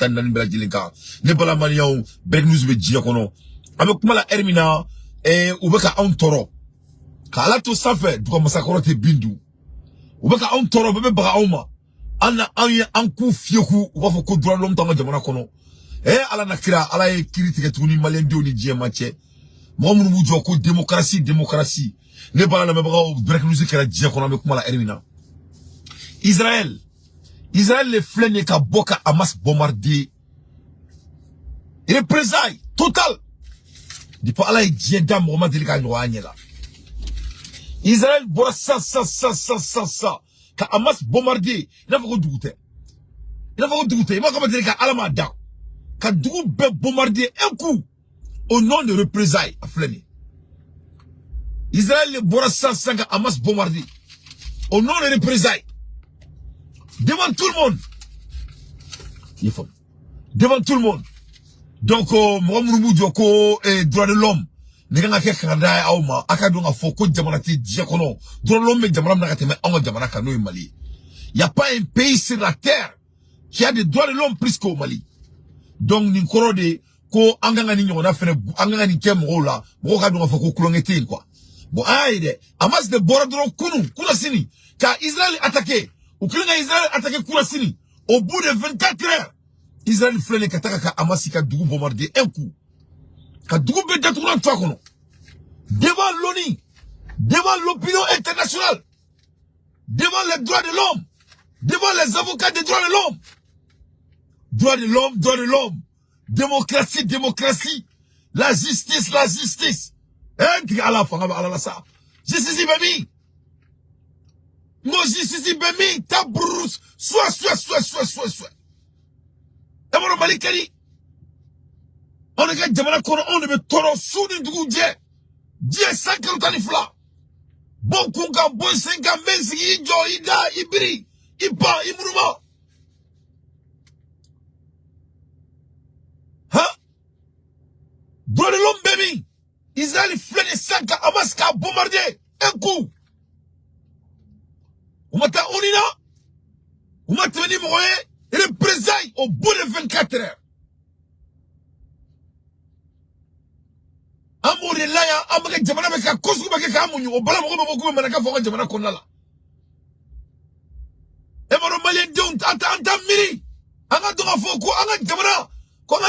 tandan bela jilinka ne bala maliyaw break news be jiya kono abe kuma la ermina ubeka on toro kala to safe duko masakoro te bindu ubeka on toro bebe baga awma ana an ku fieku ubafo ko droit l'homme tanga jamana kono ala nakira ala e critique tuni malien dio ni jiya matche mo mu mu ko démocratie ne bala na baga break news kala jiya kono abe kuma la ermina Israël les flènes ka boka Hamas bombardé. Représailles total. Di pa ala jienda Mohamed Ali ka nyoanye la. Israël bora sa ka Hamas bombardé. Il faut douter. Il m'a dire ka ala ma da. Ka dugu be bombardé un coup au nom de représailles à flène. Israël bora sa ka Hamas bombardé au nom de représailles. Devant tout le monde. Il faut. Devant tout le monde. Donc, moi, droit de l'homme. Nega ke Canada auma akadonga foko jamana ti diakono. Droit de l'homme jamana na kateme anga jamana kano Mali. Il y a pas un pays sur la terre qui a des droits de l'homme plus qu'au Mali. Donc, ni korode ko anga ni nyona fene anga ni kem rola. Mo kadonga foko kulongete quoi. Bon, aide. Amas de boradron kuna sini. Car Israël attaqué. Israël attaqué Kourasini. Au bout de 24 heures, Israël flène kataka Amasika Dougou bombardé un coup. Kadougou Bedatouna Tfakono. Devant l'ONU, devant l'opinion internationale, devant les droits de l'homme, devant les avocats des droits de l'homme. Droits de l'homme. Démocratie. La justice. Et à la fin, ça. Justice, baby. Moji sisi bemi ta brus soit. Amoro malikari. On est jamana kono on be toro sudi dugu je 5 tani fla. Bon kunga bon 5 mensigi jo ida ibiri ipa imuruma. Ha? Droit de l'homme bemi. Israël flène 5 Hamas ka bombardé un coup. Umata onina, umata veni moye, représailles au bout de 24 heures. Amour de laya, amake jamana beka kosu beke kamunyu, obala moko manaka foka jamana konala. Emaro malien dion anta miri, anga donga foko, anga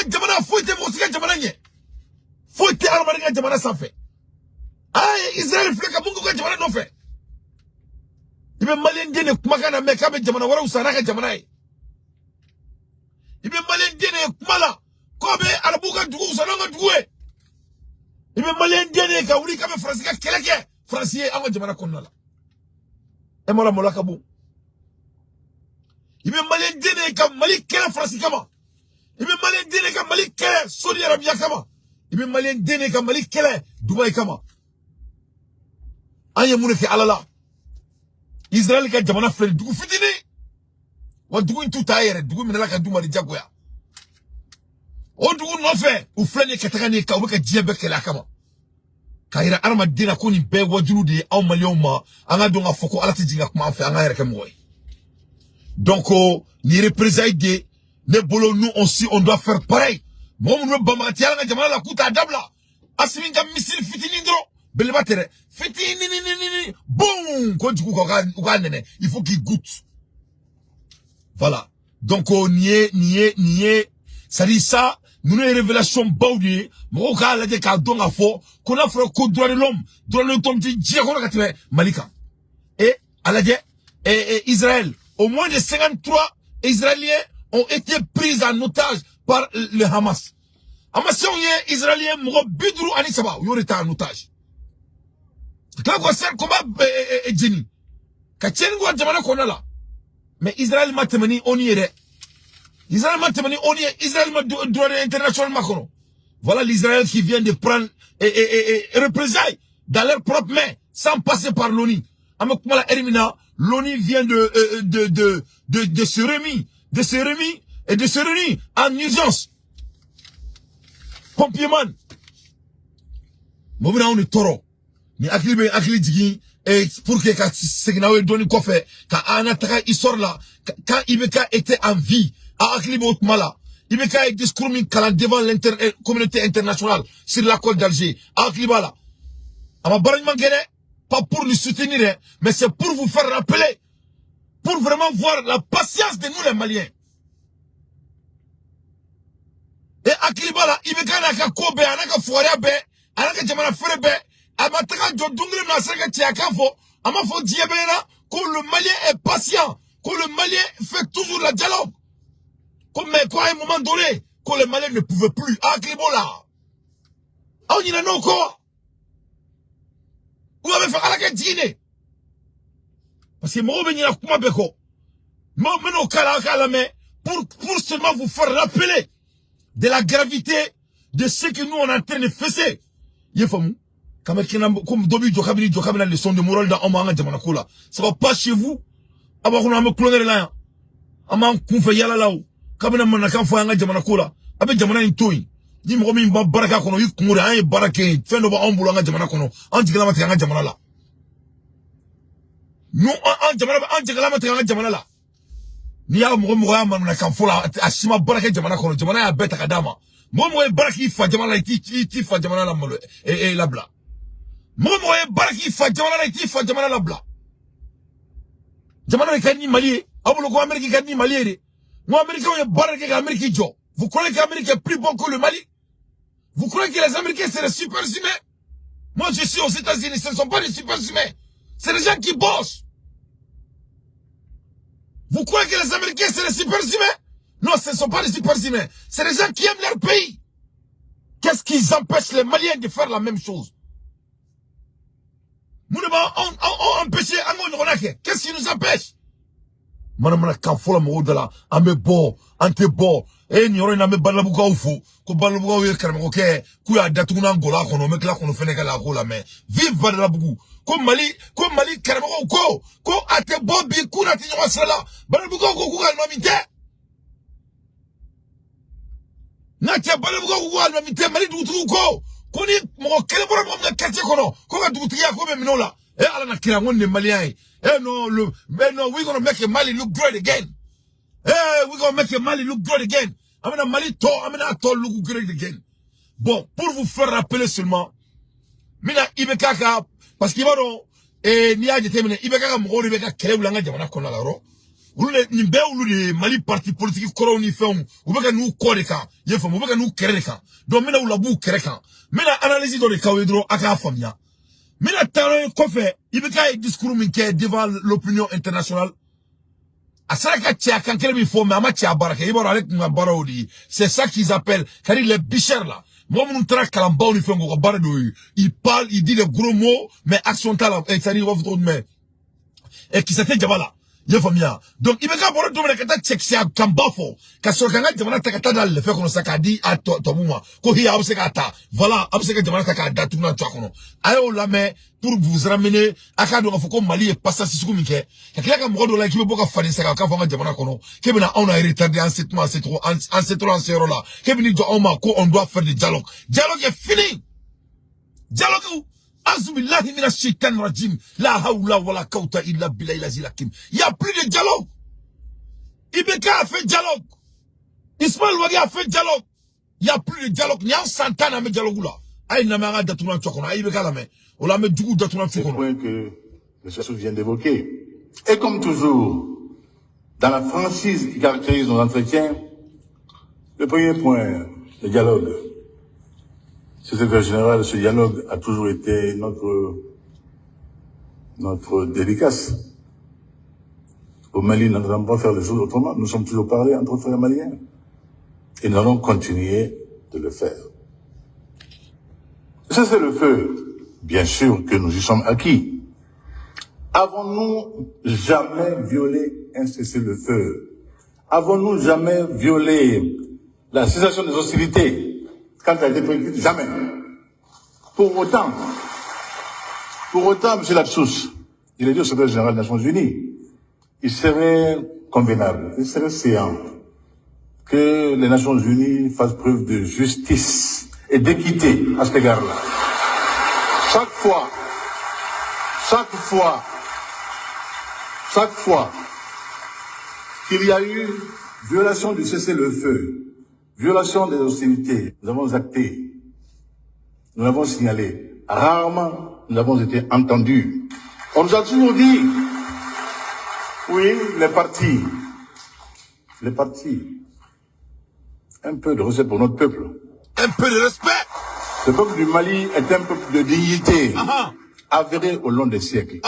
jamana foite mosika jamana nye. Foite armaringa jamana safe. Aye, Israël fleka mungu ka jamana no fe. Ibe malien dene kumakana mekabe jamana wara usaraka jamana e. Ibe malien dene kumala kobe arabuka dugu usananga dugue. Ibe malien dene ka wuri kabe fransika keleke fransiye anga jamana konnala. Emola mola kabu. Ibe malien dene ka mali kele fransika ma. Ibe malien dene ka mali kele Saudi Arabia kama. Ibe malien dene ka mali kele Dubai kama. Anye muneke alala. Israël ka jamana flène dugu fitini wa dugu intu tayere dugu minala ka duma di jagoya o dugu no fe u flène kataka ni ka ubeka jiebe kala kama kaira arma dina ko ni be wajulu de aw malion ma anga donga foko alati jinga kuma fe anga yere moy donc ni représailles de ne bolo nous aussi on doit faire pareil mom no bamati anga jamana la kuta dabla asiminga misil fitini ndro Belbatere, fiti boum, quand tu il faut qu'il goûte. Voilà. Donc, nié, ça dit ça, nous avons une révélation baudie, Moka l'a dit qu'à don à faux, qu'on a fait le droit de l'homme, dit, Malika. Et, à la dit, Israël, au moins de 53 Israéliens ont été pris en otage par le Hamas. Hamas, Israélien, Moro Bidrou Anisaba, il y aurait été en otage. Quand on sait comment Jenny, quand on jamana konala, mais Israël m'a temeni on y est. Israël m'a temeni on y est. Israël m'a droit international macron. Voilà l'Israël qui vient de prendre représailles dans leurs propres mains, sans passer par l'ONU. Amakmala Erimina, l'ONU vient de se réunir en urgence. Pompierman. Mobina on est taureau. Ni akili jigi pour que quand Segnawe donne quoi faire quand Anataka il sort là quand Ibeka était en vie à akili mala il veut qu'il y ait discours devant la communauté internationale sur l'accord d'Alger. Akhlibala. Pas pour nous soutenir, mais c'est pour vous faire rappeler, pour vraiment voir la patience de nous les Maliens. Et Akhlibala, il veut qu'il y ait un Kobe, un Fouaria, un Jamana Ferebe, un Mataka Djodungri, un Saka Tiakafo, un Mafo Diabena, que le Malien est patient, que le Malien fait toujours la dialogue. Comme quoi, à un moment donné, que les Maliens ne pouvaient plus. Akhlibala. On y en a encore. Vous avez fait à la Guinée. Parce que moi, je vais pour seulement vous faire rappeler de la gravité de ce que nous on est en train de faire. Comme Dobi Djokabini Djokabina le son de morale dans Omanga Djamanakola. Ça va pas chez vous. Avant qu'on a me cloner là. Aman Kounfa Yala là-haut. Kabina Manakan Foyanga Djamanakola. Avec Djamana Intoi. Ni mo mi ba baraka kono yi kumura an barake fendo ba on bulanga jamana kono an jigala mata nga jamana la no an jamana an jigala mata nga jamana la ni ya mo ya man na kan fola asima baraka jamana kono jamana ya beta kadama mo baraki fa jamana la ti fa jamana la malo la bla mo baraki fa jamana la ti fa jamana la bla jamana ka ni mali abulo ko amerika ka ni mali re mo amerika o baraka ka amerika jo. Vous croyez que l'Amérique est plus bon que le Mali? Vous croyez que les Américains c'est des super humains? Moi je suis aux États-Unis, ce ne sont pas des super humains. C'est des gens qui bossent. Vous croyez que les Américains c'est des super humains? Non, ce ne sont pas des super humains. C'est des gens qui aiment leur pays. Qu'est-ce qui empêche les Maliens de faire la même chose? Qu'est-ce qui nous empêche? Manamana Kanfola Moudala, Ambe Bo, Ante Bo, ni oro na me balabuka ufu ko balabuka we karamo ke ku ya datuna ngola kono me kla kono fene kala ko la me vive balabuku ko mali karamo ko ate bobi kuna ti nyo sala balabuka ko ku al mamite na te balabuka ko al mamite mali dutu ko ni mo kele boro mo na kati kono ko ga dutu ya ko be minola e ala na kira ngonne malian no we're going to make Mali look great again. Hey, we're going to make Mali look great again. I'm gonna look great again. Bon, pour vous faire rappeler seulement, mina ibekaka parce qu'il va donc ni a déterminé ibekaka mo ibeka kele ulanga jamana kona la ro. Ulule nimbe ulule Mali parti politique koro ni fem ubeka nu koreka yefam ubeka nu kereka. Donc mina ulabu kereka. Mina analyse do de kawedro aka famia. Mina taro kofe ibeka discours minke devant l'opinion internationale. Asaka tia kankele mi fo mais tia baraka ibaro avec ma baraodi. C'est ça qu'ils appellent car les bichères là. Moi mon tra kalamba on fait ngo barado. Il parle, il dit des gros mots mais action talent et ça dit mais et qui s'était jabala. Yefamia. Donc ibeka boro do kata check sia kambafo. Ka so kanga jamana takata dal le fait qu'on sakadi a to muma. Ko hi abseka ata. Voilà, abseka jamana takada tuna twakono. Ayo la mais pour vous ramener aka do foko Mali et passa sisuku minke. Kakila ka modo la kibe boka fadi saka ka fanga jamana kono. Kebina on a retardé en cette mois c'est trop en cette là. Kebini do on on doit faire du dialogue. Dialogue est fini. Dialogue Azubillahi mina shaitan rajim. La hawla wala kawta illa billahi lazilakim. Il n'y a plus de dialogue. Ibeka a fait dialogue. Ismaël Wagi a fait dialogue. Il n'y a plus de dialogue. Il y a un centaine de dialogue là. Aïe namara datuna tchokona. Aïe beka la me. On la met du coup datuna tchokona. C'est le point que le chef vient d'évoquer. Et comme toujours, dans la franchise qui caractérise nos entretiens, le premier point, le dialogue. Secrétaire général, ce dialogue a toujours été notre dédicace. Au Mali, nous n'allons pas faire les choses autrement. Nous sommes toujours parlés entre frères maliens. Et nous allons continuer de le faire. C'est le feu. Bien sûr que nous y sommes acquis. Avons-nous jamais violé un cessez-le-feu? Avons-nous jamais violé la cessation des hostilités? Quand elle a été préécrite, jamais. Pour autant, M. Lapsous, il est dit au secrétaire général des Nations Unies, il serait convenable, il serait séant que les Nations Unies fassent preuve de justice et d'équité à cet égard-là. Chaque fois qu'il y a eu violation du cessez-le-feu, Violation des hostilités, nous avons acté, nous l'avons signalé. Rarement, nous avons été entendus. On nous a toujours dit, oui, les partis, un peu de respect pour notre peuple. Un peu de respect. Le peuple du Mali est un peuple de dignité, avéré au long des siècles.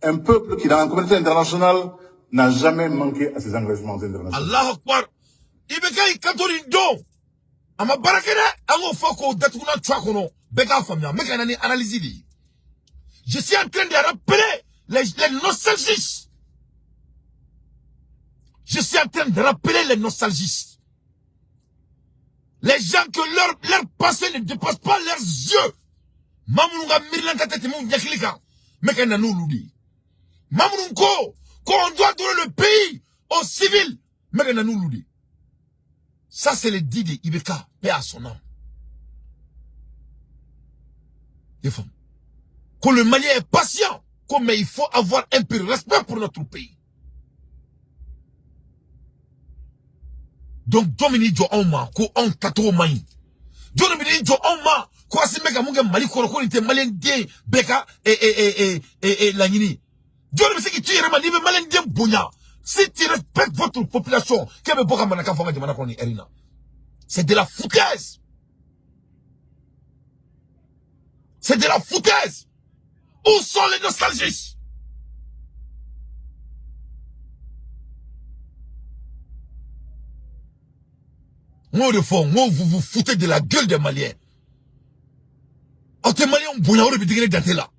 Un peuple qui, dans la communauté internationale, n'a jamais manqué à ses engagements internationaux. Allah Akbar. Ibeka ikatori do. Ama barakere, ango foko datukuna twakono. Beka famia, meka nani analyse di. Je suis en train de rappeler les nostalgistes. Je suis en train de rappeler les nostalgistes. Les gens que leur passé ne dépasse pas leurs yeux. Mamounga mirlanta tete mou nyakilika. Meka nanou loudi. Mamounko, qu'on doit donner le pays aux civils. Meka nanou loudi. Ça, c'est le dit de Ibeka, paix à son âme. Les femmes. Que le Malien est patient, comme il faut avoir un peu de respect pour notre pays. Donc, Dominique Jo Oma, ko on tato maï. Dominique Jo Oma, ko asimeka munga Mali ko nite Malien dien beka et la nini. Dominique c'est que tu es vraiment Malien dien bonya. Si tu respectes votre population, c'est de la foutaise. C'est de la foutaise. Où sont les nostalgistes? Moi, de fond, moi, vous vous foutez de la gueule des Maliens. Les Maliens ont bouillon de là.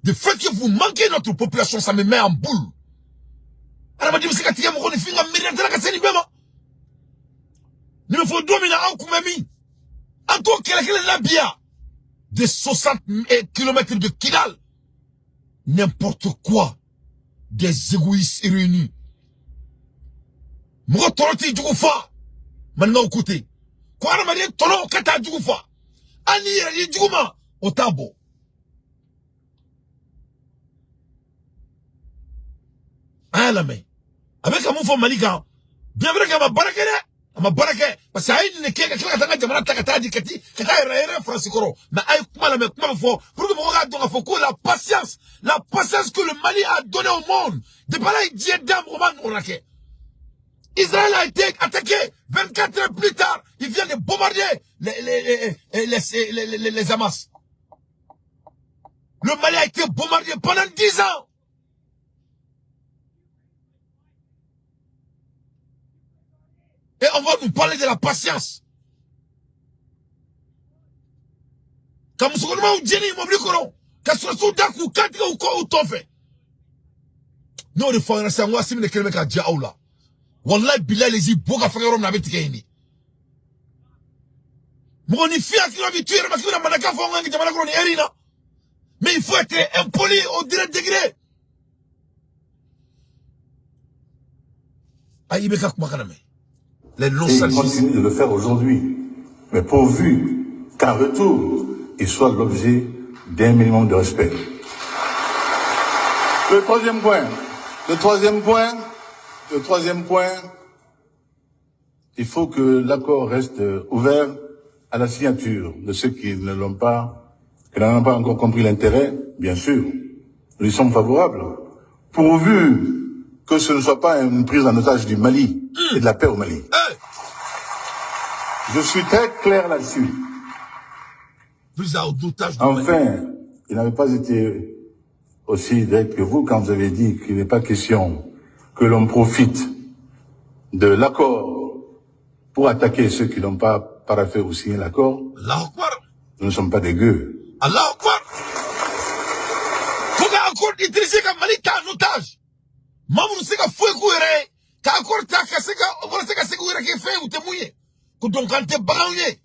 Le fait que vous manquez notre population, ça me met en boule. Alors, je me il me faut dominer un Koumemi. En tout cas, la bia de 60 km de Kidal. N'importe quoi. Des égoïstes réunis. Moi, Toroti Djoufa. Maintenant, au côté. Quoi, on m'a dit, Tolo, Kata Djoufa. Ani, Djouma, au tabo. Ah, la main. Avec un mouvement Malika. Bien vrai qu'elle m'a baraqué. ama barake parce que ay ne keka kila tanga jamana takata di kati kata era France koro mais ay kuma la me kuma fo pour que mo ga donc faut que la patience que le Mali a donné au monde de pas là il dam roman onake Israël a été attaqué 24 heures plus tard il vient de bombarder les Hamas. Le Mali a été bombardé pendant 10 ans. Et on va nous parler de la patience. Comme ce qu'on m'a dit, il m'a dit que ce soit d'un coup, quand ou quoi ou t'en fait. Nous, les frères, c'est moi, si nous ne sommes pas déjà là. Wallah, Bilal, les îles, à faire un n'avait pas été. Mon ifia qui l'a habitué, ma qui l'a manaka fonga qui jamana kroni erina. Mais il faut être impoli au direct degré. Aïbeka kumakaname. Et il continue de le faire aujourd'hui. Mais pourvu qu'en retour, il soit l'objet d'un minimum de respect. Le troisième point, il faut que l'accord reste ouvert à la signature de ceux qui n'en ont pas encore compris l'intérêt, bien sûr. Nous y sommes favorables. Pourvu que ce ne soit pas une prise en otage du Mali et de la paix au Mali. Je suis très clair là-dessus. Enfin, il n'avait pas été aussi direct que vous quand vous avez dit qu'il n'est pas question que l'on profite de l'accord pour attaquer ceux qui n'ont pas paraphé ou signé l'accord. Nous ne sommes pas des gueux. Allah Akbar. Faut qu'un accord utilisé comme Mali t'as un otage. Mamoun seka foué kouere. Ka accord ta kaseka, on seka sekouere qui fait ou te mouillé. Donc quand t'es baranoué.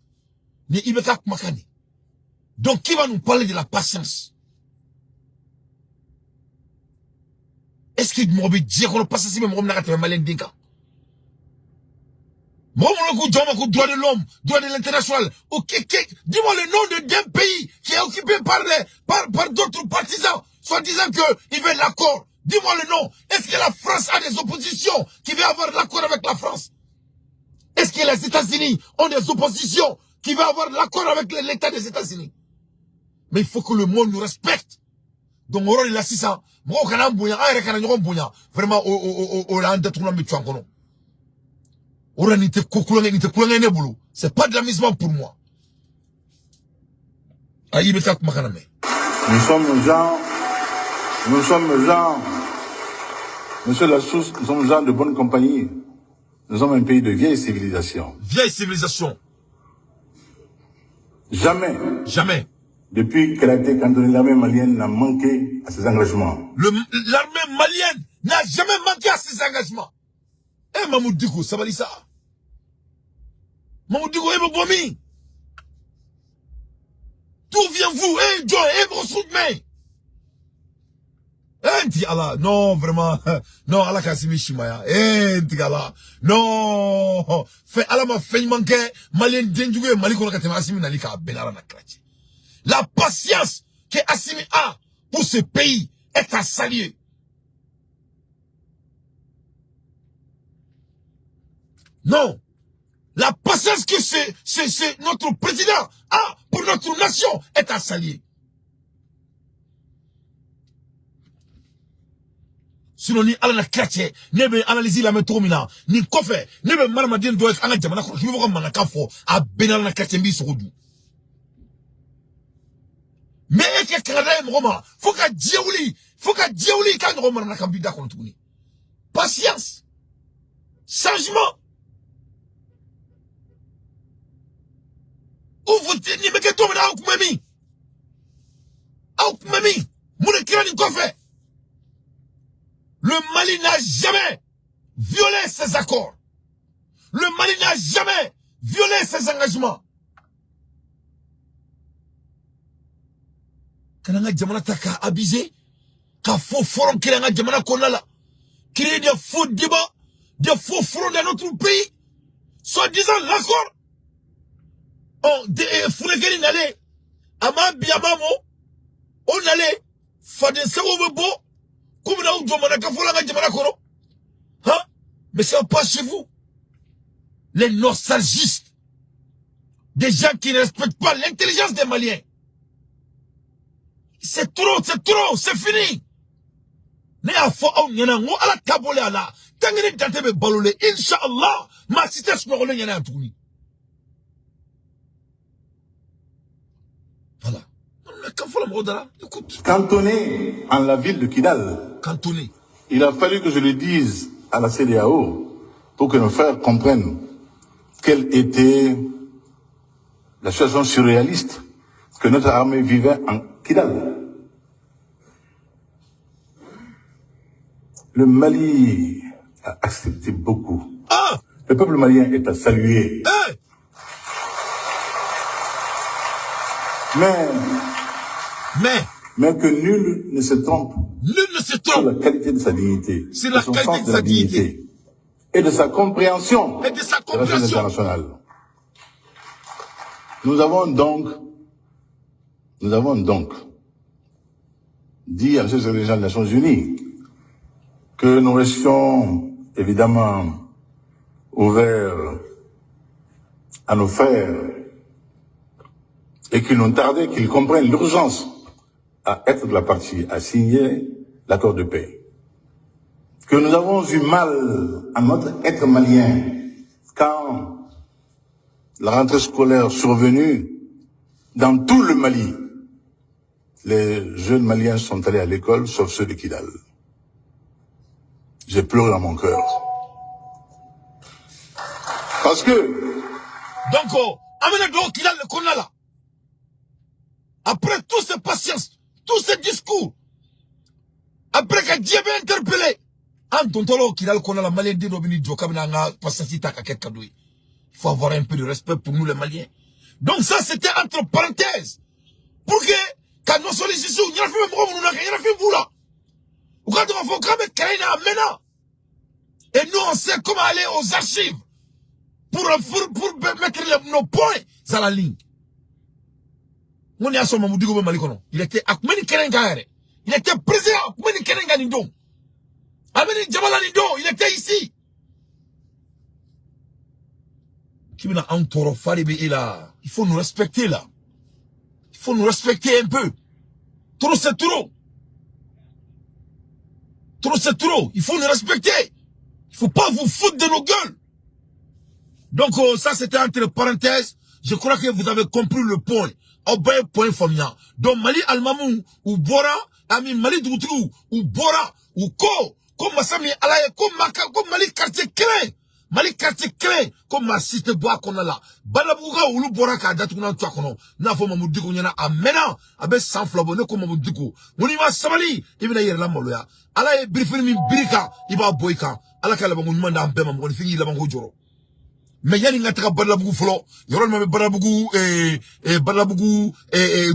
Ni ibeka makani. Donc qui va nous parler de la patience? Est-ce qu'il m'a dit qu'on passe si même on n'a pas malin dinka? Moi, mon droit de l'homme, droit de l'international. Ok, dis-moi le nom d'un pays qui est occupé par d'autres partisans, soit disant qu'ils veulent l'accord. Dis-moi le nom. Est-ce que la France a des oppositions qui veulent avoir l'accord avec la France? Est-ce que les États-Unis ont des oppositions qui vont avoir l'accord avec l'État des États-Unis? Mais il faut que le monde nous respecte. Donc, on est là, c'est ça. Vraiment, c'est pas de l'amusement pour moi. Nous sommes gens, monsieur Lassous, nous sommes gens de bonne compagnie. Nous sommes un pays de vieille civilisation. Vieille civilisation. Jamais, jamais, depuis qu'elle a été cantonnée, l'armée malienne n'a manqué à ses engagements. L'armée malienne n'a jamais manqué à ses engagements. Eh, Mamoud Diko, ça va dire ça. Mamoud Diko, eh, Bomi. D'où vient-vous? Eh, John, eh, Brossoudme. Eh, Nti Allah, non, vraiment, non, Allah Kassimi Shimaya, eh, Nti Allah, non, fait, Allah m'a fait manquer, Malien Dendjoué, Maliko Nakatema Assimi Nalika, Benara Nakrati. La patience que Assimi a pour ce pays est à saluer. Non. La patience que c'est notre président a pour notre nation est à saluer. Sinon, ni ala na kratche, nebe analyse la metromina, ni kofe, nebe maramadien doit anga jamana ko kibo ko manaka fo, a benal na kratche mbi sokodu. Mais est-ce que Canada est mort? Faut qu'à Djaouli quand on a candidat contre nous. Patience. Changement. Où vous tenez, mais que toi, Aoukmemi. Mon kirani kofe. Le Mali n'a jamais violé ses accords. Le Mali n'a jamais violé ses engagements. Kananga jamana taka abusé, ka faux forum kiranga jamana konala, créer des faux débats, des faux fronts dans notre pays, soit disant l'accord. On Founekeni n'allait, ama biamamo, on allait, faden sawobo, comme na oudjomana ka folanga jamana kono. Hein? Mais ça passe chez vous. Les nostalgistes, des gens qui ne respectent pas l'intelligence des Maliens. C'est trop, c'est fini. Ne a fo au nyana ngo ala tabole ala. Tangini dantebe balole inshallah ma cité snogole nyana atuni. Voilà. Cantonné en la ville de Kidal. Cantonné. Il a fallu que je le dise à la CEDEAO pour que nos frères comprennent quelle était la situation surréaliste que notre armée vivait en Kidal. Le Mali a accepté beaucoup. Ah! Le peuple malien est à saluer. Hey! Mais que nul ne se trompe. Nul ne se trompe. Sur la qualité de sa dignité. C'est la qualité de sa dignité. Et de sa compréhension. Et de sa de la chaîne compréhension. internationale. Nous avons donc dit à M. le secrétaire des Nations Unies que nous restions évidemment ouverts à nos frères et qu'il nous tardait qu'ils comprennent l'urgence à être de la partie, à signer l'accord de paix. Que nous avons eu mal à notre être malien quand la rentrée scolaire survenue dans tout le Mali, les jeunes Maliens sont allés à l'école, sauf ceux de Kidal. J'ai pleuré dans mon cœur. Parce que... Donc, amène donc Kidal le Konala. Après toutes ces patiences, tous ces discours, après que Dieu m'a interpellé, Antontolo Kidal Konala, Malien de Robini Djokabina, Passatita Kaket Kadoui. Il faut avoir un peu de respect pour nous les Maliens. Donc ça, c'était entre parenthèses. Pour que, quand nous sollicitons, il y a fait un boulot. Ou quand on fait quand même et nous, on sait comment aller aux archives pour mettre nos points à la ligne. On est à son Mamoudigo Malikono. Il était à Kmeni Kerengare. Il était président à Kmeni Kerenganindon. Ameni Djamalanindo, il était ici. Qui vient en toro farebe et là. Il faut nous respecter là. Il faut nous respecter un peu. Trop c'est trop. Trop c'est trop. Il faut nous respecter. Il faut pas vous foutre de nos gueules. Donc ça c'était entre parenthèses. Je crois que vous avez compris le point. Au bas point famia. Donc Mali Almamou ou Bora, ami Mali Doutru ou Bora ou Ko, comme Massami Alaye, comme Mali quartier clé. Mali quartier clé, comme ma cité bois qu'on a là. Balabouga ou Bora ka datuna twakono. Na fo mamoudiko nyana amena, abe sans flabonne comme mamoudiko. Mounima Samali, ibina yer la moloya. Alaye brifini mi birika, iba boyka. Alaka la bango manda ambema mwani fingi la bango joro. Mais yani ngata Balabougou flo, yoron ma Balabougou Balabougou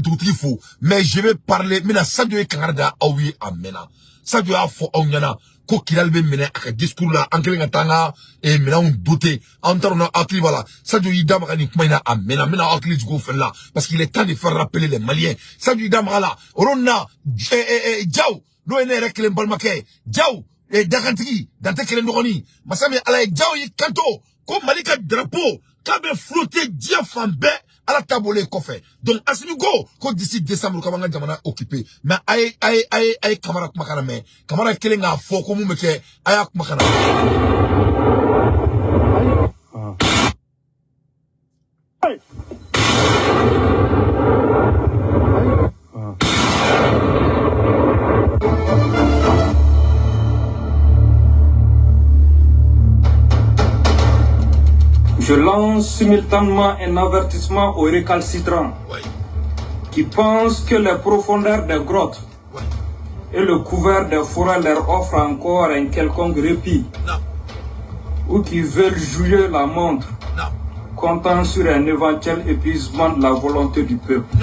Doutrifou. Mais je vais parler, mais la Sadio Kanada awi amena. Sadio a fo onyana ko kilal be mena aka discours la ankele ngatanga mena on douté antarona akli voilà. Sadio idam kani kumaina amena mena akli du fella parce qu'il est temps de faire rappeler les Maliens. Sadio idam la oronna Diaw no ene rekle mbalmake Diaw Dakantiki dante kele ndogoni masami ala Diaw yi kanto comme Malika drapeau, kabe flotter diafambe à la table coffre. Donc, asinugo, ko d'ici décembre, kamanga jamana occupé. Mais aïe, kamara kumakana me. Kamara kelenga fo, komu meke, aïe kumakana. Je lance simultanément un avertissement aux récalcitrants qui pensent que les profondeurs des grottes et le couvert des forêts leur offrent encore un quelconque répit ou qui veulent jouer la montre comptant sur un éventuel épuisement de la volonté du peuple.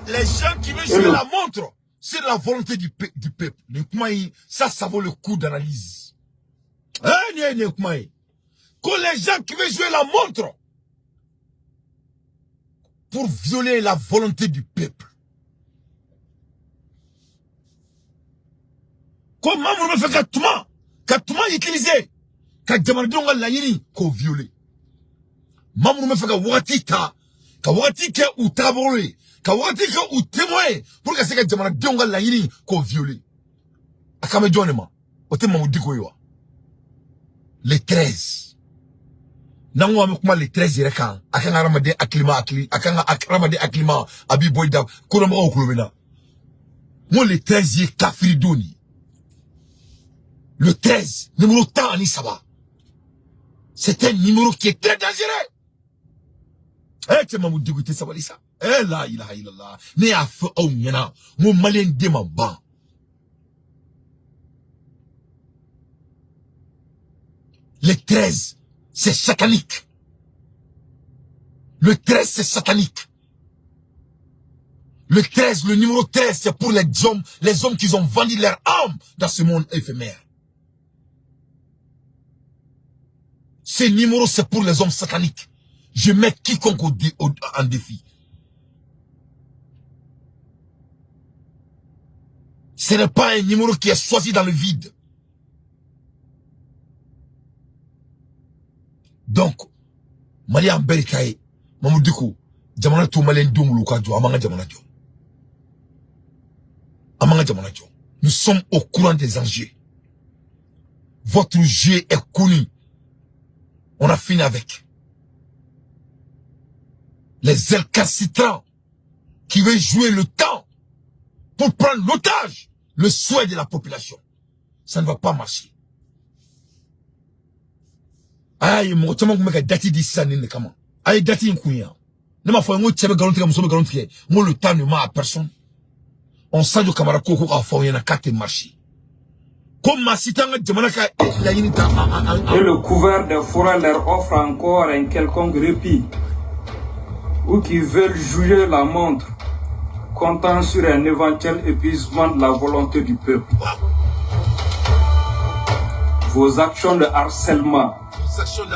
Les gens qui veulent jouer la montre, c'est la volonté du peuple. Ça vaut le coup d'analyse. Que les gens qui veulent jouer la montre pour violer la volonté du peuple. Comment on me fait Katuma utilisé Kadjamadonga la yini ko violer. Maman me fait Kawati ke ou taboré. Kawati ke ou témoin pour que c'est Kadjamadonga la yini ko violer. Akame jonema. Ote mamudiko yo. Les 13. Nango amukuma les 13 yerekan. Akanga ramade aklima akanga ramade aklima abi boyda konomo okulobena. Moi les 13 ye kafridoni. Le 13, numéro tant ani saba. C'est un numéro qui est très dangereux. Eh tu m'as dégoûté ça ça. Eh la ilaha illallah. Ne a fait au nyana. Mon malien demamba. Le 13, c'est satanique. Le 13, c'est satanique. Le 13, le numéro 13, c'est pour les hommes qui ont vendu leur âme dans ce monde éphémère. Ce numéro, c'est pour les hommes sataniques. Je mets quiconque en défi. Ce n'est pas un numéro qui est choisi dans le vide. Donc, Malia Berikaye, Mamoudiko, Jamana to Malien Donglu Kadjo, Amanga Jamanajo. Amanga Jamanajo. Nous sommes au courant des enjeux. Votre jeu est connu. On a fini avec. Les récalcitrants qui veulent jouer le temps pour prendre l'otage, le souhait de la population. Ça ne va pas marcher. Aïe, mon chama kumeka dati di sanine kama. Aïe dati nkuya. Ne ma foi ngo tchebe galontre comme somme galontre. Moi le temps ne m'a à personne. On sait du camarade koko a fait yana kate marché. Comme ma sitanga jamanaka la yinita. Et le couvert des forêts leur offre encore un quelconque répit ou qui veulent jouer la montre comptant sur un éventuel épuisement de la volonté du peuple. Vos actions de harcèlement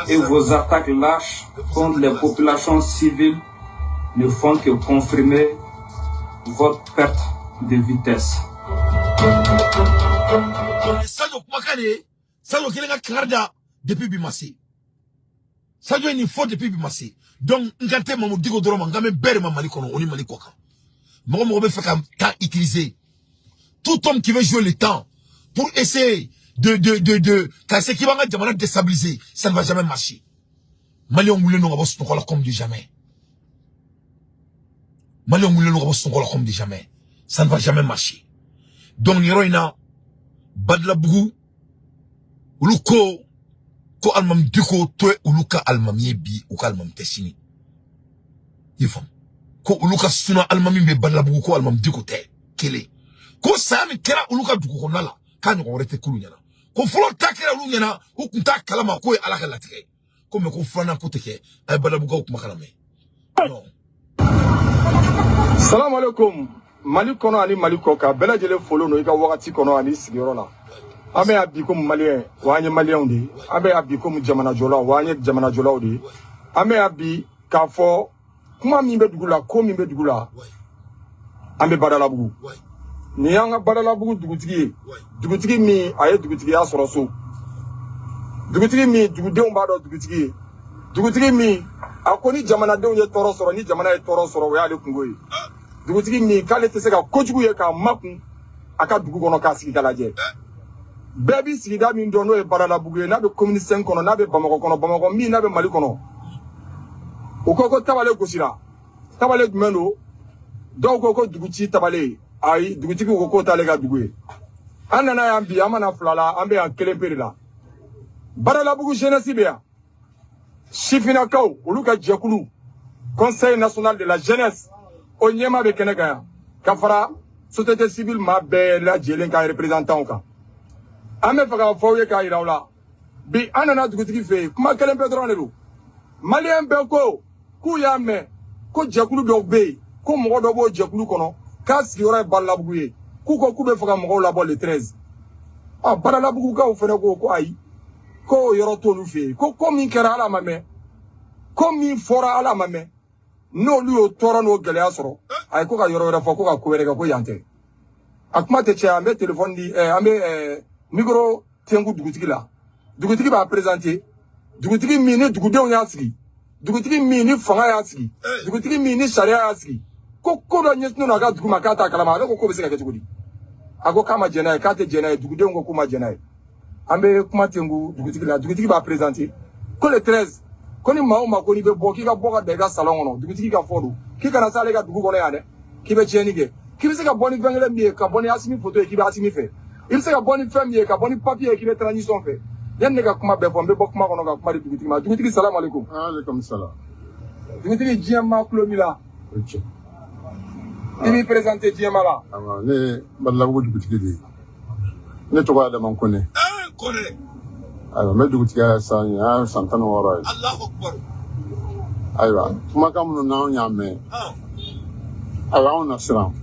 et vos attaques lâches contre les populations civiles ne font que confirmer votre perte de vitesse. depuis Bimassé. Ça doit une faute depuis Bimassé. Donc, ngate mamu digo doroma, ngame bere ma malikono, oni malikoka. Moi, je vais faire un temps utilisé. Tout homme qui veut jouer le temps pour essayer quand c'est qui va déstabiliser, ça ne va jamais marcher. Malion moulé nous avons son rôle comme de jamais. Malion moulé nous avons son rôle comme de jamais. Ça ne va jamais marcher. Donc, Niroina, Badlabougou, Uluko, ko almam diko, toi, Uluka almam yebi, ou almam tessini. Yifam. Ko Uluka suna almami me Badlabougou, ko almam diko te, kele. Ko sami kera Uluka duko konala, kanyo kon rete kulu nyana. Ko folo takera ulu nyana, ou kunta kalama ko alaka latike. Ko me ko fana ko teke, ay Badlabougou ko makalame. Non. Salam alaikum. Mali kono ani Mali koka bela jele follow no ika wakati kono ani sigiro la. Abe abi comme malien, wanye malien ndi. Abe abi comme jamana jola, wanye jamana jola ndi. Abe abi ka fo kuma mimbe dugula, ko mimbe dugula. Ambe badala bugu. Ni yanga badala bugu dugutigi. Dugutigi mi aye dugutigi ya soroso. Dugutigi mi dugudeun bado dugutigi. Dugutigi mi akoni jamana deun ye toro soro ni jamana ye toro soro we ale kungoyi. Dugutigi mi kale te se ka kojugu ye ka makun aka dugu kono ka sigi kalaje. Baby sigida min dono e badala bugu na be commune 5 kono na be Bamako mi na be Mali kono. Ukoko tabale gosira. Tabale gmeno do ko duguti tabale ay dugutigi ko tale ga dugu. Anana ya bi amana flala ambe an kelemperi la. Badala bugu jeunesse be ya. Chifina kaw uluka jekulu Conseil national de la jeunesse Onyema be kenega kafara société civile ma be la jelen ka représentant ka ame faga fawye ka irawla bi anana dugutigi fe kuma kelen pedro ne do malien be ko ku ya me ko jekulu do be ko mo do bo jekulu kono ka siora balabugu ye ku ko ku be faga mo la bo le 13 ah balabugu ka o fene ko ayi ko yoro tolu fe ko min kera ala mame ko min fora ala mame no lu yo toro no gele asoro ay ko ka yoro yoro fo ko ka ko were ka ko yante akuma te cha ambe téléphone di ambe micro tengu dugutigi la dugutigi ba présenter dugutigi mi ni dugudew ya sigi dugutigi mi ni fanga ya sigi dugutigi mi ni sharia ya sigi ko do nyesno na ga duguma ka ta kalama ko be se ka ketugudi ago kama jenay ka te jenay dugudew ko kuma jenay ambe kuma tengu dugutigi la dugutigi ba présenter ko le 13 koni mauma koni be boki ka boka de ga salon ono dugutigi ka fodu ki kana sale ga dugu kono ya de ki be chenige ki be se ka boni vengele mi ka boni asimi photo ki be asimi fe il se ka boni femme mi ka boni papier ki be transition fe yan ne ga kuma be fo be bokuma kono ga kuma dugutigi ma dugutigi salam alaikum Alaikum salam. dugutigi jiama klomila ibi présenter jiama la Ama ne Badlabougou dugutigi di. Ne to da man kone. Kone. Aywa me dugutigi ya san ya santana wora. Allahu Akbar. Aywa kuma kam no na nyame. Aywa on asran.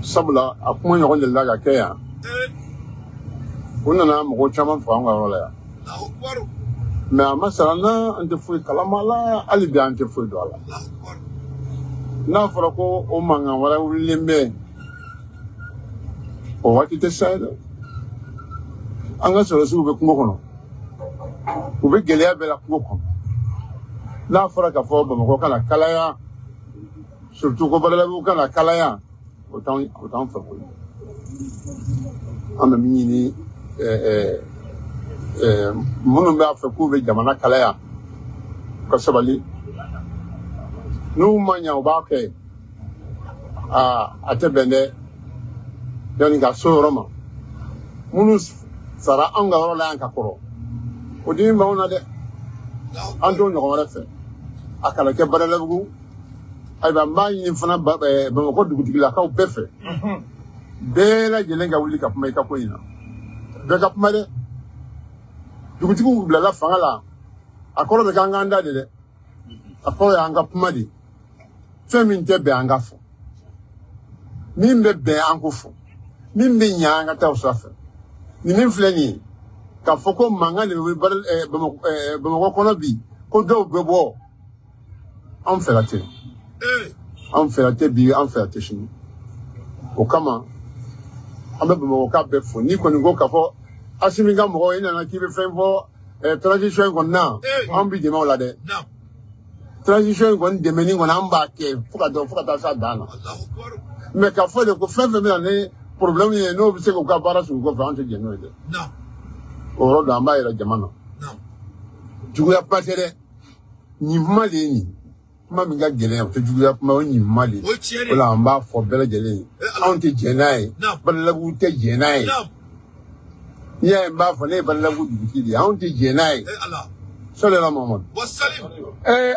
Sabula akuma nyogo le laga ke ya. Unana mo chama fa nga wala ya. Allahu Akbar. Mais amasala na ante fu kalamala ali bi ante fu do ala. Allahu Akbar. Na fara ko o manga wala wulimbe. O wati te sayda. Anga so su be kungo kono. U be gele be la kungo kono. Na fara ka fo ba ko kala kalaya. Surtout ko badala bu kala kalaya. Autant fa ko. Amba minini munu be afa ku be jamana kalaya. Ko sabali. Nu manya o ba ke ate bende yani ga so roma munu sara anga rola anka koro o di ma ona de ando nyo wala fe akala ke badala bugu ay ba mani ni fana ba ko dugutigi la ka o befe bela jelenga wuli ka puma ka ko ina be ka puma de dugutigi bla la fanga la akoro be kanga anda de akoro ya anga puma di femin te be anga fo mimbe be anko fo mimbe nyanga ta usafa ni min fleni ka foko manga ni be bar be mo kono bi ko do be bo an felate bi an felate shini o kama ambe be mo ka be fo ni ko ni go ka fo Asiminga mo ina na kibe fenfo transition ko na ambi de ma la de transition ko de meni ko na amba ke fuka ta sa dana mais ka fo de ko fenfo me na problème ye no se ko ka bara su ko fa ante je no de oro da amba ira jamana jugu ya patere ni mali ni ma mi ga gele ya to jugu ya ma ni mali wala amba fo bele gele ante je nai bala bu te je nai ya mba fo ne bala bu di di ante je nai sallallahu muhammad wasalim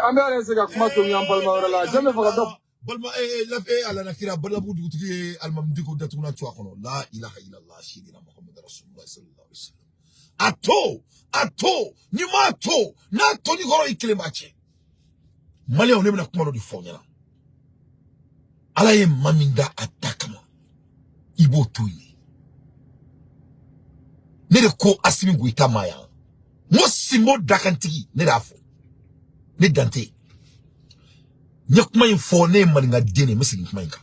ambe se ga kuma to nyam palma wala jame fa do balma la ala nakira bala bu di almamdiko datuna tu akono la ilaha illallah shidina muhammad rasulullah sallallahu alaihi wasallam ato ni ma to na to ni goro ikile mache mali on ebna kuma do di fonyana ala ye maminda atakama ibo toyi ne de ko asimi guita maya mo simo dakantigi ne dafo ne dante nyakuma info ne maninga dene mesi kuma inka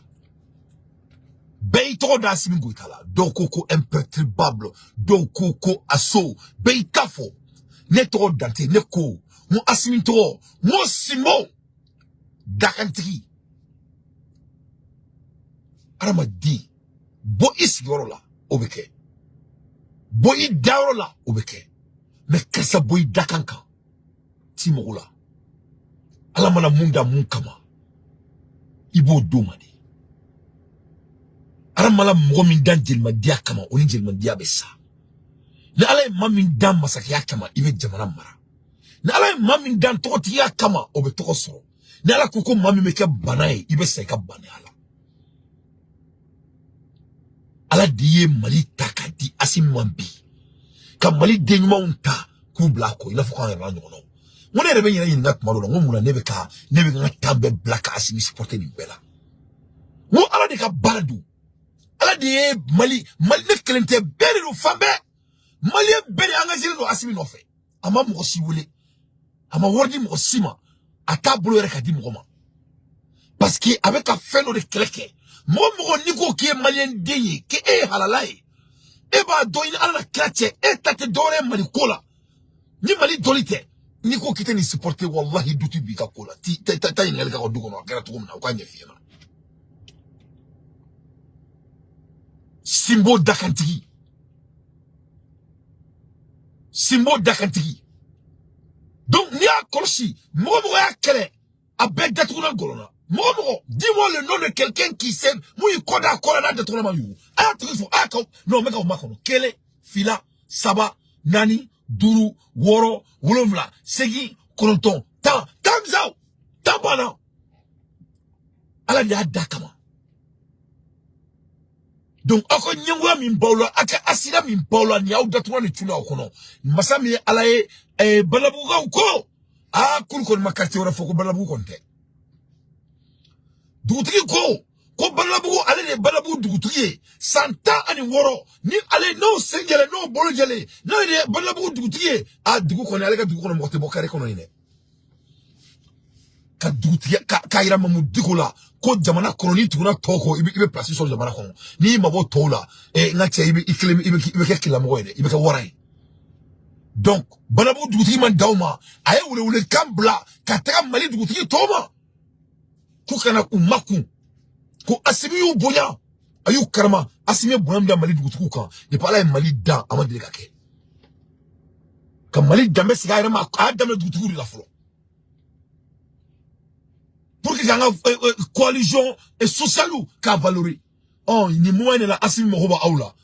Beito da asimi guitala dokoko imperturbable dokoko aso beitafo ne to dante ne ko mo asimi to mo simo dakantigi aramadi bo isgorola obeke bo idarola obeke me kasa bo idakanka timogula alamana munda munkama ibo domade aramala momin dan jelma dia kama oni jelma dia bessa na alay mamin dan masaki kama ibe jamana mara na alay mamin dan toti ya kama obe toko so na ala koko mami meke banae ibe sai ka bane ala diye mali takati asimambi ka mali denyuma unta ku blako ina fuka ya ranyo no ngone rebe nyina nyina kuma lo ngomuna nebe nga tambe black asimi supporter ni bela mo ala de ka baradu ala de mali ne kelente bere no fambe mali bere angazile no asimi no fe ama mo si wole ama wordi mo sima ata bolo yere ka di mo ma parce que avec a feno de keleke mo niko ki malien deye ke halalai e ba do ina ala krache tate dore mali kola ni mali dolite niko kite ni supporter wallahi dutu bi ka kola ta ingal ka dugo no gara tugo na kwanye fiena simbo dakantigi donc ni a kolsi mo ya kele abeg datuna golona dis-moi le nom de quelqu'un qui sait mouy koda na de tournement you non meka makono kele fila saba nani duru woro wolomla segi kononton tamzao tambana ala ya dakama donc ako nyangwa min bawlo aka asida min bawlo ni au datuna ni tuna okono masami ala balabu ko kulkon makati wala foko balabu konte dugutigi ko balabu ale ne balabu dugutigi santa ani woro ni ale no sengele no bolojele no ne balabu dugutigi dugu ko ne ale ka dugu ko mo te bokare ko no ine ka dugutigi ka ira mamu dikola ko jamana koloni tuguna toko ibe place so jamana ko ni mabo tola ngache ibe ke kila mo ine ibe ka warai donc balabu dugutigi man dawma aye wule kambla ka taka mali dugutigi toma kukana umaku ko asimi yu bonya ayu karama asimi bonya mda mali dugutuku kan ne pala mali da amandele kake ka mali dambe siga ira ma adame dugutuku la folo pour que ganga coalition et socialu ka valori ni moine la asimi mo hoba aula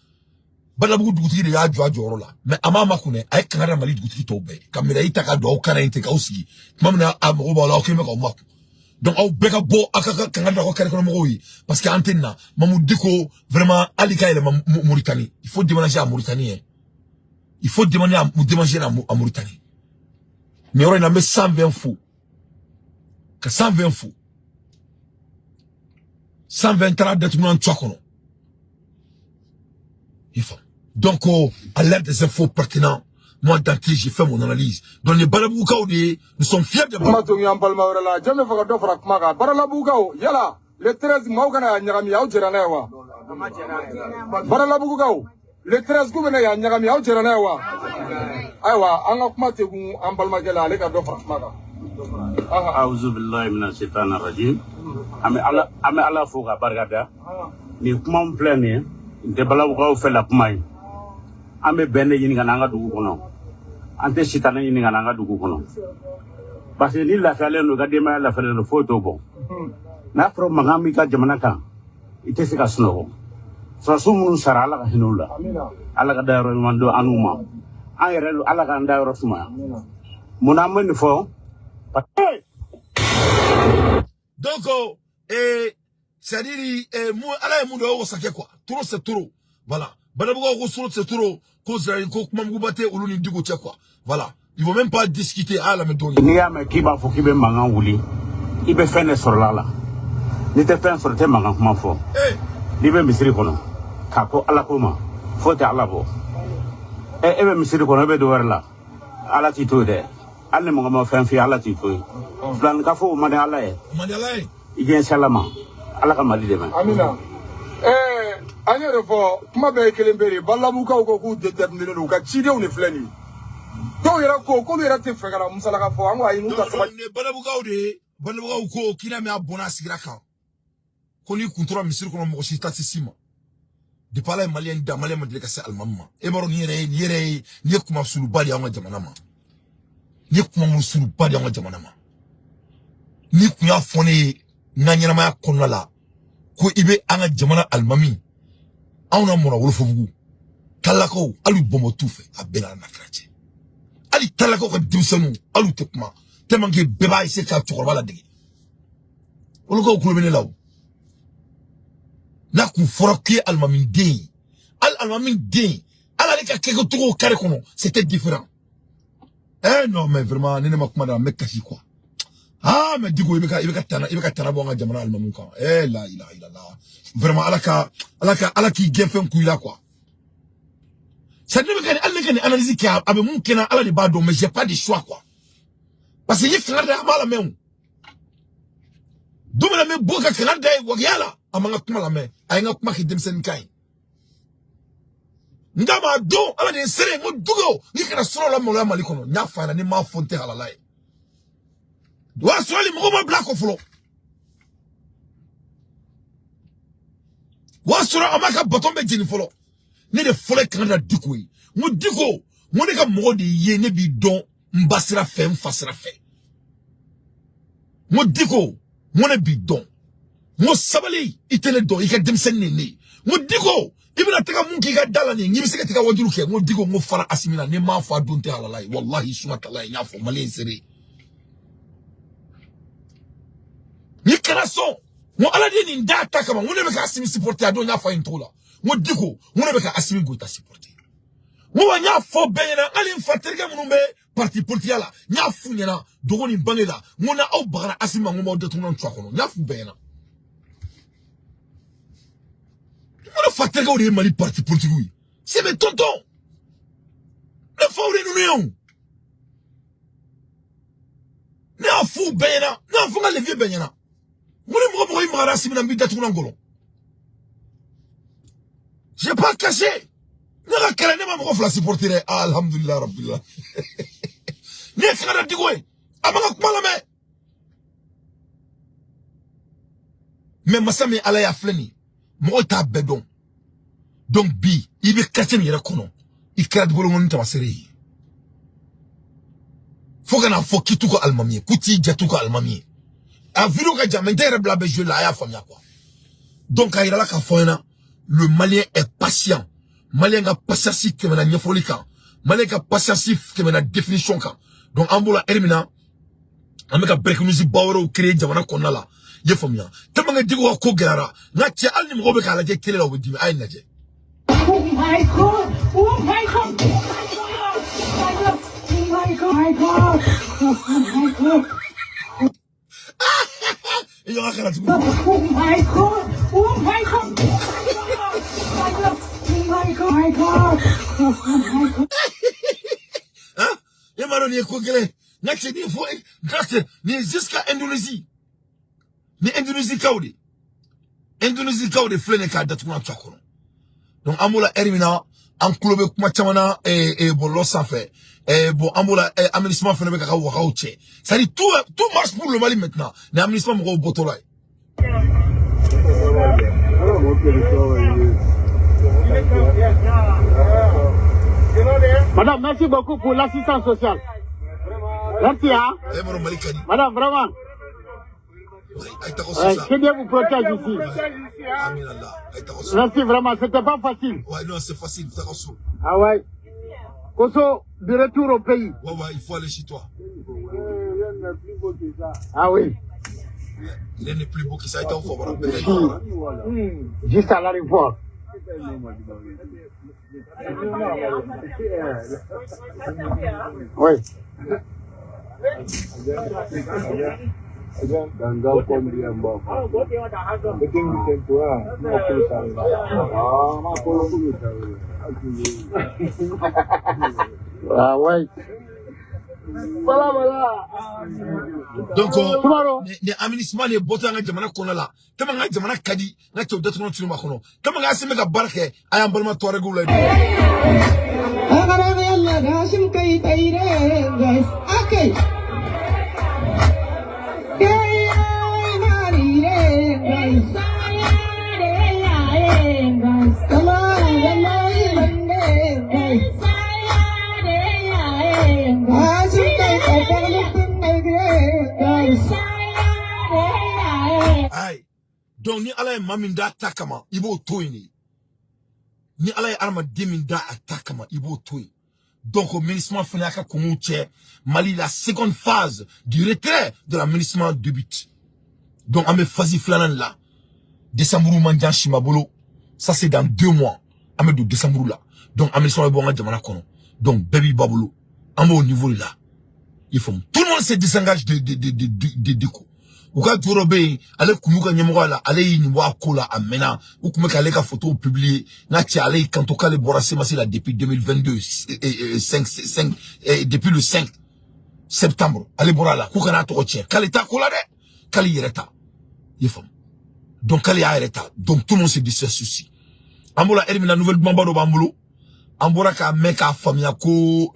bala bugu dugutuki de ya jo la mais amama kune ay kangara mali dugutuki tobe kamera itaka do kana inte ka usigi mamna am hoba la okeme ka umaku donc au beka bo akaka kanganda ko kare ko mo yi parce que antenne mamu diko vraiment alika ile Mauritanie il faut déménager à Mauritanie il faut déménager à Mauritanie mais on a mis 120 fous que 120 fous 120 tra de tout monde tchokono il faut donc à l'aide des infos pertinents moi d'entrée j'ai fait mon analyse dans les balaboukaou nous sommes fiers de mato yam palma wala jamais fa do fra kmaga baralaboukaou yala le 13 mawgana nyagami yaw jirana wa baralaboukaou le 13 ku bena ya nyagami aw jera na wa aywa anga kuma te gun an balma gela ale ka do farma ka a'udhu billahi minash shaitanir rajim ame ala fo ka barkada ni kuma m plane de balaw ka fe la kuma yi ame benne yini kana nga dugu kono ante shitana yini kana nga dugu kono parce que ni la fale no ga de ma la fale no photo bon na pro magami ka jamana kan ite se ka sno so sumu sara ala ka hinula ala ka daro mando anuma ayre ala ka ndaro suma muna mani fo donc c'est-à-dire ala mu do sake quoi trop c'est trop voilà banabugo ko solo c'est trop cause ko kuma mugubate uluni digo che quoi voilà ils vont même pas discuter à la méthode ni ya me kiba fo kibe mangan wuli ibe fene sorlala ni te fen sorte mangan kuma fo ni be misiri kono kako ala koma fo te ala bo ebe misiri kono be do warla ala ti to de alle mo ma fen fi ala ti to plan ka fo mane ala e igen salama ala ka mali de man amina anya refo kuma be kelembere ballamu ka ko ku determiner no ka chide on flani to yera ko yera te fegara musala ka fo an wa inu ka so ne banabu ko kina me abona sigira kan ko ni kuntura misiri kono mo si tatisima de pala malien da malien de ka se almamma e baro ni yere ni kuma sulu bali an jamana ma ni kuma musulu bali an jamana ma ni kuya fone nanyana ma kono la ko ibe an jamana almami awna mona wolofo bugu talako alu bomo tufe abena na krache ali talako ko dimsanu alu tekma temange beba ise ka chokor wala digi woloko ko bene law na ku foroki almami de almami de ala le ka keko tuko kare kono c'était différent non mais vraiment nene makuma da mekasi quoi mais digo ibe ka tana bo nga jamana almamu kan la ilaha illallah vraiment ala ki gefen kuila quoi ça ne veut pas analyse qui a mon kena ala de bado mais j'ai pas de choix quoi parce que il faut regarder la main do me la boka kana dai wagyala amanga kuma la main ay nga kuma ki demsen kai ndama do ala de sere mo dugo ni kana solo la mo la malikono nya fana ni ma fonte ala lai wa swali mo ma black of flow wa sura amaka botombe jini folo ne de folo kan diko yi mo diko mo ne ka mo de ye ne bi don mbasira fe mfasira fe mo diko mo ne bi don mo sabali itele do ika demsen ne mo diko ibina taka munki ga dala ni ngi bisika taka wajuru ke mo diko mo fara asimina ne ma fa don te halalai wallahi subhanahu wa ya fo malen sere ni karaso mo ala de ni ndata kama mo ne be ka asimi supporter ado nya fa intola mo diko mo ne be ka asimi go ta supporter mo wa nya fo bena ali mfatirga munumbe parti politique la nya fu nyana dogoni bangela mo na au bagara asimi mo de tunan twa kono nya fu bena mo na fatirga o de mali parti politique oui c'est mes tonton le fawre nous néon na fu bena na fu ngale vie bena j'ai pas caché. N'a pas ne m'a pas supporter. Alhamdulillah rabbillah. N'est qu'à dire quoi? Amanga kumala mais masami ala ya fleni. Mo ta bedon. Donc bi, il be caché mi rekono. Il crade bolo mon ta maseri. Faut qu'on a faut kituko almami, kuti jatuko almami. A vidéo ka jamende rebla be jouer la ya famia quoi. Donc a ira la ka foina, le malien est patient. Malien ga patience que na nyefoli kan. Malien ga patience que na définition kan. Donc ambola elimina ameka break music bawro créer jamana konna la. Ye famia. Tellement nga digo ko gara. Na ti al ni mo be ka la je tele la wodi ay na je. Oh my god. Oh my god. Oh my god. Oh my god. Oh my god. Oh my god! Oh my god! Oh my god! Oh my god! Oh my god! Hein? Et maintenant, il y a quoi que n'acheter des fois, grâce, ni jusqu'à Indonésie. Ni Indonésie Kaudi, flène ka datuna tchakoro. Donc, amola erimina, en club kuma chamana bolo sans fait bon ambola aménagement fait avec wakaw tché ça dit tout marche pour le Mali maintenant l'aménagement mo botola Madame, merci beaucoup pour l'assistance sociale. Merci, hein. Madame, vraiment. Que Dieu vous protège ici. Merci, vraiment. C'était pas facile. Ouais, non, c'est facile. Ah ouais. Koso, de retour au pays. Ouais, il faut aller chez toi. Ah oui. Il n'est plus beau que ça. Juste à l'aéroport. Oui. Ah ouais. Voilà. Donc, les aménagements, les botans de Jamana Konala, Tamanga Jamana Kadi, Nato de Tono Tumakono, Tamanga Semeka Barke, I am Balma Torregula. Okay. Aïe. Donc, ni ala maminda takama, ibo toini. Ni ala arma deminda atakama, ibo toi. Donc, au ministère Fenaka Komouche, Mali, la seconde phase du retrait de la ministère de but. Donc, à mes phases flanan là, décembre mandian Shimabolo, ça c'est dans 2 mois. À mes de décembre là. Donc, à mes soins bon à Jamanakono. Donc, baby babolo, à mon niveau là. Il faut, tout le monde se désengage de coups. Ou quand tu robé, allez kumuka nyamwala, allez ni wa kola amena, ou kumeka leka photo publiée, na ti allez quand on calé borassé massi là depuis 2022, depuis le 5 septembre, allez borala, kukana to tien, kalita kola de, kali yereta, il faut. Donc kali yereta, donc tout le monde se dit ce souci. Ambola la nouvelle bamba do bambulo, ambora ka meka famia ko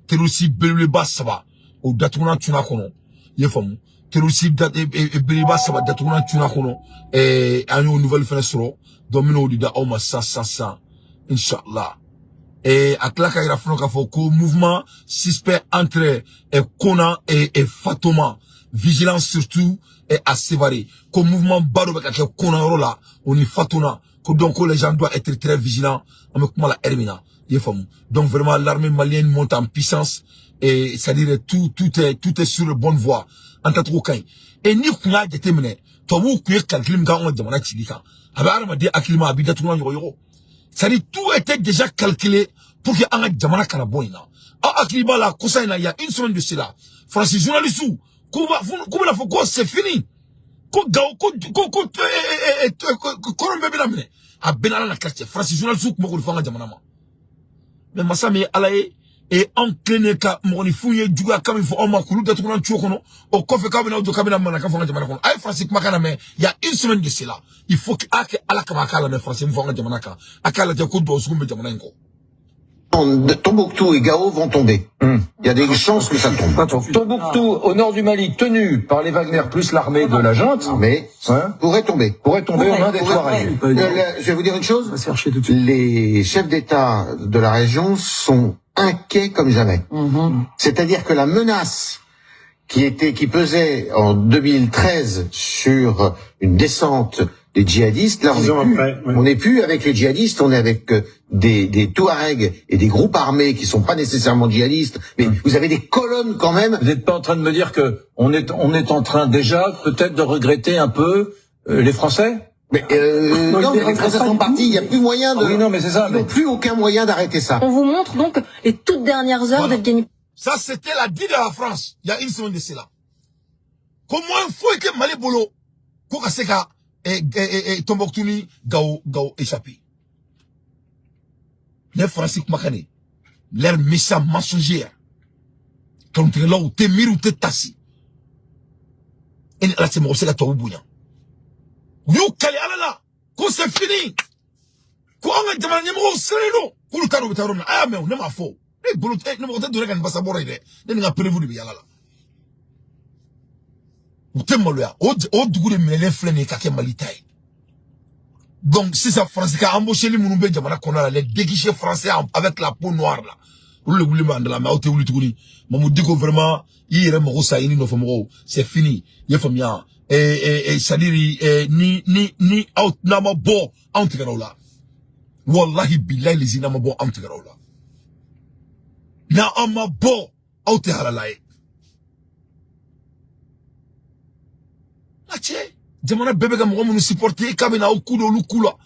terusi belule basaba, ou datuna tuna kono, il faut. Terusi beriba saba datuna tuna kono anyo nouvelle fenêtre domino dida o ma 100 inshallah atlaka ira fono ka foko mouvement suspect entre Kona et Fatoma vigilance surtout et à sévarer comme mouvement baro ka Kona rola on y Fatona que donc les gens doivent être très vigilants avec moi la Hermina yefam donc vraiment l'armée malienne monte en puissance et c'est-à-dire tout est sur la bonne voie. Et ni kuna déterminé, toi vous kuye calculer m'ga on demande chilika. Aba ma di akilima abida tout yoro. C'est-à-dire tout était déjà calculé pour que anga jamana kana boina. A akilima la kosa ina ya une semaine de cela. Francis journaliste kuba la foko c'est fini. Ko gao ko bébé la mine. A benala na quartier. Francis journaliste ko ko fanga jamana ma. Mais masame alaye et en clinique moni fouye juga comme il faut on m'a coulu d'être dans tchokono au coffre kabina ou kabina manaka fanga jamana kono ay français makana mais il y a une semaine de cela il faut que ala kabakala mais français fanga jamana ka akala te ko do sumbe jamana ko Tombouctou et Gao vont tomber. Il y a des chances que ça tombe. Tombouctou, au nord du Mali, tenu par les Wagner plus l'armée de la junte, mais pourrait tomber aux mains des Touaregs. Je vais vous dire une chose, les chefs d'État de la région sont inquiets comme jamais. C'est-à-dire que la menace qui pesait en 2013 sur une descente des djihadistes, là on n'est plus avec les djihadistes, on est avec des Touaregs et des groupes armés qui sont pas nécessairement djihadistes, mais vous avez des colonnes quand même. Vous n'êtes pas en train de me dire que on est en train déjà peut-être de regretter un peu les Français? Mais non, les Français sont partis, il n'y a plus moyen de... Oui, non, mais c'est ça. Ils n'ont plus aucun moyen d'arrêter ça. On vous montre donc les toutes dernières heures d'Evgeny. Ça, c'était la dit de la France, il y a une semaine de cela. Comment il faut que Mali Bolo, Kokaseka, et Tombouctou Gao échappé. Les Français Kumakane, l'air méchant mensongère, quand tu es là où tu es miré ou tu es tassi. Et là, c'est mon secret au bouillon. You kali alala, ko c'est fini. Ko anga jamana nyemo sereno, Pour le taro betarona ah mais on ne m'a faux. Eh bolo eh ne m'ont donné qu'un passeport ide. Ne n'a prévu de yala la. Ou temoloya o dugu de mele flene ka ke malitai. Donc si ça français ka embauché les mounoube jamana kona les déguichés français avec la peau noire là. Ou le goulé de la maote ou le tuguni. Mamu diko vraiment yere mo sa ini no fomo c'est fini. Ye famia sadiri ni out na ma bo out garola. Wallahi billahi les ina ma bo out garola. Na ama bo out halalai. Ache jamana bébé ka mo supporter kabina au kudo lukula.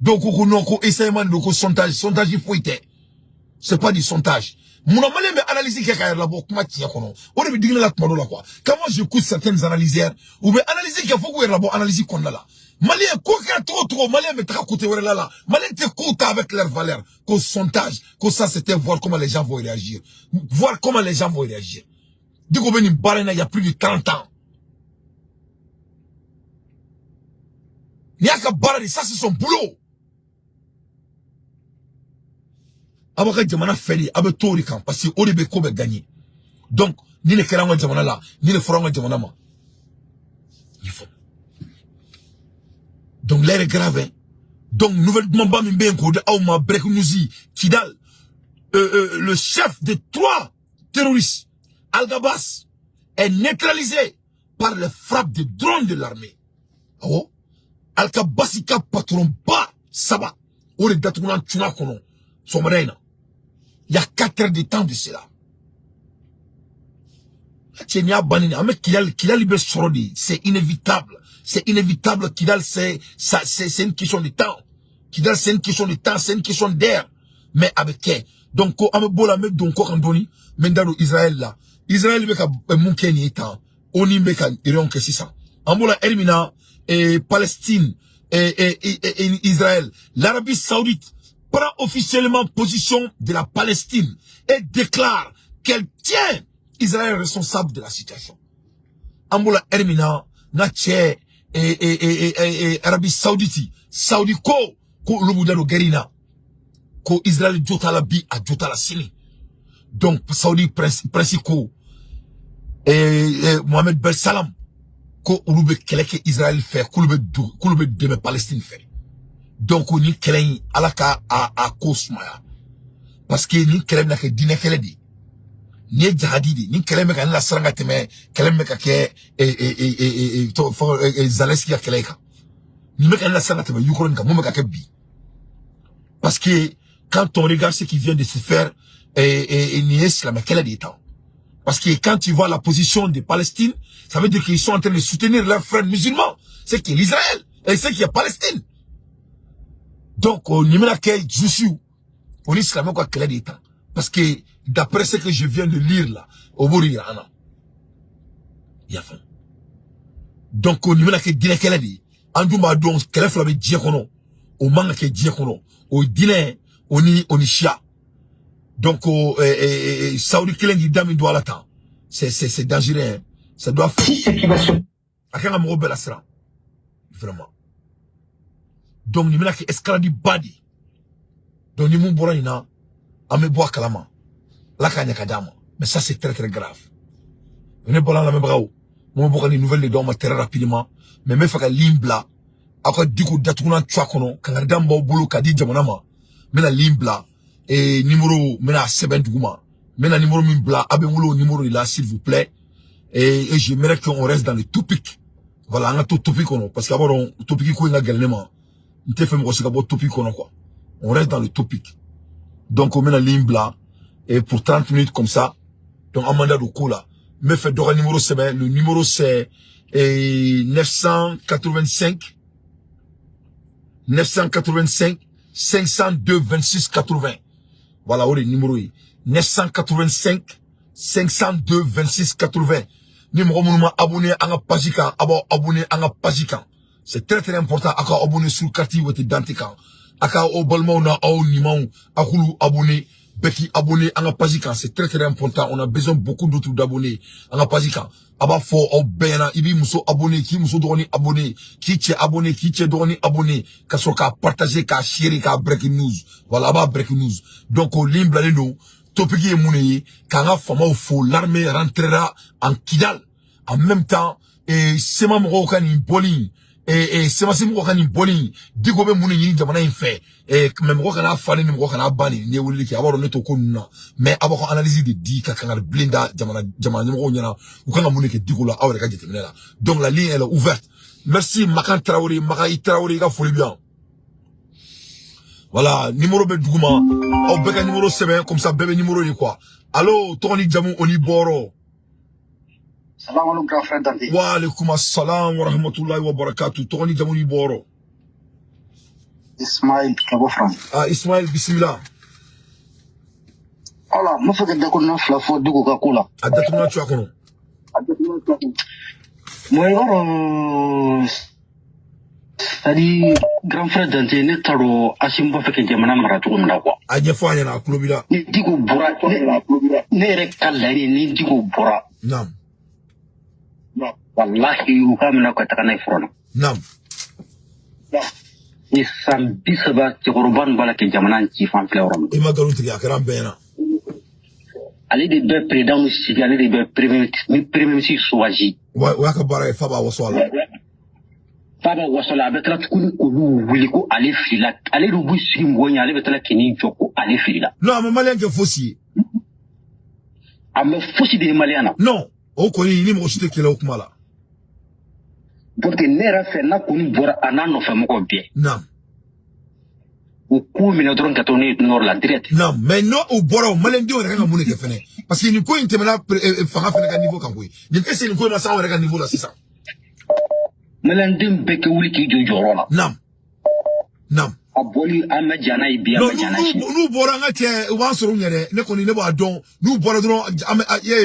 Donc ko non ko essayement de ko sondage il faut été. C'est pas du sondage. Mon amalé me analyse qui a là kuma tia kono. On me dit la tmado la quoi. Quand moi j'écoute certaines analyseurs ou be analyser qu'il faut que la bo analyse qu'on là. Malien ko ka trop malien me tra côté là. Malien te coûte avec leur valeur qu'au sondage, que ça c'était voir comment les gens vont réagir. Voir comment les gens vont réagir. Du coup ben barena il y a plus de 30 ans. Niaka barani ça c'est son boulot. Abaka jamana feli abe tori kan parce que oribe ko be gagner. Donc ni le kerango jamana la ni le forango jamana ma. Il faut. Donc l'air est grave. Hein? Donc nouvellement ba mimbe ko de awma break news Kidal le chef de 3 terroristes Al-Gabas est neutralisé par les frappes de drones de l'armée. Oh Al-Gabasika patron ba saba ore datuna tuna kono somarena. Il y a 4 heures de temps de cela. C'est inévitable. C'est inévitable. Kidal, c'est une question de temps. Kidal, c'est une question de temps, c'est une question d'air. Mais avec qui? Donc, Amebola, mais donc, Kandoni, Mendaro, Israël, là. Israël, meka, Moukeni, étant. Oni, meka, irion, que c'est ça. Ambola, Hermina, et Palestine, et Israël. L'Arabie Saoudite prend officiellement position de la Palestine et déclare qu'elle tient Israël responsable de la situation. Ambola Hermina, Natche, Arabie Saoudite, Saudi ko Lubudalo Gerina, ko Israël Jotala bi a Jotala Sini. Donc, Saudi Princico, Mohamed Ben Salam, ko Ulube Keleke Israël fait, Kulube de Palestine fait. Donc on y keleng alaka a kosmaya parce que ni kelem na ke dine keledi ni jihadi ni kelem ka la saranga teme kelem ka ke to Zaleski ka keleka ni me ka la saranga teme Ukraine ka mo ka ke bi parce que quand on regarde ce qui vient de se faire ni islam keledi temps parce que quand tu vois la position des Palestine ça veut dire qu'ils sont en train de soutenir leurs frères musulmans c'est qui l'Israël et c'est qui est Palestine. Donc, on y met la quai Joussou. On islamé quoi qu'elle a des temps. Parce que, d'après ce que je viens de lire là, au bout il y a faim. Donc, on y met la quai dîner qu'elle a dit. Andouma donc, qu'elle a fait avec Diekono. Au manga qu'elle Diekono. Au dîner, on y chia. Donc, Saoudi Kelengi Dami doit l'attendre. C'est dangereux, hein. Ça doit faire. Si c'est qui va sur. À quel moment bel asra. Vraiment. Donc, nous avons escalade badi. Donc, nous avons ame bois kalama. La kanya kadama. Mais ça, c'est très, très grave. Nous avons la même bravo. Nous avons des nouvelles de doma très rapidement. Mais me faka limbla. Après, du coup, datuna tchakono. Quand on a un boulot kadi jamonama. Mais la limbla. Et numéro, mais la 7 gouma. Mais la numéro mimbla. Abemoulo numéro là, s'il vous plaît. Et j'aimerais qu'on reste dans le topic. Voilà, on a tout topic, parce qu'abord, on topic, on a gagné. On reste dans le topic. Donc on met la ligne blanc et pour 30 minutes comme ça. Donc Amanda Doko là. Me fait d'ora numéro 7. Le numéro c'est 985 502 26 80. Voilà où le numéro est. 985 502 26 80. Numéro monument abonné à la page abonné à la page. C'est très très important. Aka abonné sur le quartier où tu es dans tes camps. Aka au balmao na au nimao. Akulu abonné. Beki abonné à la page quand c'est très très important. On a besoin beaucoup d'autres d'abonnés à la page quand. Aba fo au bena ibi muso abonné qui muso droni abonné qui tche abonné qui tche droni abonné ka partager ka share ka breaking news. Voilà aba breaking news. Donc au limble les nous topic est mouné quand a fama au faux l'armée rentrera en Kidal en même temps et c'est ma moko kan impoli et c'est ma moko kan impoli digo be mouné ni jamana in fait et même moko kana fani ni moko kana bani ne wuli ki abaro neto ko na mais abako analyse de di ka kan blinda jamana moko nyana ou kan mouné ke digo la awre ka jetemena la donc la ligne elle est ouverte. Merci Makan Traoré Makai Traoré ka folie bien. Voilà, numéro be douguma au beka numéro 7 comme ça bébé numéro ni quoi. Allô Tony Jamu oni boro. Salam alaikum grand frère Dante. Wa alaikum assalam wa rahmatullahi wa barakatuh. Tony Jamu ni boro. Ismail Kabo France. Ah Ismail bismillah. Voilà, mo feke de ko na fla fo dugo ka kula. Adatuna tu akono. Mo yoro Adi grand frère Dante ne taro asimbo feke jamana maratu ko nda kwa. Anye fo anya na klobila. Ni digo bora ne re kalari ni digo bora. Nam. Wallahi ukamna ko takana ifrono. Nam. Ni sambi saba ti korban bala ke jamana ci fan fleurom. E magalu tigi akram bena. Ali de be président ci ali de be premier ministre Souaji. Wa ka bara faba waswala. Faba waswala betla tukuni ko wuli ko ali fila ali rubu sigi ngonya ali betla kini joko ali fila. Non, mais malien ke fossi. Ame fossi de maliana. Non, o ko ni mo shite kele okumala. Porque nera fe na kuni bora anano fe moko bien. Non. O ku mina dron ka toni nor la direct. Non, mais non o bora o malien di o reka mune ke fene. Parce que ni ko intemela fanga fene ka niveau kan ko. Ni ese ni ko na sa o reka niveau la sisa. Malien dim beke wuli ki jojoro la. Non. Non. Aboli ama jana ibi ama jana shi. Nous bora ngate wa soro nyere ne ko ni ne ba don. Nous bora dron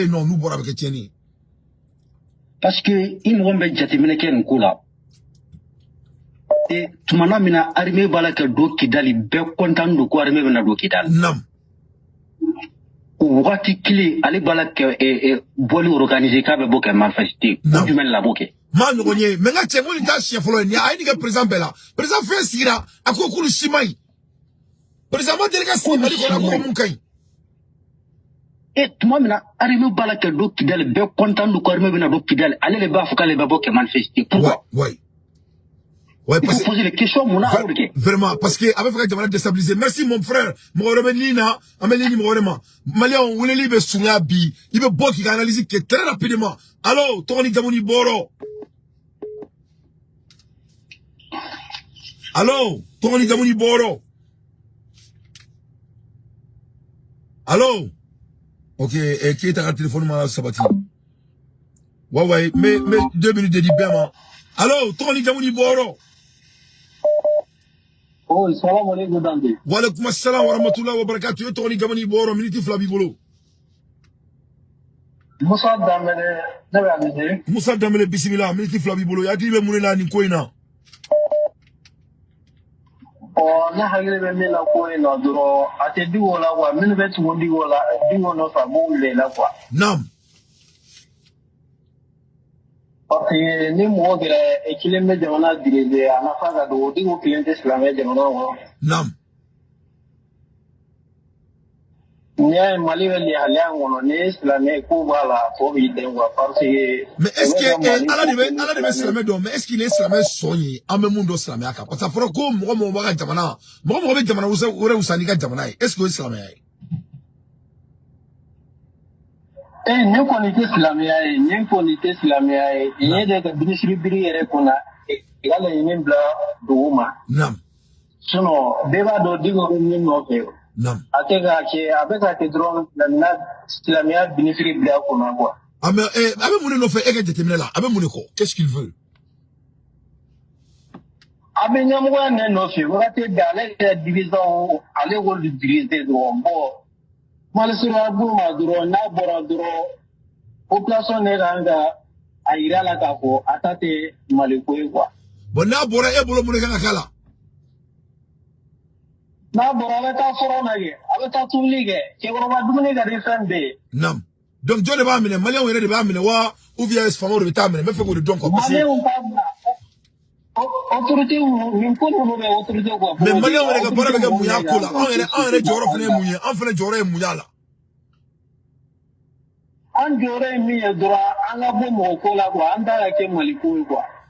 non nous bora be tieni. Parce que il m'ont bien jatemine ken kula. Et tumana mina armée bala ka do kidali be kontan do ko armée bena do kidali. Nam. Wati kili ali bala ka boli organiser ka be boke manifester. Du men la boke. Man ngoye menga tsengo ni ta chef lo ni ay ni ka président bela. Président fait sira akoko lu simai. Président ma dele ka simai ko na ko mun kai. Et moi mina armée bala ka do kidali be kontan do ko armée bena do kidali ali le ba fukale be boke manifester. Pourquoi? Ouais, parce que poser les questions, mon vraiment, parce que avec frère Jamana déstabiliser. Merci mon frère. Mon revenina, amelini mon vraiment. Malien, on voulait libre sounya bi. Il veut bon qui analyse qui très rapidement. Allô, Tony Jamoni Boro. Allô, Tony Jamoni Boro. Allô. Ok, et qui est à la téléphone ma sabati. Ouais, mais 2 minutes de libération. Allô, Tony Jamoni Boro. Oh, salam alaikum Dante. Wa alaikum assalam wa rahmatullahi wa barakatuh. Yo Tony Jamoni Boro, miniti flabi bolo. Musa Damele, nebe abide. Musa Damele bismillah, miniti flabi bolo. Ya dibe munela ni koina. Oh, na hagile be mila koina duro. Ate diwo la wa, minu be tu diwo la, diwo no fa mo le la kwa. Nam. Parce que ni mo gira ekileme jamana dirige anafaga do digo cliente islamé jamana wo. Nam. Nya mali weli halia ngono ni islamé ko bala ko bi denwa parce que mais est-ce que ala de islamé do mais est-ce qu'il est islamé soigné en même monde islamé aka parce que foro ko mo ba jamana mo be jamana usani ka jamana est-ce que islamé nye konite islamia nye konite islamia nye de ka binisiri ere kuna yale nye bla douma nam sono beba do digo nye noke nam atega ke abeka te drone na islamia binisiri bla kuna quoi abe mune no fe ege determiner là abe mune ko qu'est-ce qu'il veut abe nyamu ne no fe wate dale division ale wol diriger do bon Malsura Buma duro na bora duro population ne ranga aira la kako atate maliko kwa bon na bora e bolo mun kala n'a bora avec ta foron avec ta tournique, qui est vraiment doublé de défendre. Non. Donc, John va amener, Malien, on est de Bamine, ou via ce fameux de Tamine, mais fait que de donc, Malien, on parle. Autorité ou une fois nous avons autorité quoi. Mais Malien, on est capable avec un mouillard, on est Joro, on fait Joro Mouyala.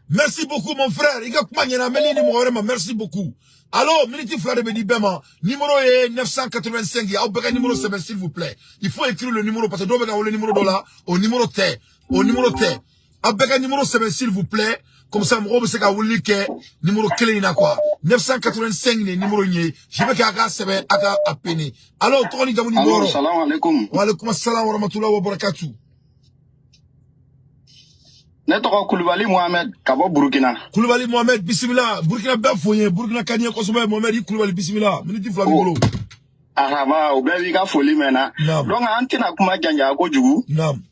Merci beaucoup, mon frère. Merci beaucoup. Alors, Militi Flare Bedi Bema, numéro est 985, il y a un numéro 7, s'il vous plaît. Il faut écrire le numéro, parce que doit le numéro là, au numéro T. Au numéro T. Avec un numéro 7, s'il vous plaît. Comme ça, moi, c'est qu'à vous lire numéro clé, quoi. 985, numéro nié. Je veux qu'à Sebe, à peine. Alors, Tony Gamou numéro. Salam alaikum. Wa alaikum assalam wa rahmatullahi wa barakatuh. Netoko Koulibaly Mohamed, Kabo Burkina. Koulibaly Mohamed, bismillah. Burkina Bafoye, Burkina Kanye Kosovo Mohamed, Koulibaly bismillah. Minute Flamingolo. Araba, obebi ka foli mena. Donc, antina kuma janja ko jugu. Nam.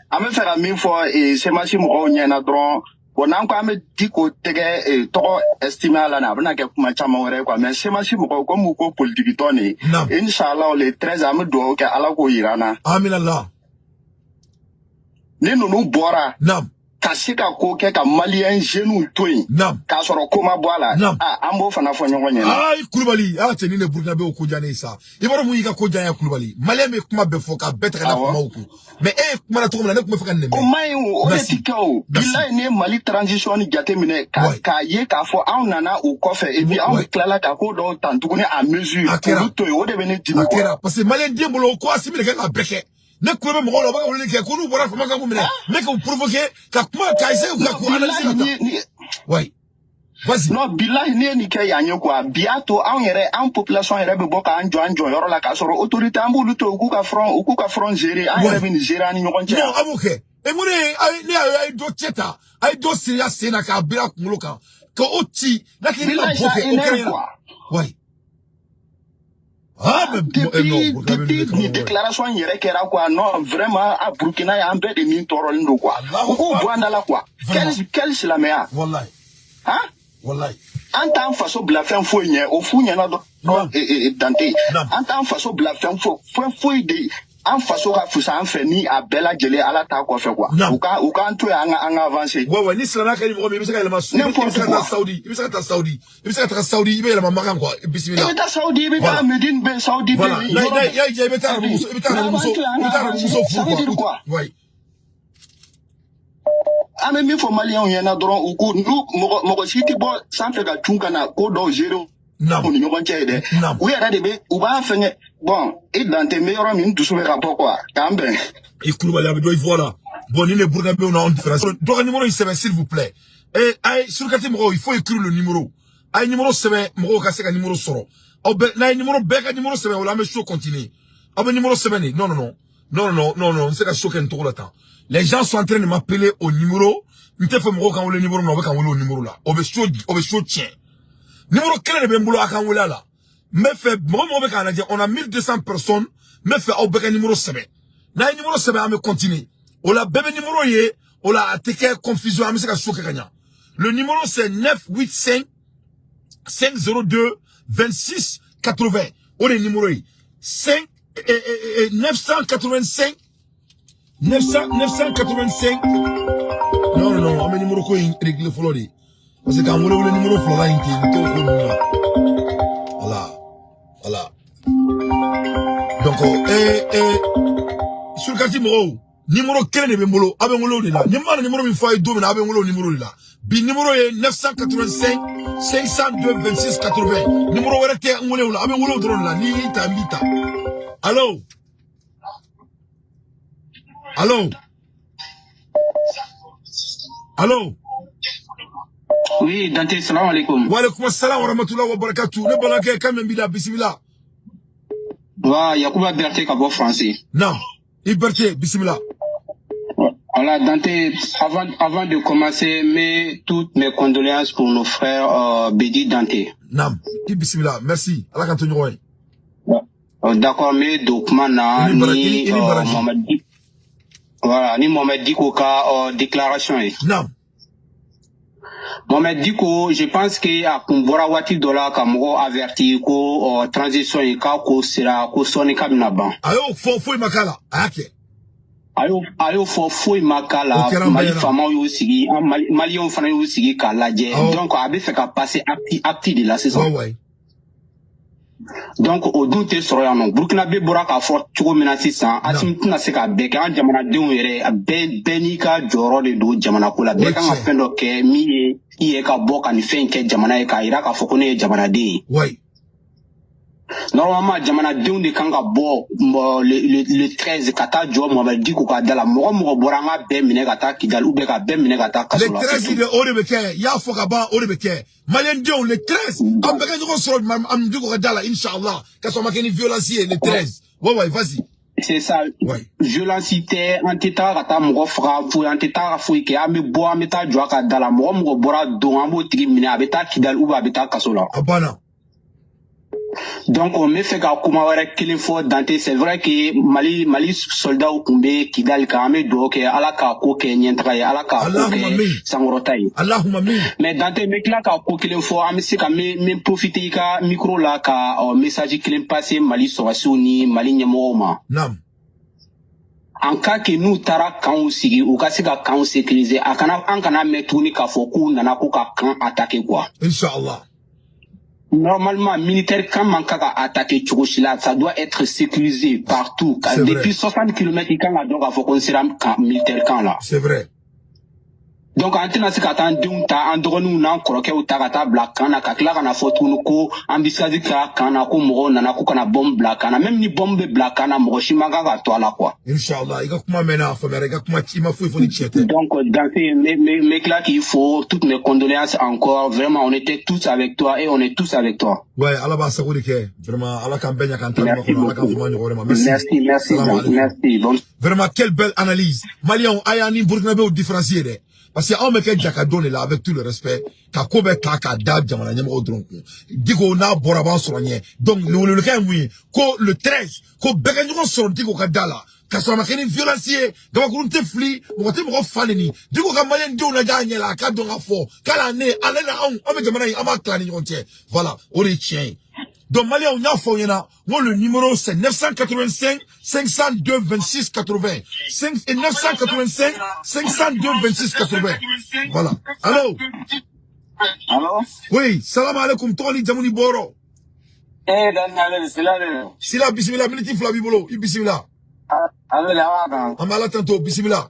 Ame fera min fo se masi mo nyena dron. Bon nan ko ame diko tege to estimé ala na bana ke kuma chama wore kwa mais se masi mo ko mu ko politique toni. Inshallah le 13 ame do ke ala ko irana. Amin Allah. Ni nunu bora. Nam. Kasika ko ke ka malien jeune toyin. Nam. Ka soro koma boala. Ambo fana fo nyongo nyena. Ay Koulibaly, teni ne Burkina be ko jane sa. Ibara mu yiga ko jane Koulibaly. Malien me kuma be fo ka betre na fo mawku. Mais kuma na to kuma na kuma faka ne. O mai o etikao. Billahi ne Mali transition ni jate mine ka ye ka fo an nana o kofe et puis an klala ka ko do tantugune à mesure. To o de bene dibo. Akera parce que Malien diembolo ko asimi le ka breke. Ne kuwe mo lo baka wole ke ko nu bora fama ka mumene. Mais que vous provoquer ka kuma ka ise ou ka ko analyser. Ouais. Vas-y. Non, billahi ni ke yanyo kwa biato an yere an population yere be boka anjo yoro la ka soro autorité ambu luto ku ka front gérer an yere be Nigeria ni nyonje. Non, abuke. E mune ay do teta, ay do serious sena ka bira kungulo kan. Ko oti, na ki na boke o ouais. Ah, mais depuis déclaration yere kera quoi non vraiment à Burkina ya ambe de min toro ndo quoi. Ko bwanda la quoi. Quel c'est la meilleure? Wallahi. Hein? Wallahi. En tant façon bla fen fo nye o fu nye na do dante. En tant façon bla fen fo de en façon ka fusa en fait ni a bela jele ala ta ko fe quoi. Ou ka nto ya anga avancer. Ouais ni sala ka ni mo mi bisa ka ma Saudi. Bisa ka Saudi. Bisa ka Saudi ibe la mama quoi. Bismillah. Ibe ta Saudi ibe ta Medine be Saudi be. Ya ibe ta muso fu quoi. Ouais. Ame mi fo malien yena dron ou ko mo siti bo sans fe ga tunka na ko do jero non on nyon chede ou ya de be ou ba fenye bon et dans tes meilleurs min tout sur rapport quoi kambe et Koulibaly abi do voilà bon ni le Burkina be on a une différence donc numéro 7 s'il vous plaît et ay sur carte mo il faut écrire le numéro ay numéro 7 mo ka se ka numéro soro au be na numéro be ka numéro 7 on la met sur continuer au numéro 7 non c'est ka choquer tout le temps. Les gens sont en train de m'appeler au numéro. Nous te faisons quand le numéro, nous avons le numéro là. On veut tiens. Numéro quel est le numéro à quand là? Mais fait, on a 1200 personnes. Mais fait, on a numéro 7. Na numéro 7, on va continuer. On a bébé numéro yé. On a attaqué confusion. On a choqué gagnant. Le numéro c'est 985 502 26 80. On est numéro yé. 985 985 non on a numéro ko réglé flori parce que quand on le numéro flora voilà donc sur carte numéro quel est numéro abengolo de là numéro mi faut do na abengolo numéro de là bi numéro est 985 502 26 80 numéro wala te ngolo la abengolo drone là ni tambita allô. Oui, Dante, salam alaikum. Wa alaikum assalam wa rahmatullahi wa barakatuh. Ne balake quand même bila bismillah. Wa Yacouba Berté Kabo français. Non, Berté, bismillah. Voilà, Dante, avant de commencer, mets toutes mes condoléances pour nos frères Bedi Dante. Non, bismillah, merci. Allah kantonyo ouais. D'accord, mais documents na ni voilà ni Mohamed Diko ka déclaration. Non. Mohamed Diko, je pense que à Kumbora Wati Dola Kamoro averti ko transition et ko sera ko soni kabinaban. Ayo fo makala. Ake. Ayo fo makala Mali fama yo sigi Mali on fana yo sigi ka laje. Donc abe fait ka passer acti de la saison. Ouais. Donc au doute sur non Burkina Be bora ka fort tugo menasi san atimtina se ka beke an jamana denw yere benika joro de do jamana ko la be kan fendo ke mi ye ka boka ni fen ke jamana e ka ira ka foko ne jamana de ouais normalement jamana denw de kan ka bo le 13 kata jo mo ba diko ka dala mo bora nga be mine kata kidal ou be ka be mine kata kasola le 13 de orebeke ya foka ba orebeke Malien Dion le 13 am beka ko so am diko ka dala inshallah ka so makeni violence le 13 ouais vas-y c'est ça violence té antita kata mo fra fu antita fu ke am bo am ta jo ka dala mo bora do am bo tigi mine abeta kidal ou abeta kasola abana. Donc on me fait qu'à Koumawara qu'il faut Dante, c'est vrai que Mali soldat ou Koumbe Kidal Kame do que alaka ko ke nyentraye alaka ko ke sangorotai Allahumma min mais Dante me kla ka ko qu'il faut am se ka me profiter ka micro la ka message qu'il passer Mali Sowasuni Mali Nyamoma nam en cas que nous tara kan sigi ou ka se ka kan sécuriser akana an kana metuni ka foku nana ko ka kan attaquer quoi inshallah. Normalement, militaire, quand on a attaqué Tchouchila, ça doit être sécurisé partout. Depuis 60 km, il y a faut qu'on se rende militaire camp là. C'est vrai. Donc, en tenant ce qu'attend Dunta, en droit nous n'en croquer au Tarata Black Kana, Kakla, on a photo nous ko, ambissazi Kana, ko Moro, Nana, Kana, bombe Black Kana, même ni bombe Black Kana, Moroshimanga, toi là quoi. Inch'Allah, il y a comment maintenant, il y a comment il faut les checker. Donc, dans ces mecs là qu'il faut, toutes mes condoléances encore, vraiment, on était tous avec toi et on est tous avec toi. Ouais, Allah va s'assurer que, vraiment, Allah campagne à Kantan, merci. Vraiment, quelle belle analyse. Malion, Ayani, Burkinabe, ou différencier. Parce que on me fait Jakadone là avec tout le respect, Kakobe Kaka Dab Jamana Nyamo Dronko. Digo na Boraban Soigné. Donc le cas oui, le 13, ko Beganyo son Digo Kadala, Kasama Keni violancier, Gawakunte Fli, Mote Moko Faleni, Digo Kamayen Dio na Daniel, Kadonga Fo, Kalane, Alena on me Jamana Ama Klani Rontier. Voilà, on est chien. Donc Mali on a fait moi le numéro c'est 985 502 26 80 985 502 26 80 voilà. Allô oui salam alaikum Tony Jamouni Boro sila bismillah miniti flabi bolo bismillah amala tanto bismillah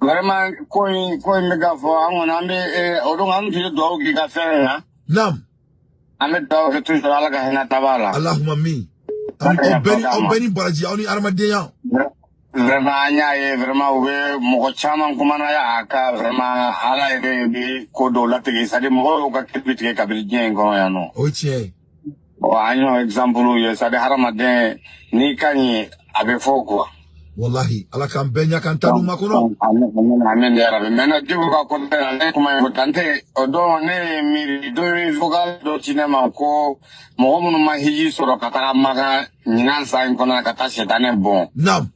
vraiment koy mega fo amon ambe odon am ti do ki ka faire hein nam Ahmed Dawa que toujours Allah ka hina tabala. Allahumma min. On beni baraji on armadeyan. Vraiment anya vraiment we mo chama kumana ya aka vraiment ala e ko do la tege sa de mo ka kipite ka birjen ko ya no. O tie. O anyo example ye sa de haramaden ni kani abe foko. Wallahi ala kan benya kan tanu makono. Amen ya rabbi mena digo ka ko ne kuma importante odo ne mi do vocal do cinema ko mo mo ma hiji soro kata maga nyansa inkona kata setane bon nam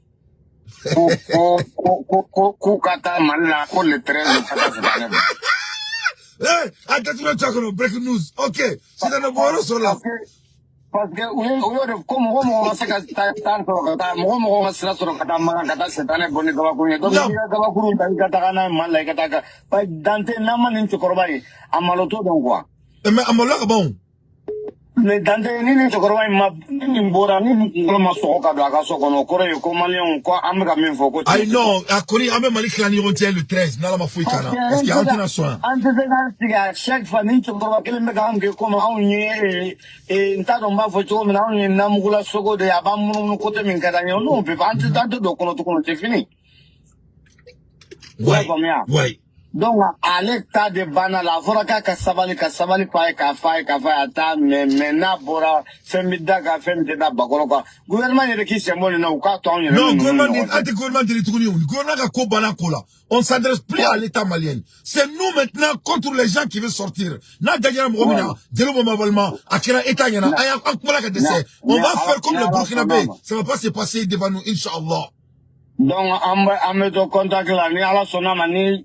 ko kata malla ko le 13 kata setane bon attention chakono breaking news okay setane bon so la parce que uyo comme mo se ka tanto kata mo sira soro kata maga kata setane bon ga ko ne do ga ko ru kata kana malla kata ka pa dante nama nin chokorbari amalo to don quoi mais amalo ka bon mais dante ni chokorbari ma ni bora ni ma so ka do ka so kono kore ko malion ko am ga min fo ko I know akori ame mali klani rontier le 13 nala ma fui kana parce qu'il y a un soin ante de na siga chaque fois ni chokorbari kele me ga am ke ko ma on ni nta do ma fo to na on ni na mugula sogo de aba mu ko te min kada ni on peut pas ante tanto do kono to kono c'est fini ouais donc à l'état de bana la fora ka sabali pa ka fa ata mais na bora femida ka femida da bakolo quoi gouvernement ne qui c'est moi non ka to on non gouvernement de tuguni gouvernement ka ko bana kola on s'adresse plus à l'état malien c'est nous maintenant contre les gens qui veulent sortir na dagara momina delo mobalement akira état yana aya akmala ka dessert on va faire comme le Burkinabé ça va pas se passer devant nous inchallah donc am to contact la ni ala sona mani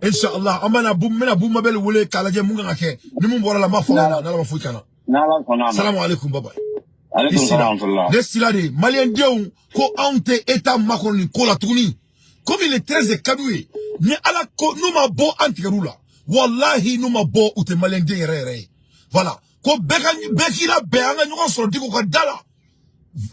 Inshallah amana boum mabel wole kala je munga ngake ni mun bora la ma fona na la mafu kana assalamu alaikum baba Destilade malien diou ko ante eta makoni ko la tuni comme il est très cadoué ni ala ko nous ma bo antigarula wallahi nous ma bo ou te malien diou re voilà ko bekila be anga nyoko so diko ka dala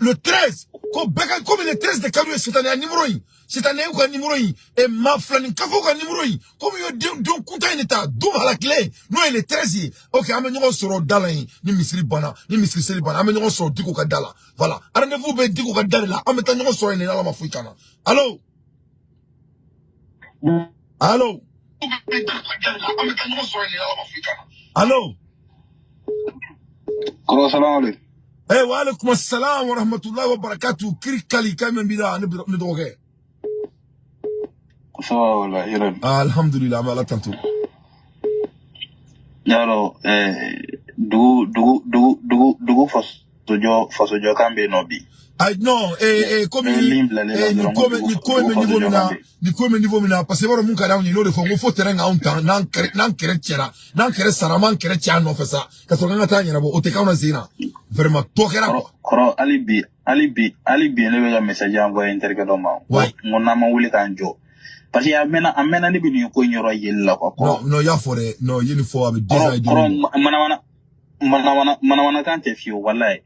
le 13 ko beka comme il est 13 de cadoué cette année numéro 1 cette année ou numéro 1 et ma flani kafo ka numéro 1 comme yo donc konta en état dou à la clé non il est 13 OK amenyo so dala ni misri bana ni misri seli bana amenyo so diko ka dala voilà rendez-vous be diko ka dala la ameta nyo so ni la mafuikana allo allo allo Koro salam alaikum. Wa alaikum assalam wa rahmatullahi wa barakatuh. Kirikali kamen bila ne doge. Ça va yéren. Alhamdulillah ma la tantu. Yaro dugu faso jo kambe no bi. Ay non comme ni comme niveau mina parce que waro mun ka dawo ni no de fo fo terrain a unta nan kere tiera nan kere saraman kere tia no fesa ka so ngata nyina bo o te kauna zina vraiment to kera koro alibi ne be ga message envoyer interga do ma ngona ma wuli kan jo parce que amena ni bi ni ko nyoro yella ko no ya fore no yini fo abi deja idea mana kan te fiyo wallahi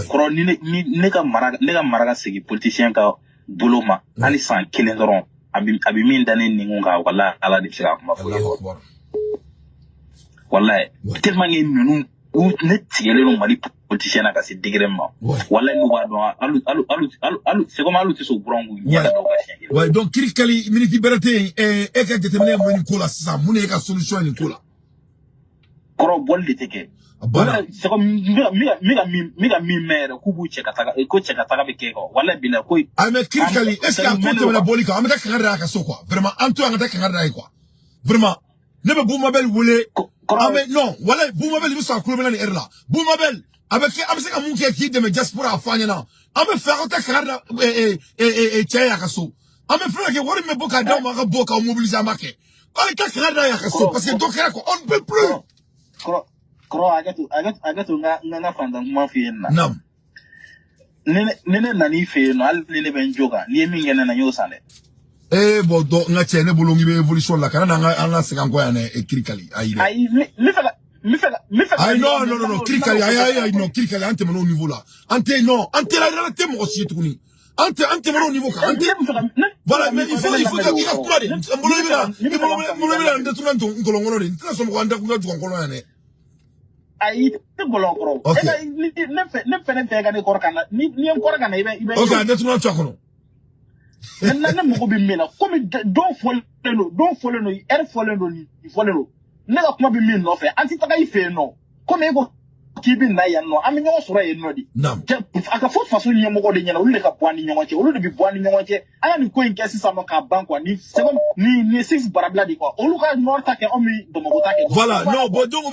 koro ni ka maraga segi politicien ka boloma ali san kelen doron abi min dane ni ngunga wallahi ala de sira ma ko wallahi tellement ngi nunu ne tigele no mali politicien na ka se digrement wallahi no ba don alu c'est comme alu tiso brongu nyaka do ga ouais donc kirikali miniti berate e ka déterminer mo ni kola sa mo ne ka solution ni kola koro bolde teke voilà c'est comme miga mère kubu cheka taka bekeko wala bila ko ay mais kirikali est-ce que akonte na bolika amata kangara ka so quoi vraiment anto amata kangara quoi vraiment ne be boumabel wole ame non wala boumabel bi sa kulubela ni erla boumabel avec amse ka munke ki de me diaspora afanya na ame faire ta kangara chaya ka so ame faire que wori me boka daw ma ka boka o mobiliser amake ko ka kangara ya ka so parce que donc on ne peut plus Kro agatu nga fanda nguma fiyenna. Nam. Nene nani fiyenno al nene benjoga ni mingena na nyosane. Bo do nga chene bulongi be evolution la kana nga sekango ya ne kirikali ayi. Ayi mi fela. Ay non kirikali ayi non kirikali ante mono niveau là. Ante la réalité mo aussi tukuni. Ante mono niveau ka ante. Voilà mais il faut que tu crois de. Mbolo bila ndetuna ngolongolo de. Ntana somo kwanda kunga ngolongolo ne. Ayi te golokoro ne fene tega ne korkana ni korkana ibe okay ndetuna tsakono na mo bi mena comme don foleno ni foleno ne ga kuma bi min no fe anti taka ife no comme ego kibi na ya no ami nyo soro ye no di aka fo faso ni mo ko de nyana ulu ka bwani nyonche ulu bi bwani nyonche aya ni ko inke sisa no ka banko ni c'est comme ni six barabla di ko ulu ka norta ke omi do mo ta ke voilà non bo donc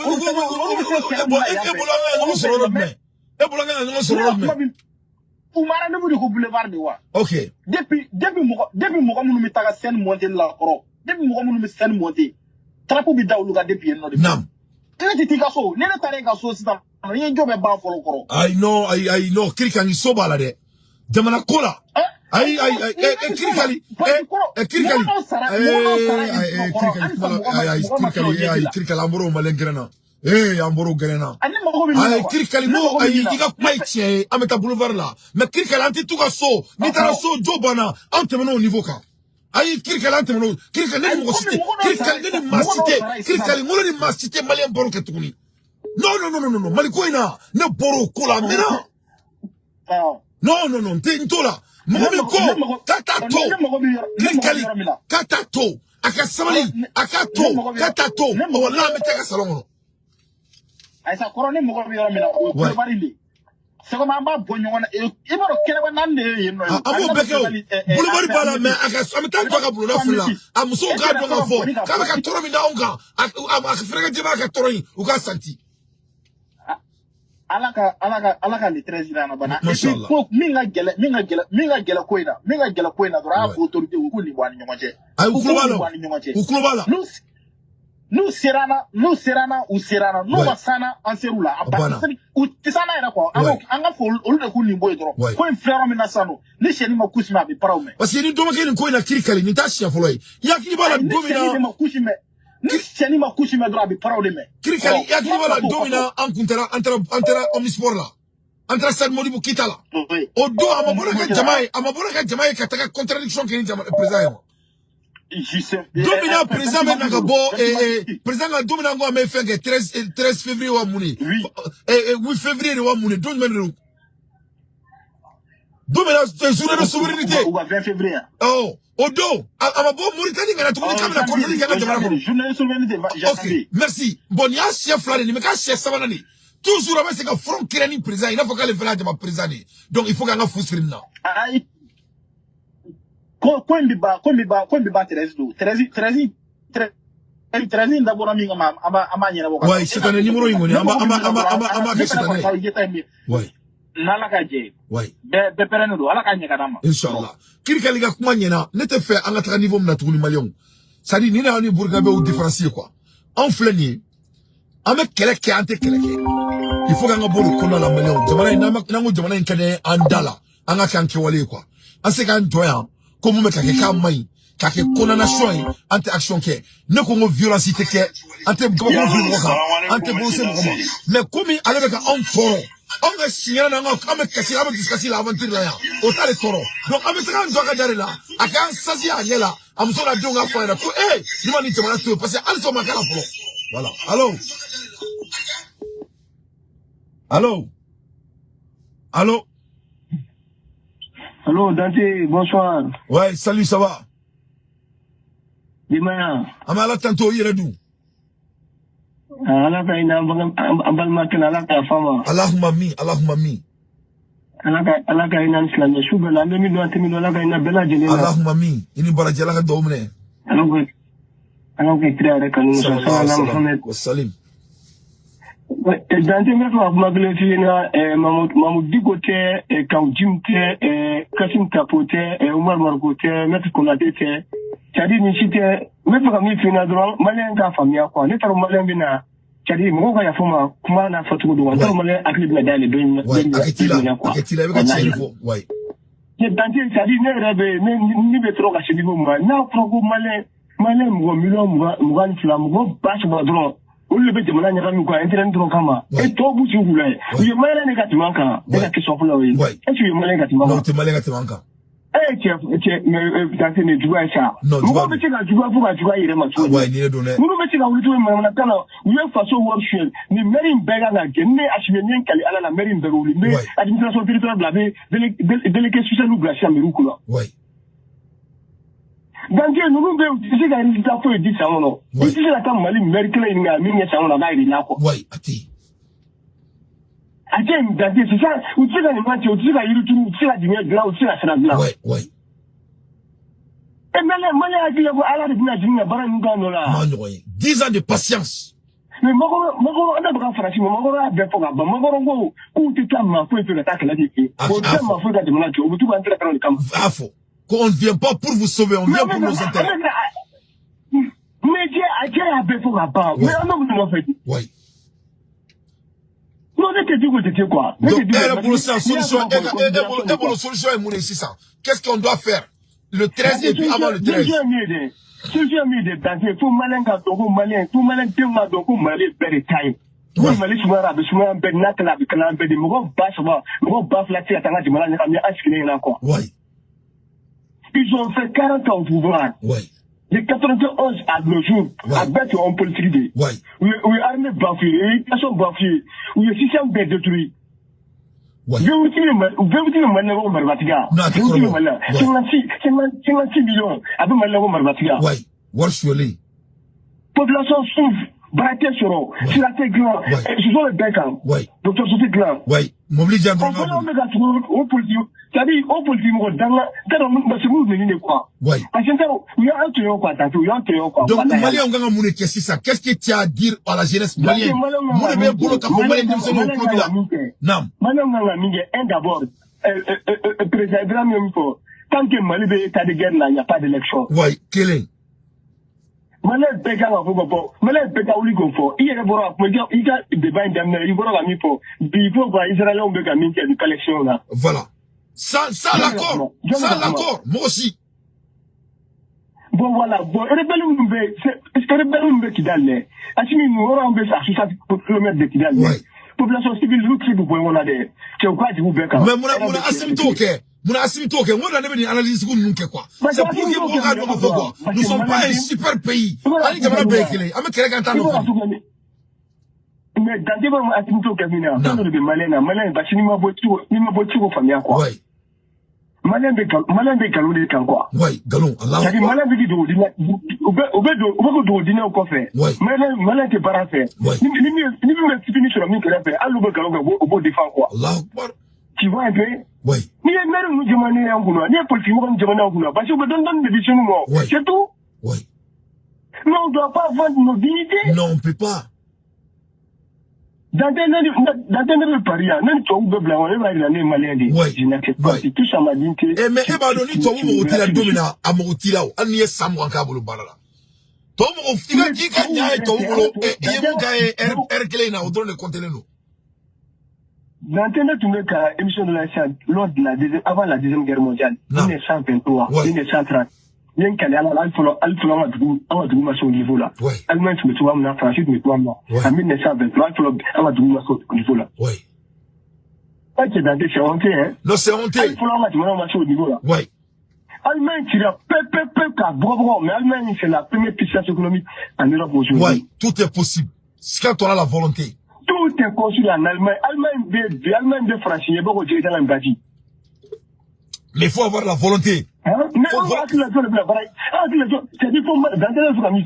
umara ne budi ko boulevard de wa OK depuis mo munu mi taga sen monter la koro depuis mo munu mi sen monter trapo bi dawlu ga depuis no de nam tete tika so nene tare ga so sita ni jobe ba folo koro I know kirikani so bala de jamana kola ay kirikali kirikali amboro malengrena amboro grena ay kirikali mo ay diga kumai che ameta boulevard la mais kirikali anti tuka so ni tara so jobana ante meno niveau ka ay kirikali ante meno kirikali mo cité kirikali ni masité kirikali ngolo ni masité malien boro ke tukuni non mali ko ina ne boro kola mena non te ntola momi ko katato kirikali katato akasamali katato wala metaka salongo ay sa korone mo ko yoro mina ko bari li c'est comme amba bonyona ibaro kene ba nande yeno amo beke boulevard bala mais akamita toka boulevard fula amuso ga donga fo kama ka toro mi daunga akafrega jeba ka toro uka santi alaka le 13 na bana et puis ko minga gela koina dora autorité ko ni bani nyonje ay uklobala nous serana nous masana en serula abasani utisana era ko anga fo olude ko ni boy doro ko en frère mi nasano ni cheni makusima bi parawme parce que ni doma ke ni koina kirikali ni tashi foloi yakini bala domina makusime ni cheni makusima doro bi parawme kirikali yakini bala domina en antara omnisport la antara stade Modibo Kitala odo amabona ka jamae kataka contradiction ke ni jamae président domina président Benagabo président la domina ngo ame fait 13 février wa muni 8 février wa muni domina journée de souveraineté ou 20 février oh odo amabo Mauritanie ngana to ni kamera kontroli kana jamana journée de souveraineté OK merci bon ya chef là ni me ka chef sabana ni toujours avec ce front kirani président il faut que le village ma président donc il faut que nga fusrina Quand on bat Thérèse d'abord ami ouais c'est un numéro ingoni ama ouais nalakaje ouais be pereno do alakanya kadama inshallah kirikali ga kuma nyena nete fait anga tra niveau na tuguni malion ça dit ni na ni burgabe ou différencier quoi en flanier avec keleke ante keleke il faut nga boru kono la malion jamana nango jamana nkane andala anga kanke wale quoi en ce kan toya comme me kake kamai kake kona nation ante action ke ne ko ngo violence ke ante go ante bose mo mais comme avec un toro on ga signer na ngo ame kasi la aventure la ya o tale toro donc ame tra ndo ga jare la aka sasi anyela amso na donga fa na ko ni mani jamana to parce que also makala flo voilà Allô, Dante, bonsoir. Ouais, salut, ça va? Dimana. Amala tanto yeredu. Alaka ina ambal makin alaka fama. Allahumma mi. Alaka ina islam shuba la mi do antimi do alaka ina bela jeli. Allahumma mi. Ini baraji alaka do mne. Alaka kira kanu sallallahu alaihi Muhammad. Wassalam. Dante mefa magleti na Mahmoud Digote Kaujimte Kasim Kapote Umar Margote Metu Konatete Chadi nishite mefa kami fina dron malenga famia kwa netaro malembina Chadi mgoga ya fuma kumana fatugo do ntaro malen akli bina dale ben aketila beka chefo ouais Dante chadi ne rebe ni betro ka chibigo ma na progo malen mgo million mgan flam mgo bash bodron le bête de la quoi internet kama et to buti ngulay ye mala negativement kan de que so fula oui et tu mala negativement non tu mala negativement kan chef mais dans ne jouer ça non tu vas petit jouer pour jouer il ma ouais ni le donner nous petit ga wutu ma kana we façon workshop ni merin bega na genne ashbenyen kali ala la merin bega wuli mais administration territoriale blabe délégué social ou glacier meruko ouais Dante nous be utisi ga résultat ko di samono utisi la kam mali merkele nga minye samono ga iri nako ouais ati Dante c'est ça utisi ga ni mati utisi ga yiri tu utisi ga dimia gla utisi ga sera gla ouais et mala ati ya ala dina dina bara nga no la man 10 ans de patience mais magoro da baka farasi magoro be fo ga ba magoro go ku ti tamma ko to ta kala di ko tamma fo ga dimina to utu ga antara kan kam afo qu'on ne vient pas pour vous sauver, on vient pour nos intérêts. Mais Dieu a besoin de la part. Mais on a fait. Oui. Non, c'est quoi? Donc, la solution est mon ici ça. Qu'est-ce qu'on doit faire? Le 13 et puis avant le 13. Si j'ai mis des danger, il faut malin quand on malin, tout malin, tout malin, donc on malin, very time. Oui, malin, je me rappelle, Nathalie, avec un peu de mon bas, la tête, à la main, encore. Oui. Ils ont fait 40 ans au pouvoir. Oui. De 91 à nos jours, à bête en politique. Oui. Oui, armée bafouée, oui, personne bafouée, oui, système bête détruit. Oui. Vous dire maintenant, Marbatiga. Vous dire maintenant, 56 millions, avec maintenant, Marbatiga. Oui. What's your name? Population souffre, Braqué sur la fait grand. Ce sont les Bécans. Oui. Docteur Sophie Glan. Oui. M'oublie bien. On peut mettre au politique. C'est-à-dire, au politique, dans ce mouvement, quoi. Oui. Parce que, il y a un tuyau, quoi, il y a un tuyau, quoi. Donc, Malien, on gagne mon qu'est-ce ça? Qu'est-ce que tu as à dire à la jeunesse malienne? Moi, je vais boulot quand on Malien dit c'est le club là. Non. Malien, un d'abord, président, tant que Mali est état de guerre là, il n'y a pas d'élection. Oui, quel est? Malais Béka va pour Malais Béka ou Ligofo. Il y a des débats indemnes, il y a mis pour Bibo, Israël, on peut gagner une collection là. Voilà. Ça l'accord. Ça l'accord. Moi aussi. Bon, voilà. Bon, rebelle, c'est rebelle qui donne. Assimi, nous aurons besoin de 60 km de Kidal. Population civile, nous qui vous pouvez en aller. C'est quoi, vous Béka? Mais mon asimto, ok. Mon asimto, ok. Moi, on a une analyse qu'on nous fait quoi. C'est pour dire qu'on regarde nos quoi. Nous sommes pas un super pays. Allez, tu vas béquer. Avec quelqu'un qui entend. Mais dans des moments, asimto, Kevina, dans le Malena, Malena, parce qu'il m'a voté aux familles, quoi. Oui. Malin de galon de quoi. Oui, galon. Allah. C'est-à-dire, malin de do dîner au café. Oui. Malin te para fait. Oui. Ni me fini sur la mine que la fait. Allo be galon au beau défend quoi. Allah Akbar. Tu vois un peu? Oui. Ni même nous demander un boulot. Ni politique nous demander un boulot. Parce que vous donne des visions moi. C'est tout. Oui. Mais on doit pas vendre nos dignités. Non, on peut pas. Dans des paris, même toi, on peut blâmer l'année malienne. Oui. Je n'accepte pas. C'est tout ça m'a dit. Eh, mais, eh, bah, donné, toi, vous m'avez la domina, à mon outil là, à nier Samu en câble, balala. Toi, vous m'avez dit qu'il y a, toi, vous m'avez, et il y a un clé dans le drone de conteneur. L'antenne tournée qu'à émission de la chaîne, lors de la deuxième, avant la deuxième guerre mondiale, 1923, 1930. Il y a un canal, Alpha, au niveau là. Allemagne, tu me trouves là, France, tu me trouves là. En 1923, Alpha, au niveau là. Oui. C'est honteux, hein. Non, c'est honteux. Alpha, au niveau là. Oui. Allemagne, tu l'as mais Allemagne, c'est la première puissance économique en Europe aujourd'hui. Oui, tout est possible. C'est quand on a la volonté. Tout est construit en Allemagne. Allemagne de France, il y a beaucoup de gens dans le mais il faut avoir la volonté. Mais on va la c'est-à-dire pour moi, dans les familles,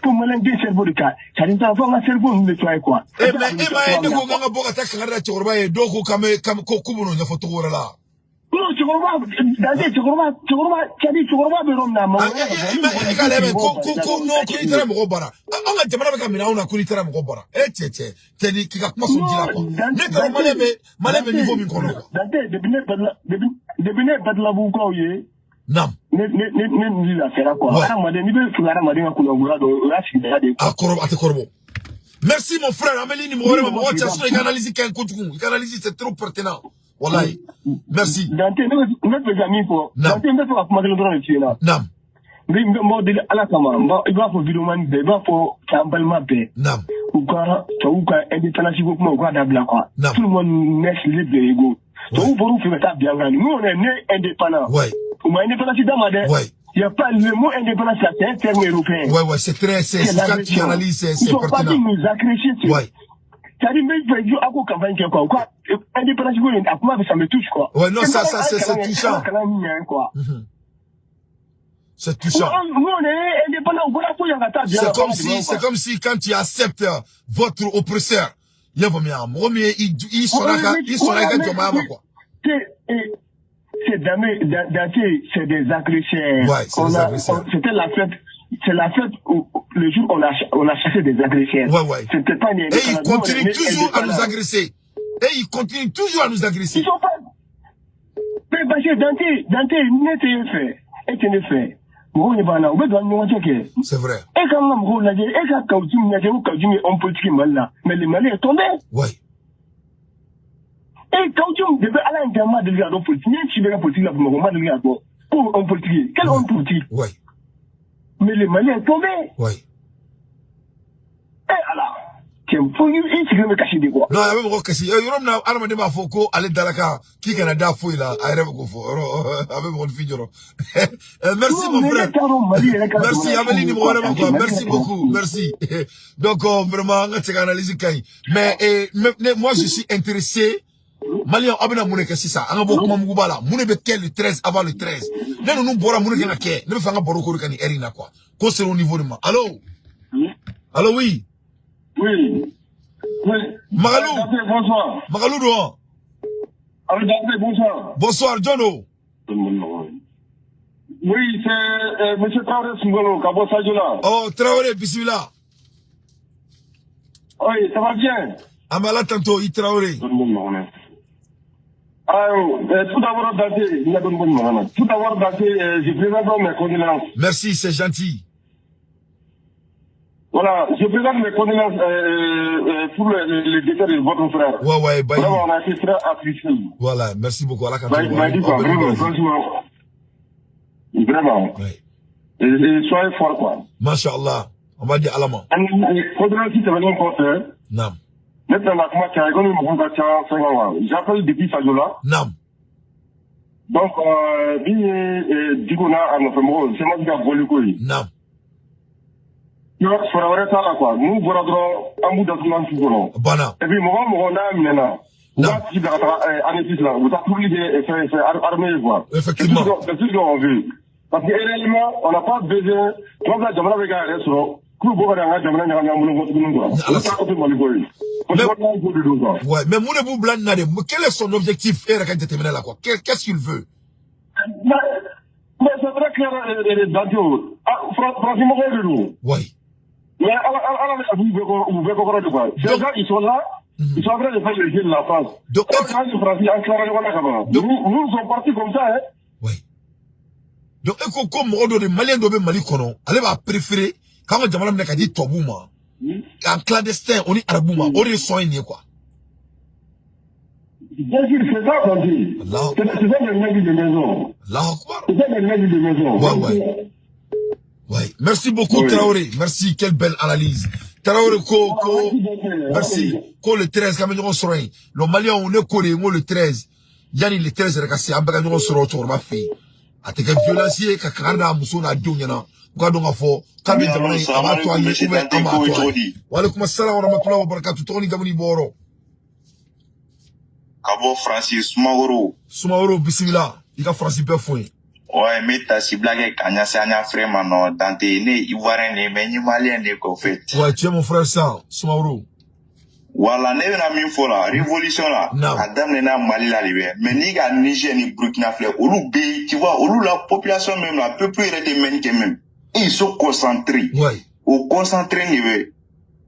pour moi, l'un cerveau de cas, ça dit, on va un cerveau, nous nettoyer quoi. Eh, mais, il faut qu'on a beaucoup d'attaques à la Tchorba et donc, comme il faut tout voir là. Non, tu vois, dans les Tchorba, tu as dit, Tchorba, mais on a mangé. On a demandé à Kamina, on a connu Teram Gobara. Eh, tu as dit qu'il y a comment son dit là. N'est-ce pas, malade, niveau, min kono. Depuis la boucle, oui. Non. Ne la faire quoi. Merci mon frère, Amélie, il analyse qu'un coup il analyse, c'est trop pertinent. Wallahi. Merci. Dante, notre ami pour. Dante, notre pour le droit de tuer là. Non. Mais à la commande, il va pour Vidoman, il va pour Kambalma Bay. Non. Ou quoi, indépendance, ou quoi, d'abla quoi. Tout le monde naît libre de l'ego. Donc, vous pouvez faire bien. Nous, on est né indépendant. Ouais. Ou indépendance dans ma dette. Ouais. Il n'y a pas le mot indépendance, c'est un terme européen. Ouais, c'est très, quand tu analyses, c'est pertinent. Ils sont pas dit nous agresser. Ouais. C'est-à-dire, mais il faut à quoi campagne quoi. Indépendance, à quoi ça me touche, quoi. Ouais, non, ça, c'est touchant. C'est touchant. Nous, on est indépendant. C'est comme si, quand tu acceptes votre oppresseur, il y a il sera quoi. C'est des agresseurs. Ouais, c'était la fête. C'est la fête où, le jour où on a chassé des agresseurs. Ouais, ouais. C'était pas une... Et ils continuent toujours à nous agresser. Ils sont pas... Mais parce que Dante, n'était fait. Et tu n'es fait. C'est vrai. Et quand on a dit, et quand on peut dire mal mais le Mali est tombé. Ouais. Et quand on devait aller à un de l'Union politique, si vous avez politique là, vous m'avez dit, pour un politique, quel homme politique? Ouais. Mais le Mali est tombé. Ouais. Et alors, il faut me cacher des quoi. Non, il y a même cacher. Il y a même un de ma foko, aller dans la car, qui est Canada, fouille là, à rêve qu'on faut. Avec mon fille, merci mon frère. Merci, Amélie, merci beaucoup, merci. Donc, vraiment, on a analysé Kaï. Mais, moi, je suis intéressé. Malien, abena moune que c'est ça. On a beaucoup de moubala. Moune bekel le 13 avant le 13. Nous, nous, bora moune que n'a qu'est. Nous, faisons boro kori kani erina quoi. Qu'on c'est au niveau de moi. Allô? Allô, oui. Oui. Oui. Magalou. Bonsoir. Magalou dehors. Bonsoir. Bonsoir, Jono. Oui, c'est M. Traoré Sungolo, Kabo Sadjola. Oh, Traoré, bismillah. Oui, ça va bien. Amala tantôt, il Traoré. Tout d'abord, je présente mes condoléances. Merci, c'est gentil. Voilà, je présente mes condoléances pour le décès de votre frère. Ouais, bah. Vraiment, on a été très attristés. Voilà, merci beaucoup. Vraiment, franchement. Vraiment. Ouais. Et soyez fort, quoi. Masha'Allah. On va dire Alama. Condoléances, c'est vraiment important. Non. Maintenant, j'appelle depuis Sadjola. Non. Donc, Digona à notre mot, c'est moi qui a volé quoi. Non. Nous, voilà, un bout d'attention. Bana. Et puis, moi, maintenant. Non. Vous avez publié c'est armé, quoi. Effectivement. C'est tout ce qu'on veut. Parce que réellement, on n'a pas besoin. Quand la Jamala avec un restaurant, ouais, mais Mounebou Blanc, quel est son objectif? Qu'est-ce qu'il veut? Mais c'est vrai que Danto, franchement, oui. Mais déjà, ils sont là, ils sont en train de faire le jeu de la France. Donc, nous sommes partis comme ça, hein. Oui. Donc, comme les Maliens de Mali, allez va préférer. Quand on demande à dire Tobouma, en clandestin, on est arabouma, on est soigné quoi. Bien sûr, c'est ça qu'on dit. C'est ça le mec de maison. C'est ça le mec de maison. Ouais. Ouais. Merci beaucoup, Traoré. Merci, quelle belle analyse. Traoré, merci. Le 13, quand on sera, le Malien, on est collé, le 13. Yanni, le 13, c'est un bagage, on sera autour, ma fille. A te violence, kakana, moussona, dounyana. Gardons à fort. Kalbi jamana amato ali ube amato ali. Wa alaikum assalam wa rahmatullahi wa barakatuh. Toni gamuni boro. Kabo Francis Sumaoro bismillah. Ika Francis be fouin. Ouais, mais ta si blague kanya c'est un frère mano Dante né ivoirien né mais ni malien né ko fait. Ouais, tu es mon frère ça, Sumaoro. Voilà, ne na min fo la révolution là. Adam na Mali la libé. Mais ni ga Niger ni Burkina Faso, olu be, tu vois, olu la population même la peuple est de même même. Ils sont concentrés. Ouais. Au concentré niveau.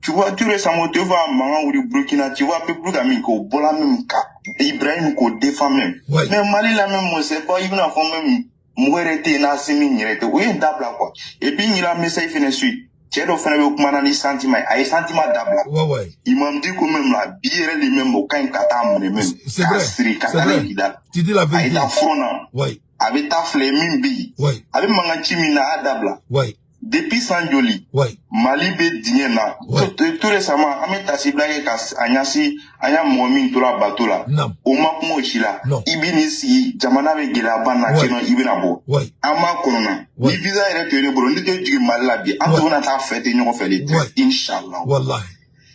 Tu vois, tu récemment, tu vois, maman ou du Burkina, tu vois, peu plus d'amis qu'au Bola même cas. Ibrahim qu'au défend même. Ouais. Mais Mali la même, moi, c'est pas, il n'a pas même, mouerete, na semi, n'irete. Oui, d'abla, quoi. Et puis, il a mis ça, il fait une suite. Tiens, au final, au commandant, il sentiment, il sentiment d'abla. Ouais. Il m'a dit que même la bière, les mêmes, au cas, kata, même. C'est vrai. C'est vrai. Tu dis la vérité. Il a frona. Ouais. Avec ta flemme bi. Ouais. Avec Mangachimina Adabla. Ouais. Depuis Sanjoli. Ouais. Mali be Diena. Ouais. Tout récemment, Ameta Siblage Kas Anyasi, Anya Momin Tola Batola. Non. Oma Mochila. Non. Ibinisi, Jamana Gelabana, Keno Ibinabo. Ouais. Ama Corona. Ni visa est tenu pour le deux du Malabi. Antona ta fête et nous refait les deux. Inch'Allah. Wallahi.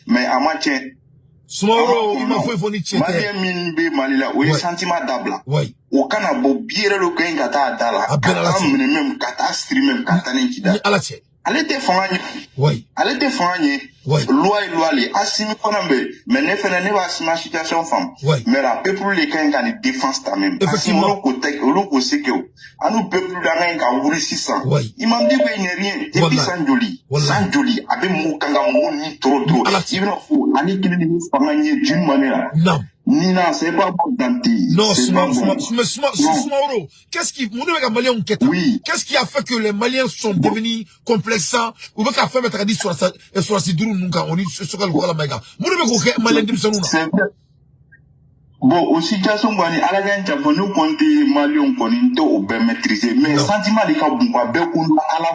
Mais Ama tient. Sumaoro, il m'a fait venir checker. Malien Minbe Malila, ou sentiment d'abla. Ouais. Au Canabo, bière le gain kata dala. Kata même kata stream kata n'ikida. Elle était fangée. Oui. Elle était fangée. Oui. Loi les assimi konambe. Mais ne fait pas assima situation femme. Oui. Mais la peuple les gain kan défense ta même. Effectivement. Assimi côté ko sekeo. Anu peuple d'angain ka wuri 600. Oui. Il m'a dit que il n'y a rien. Depuis Sanjoli. Sanjoli abe mu kanga mu ni trop. Il va faut ani kini ni fanganye d'une manière. Non. Nina, c'est pas bon Dante. Non, Sumaoro, qu'est-ce qui, oui. Qu'est-ce qui a fait que les Maliens sont devenus complexants, ou bien qu'a fait mettre à dire sur la sidrou, nous, on dit sur la maïga. C'est vrai. Bon, aussi, situation, à la gagne, nous comptons Maliens, on peut maîtriser, mais sentiment de Kabumba, à la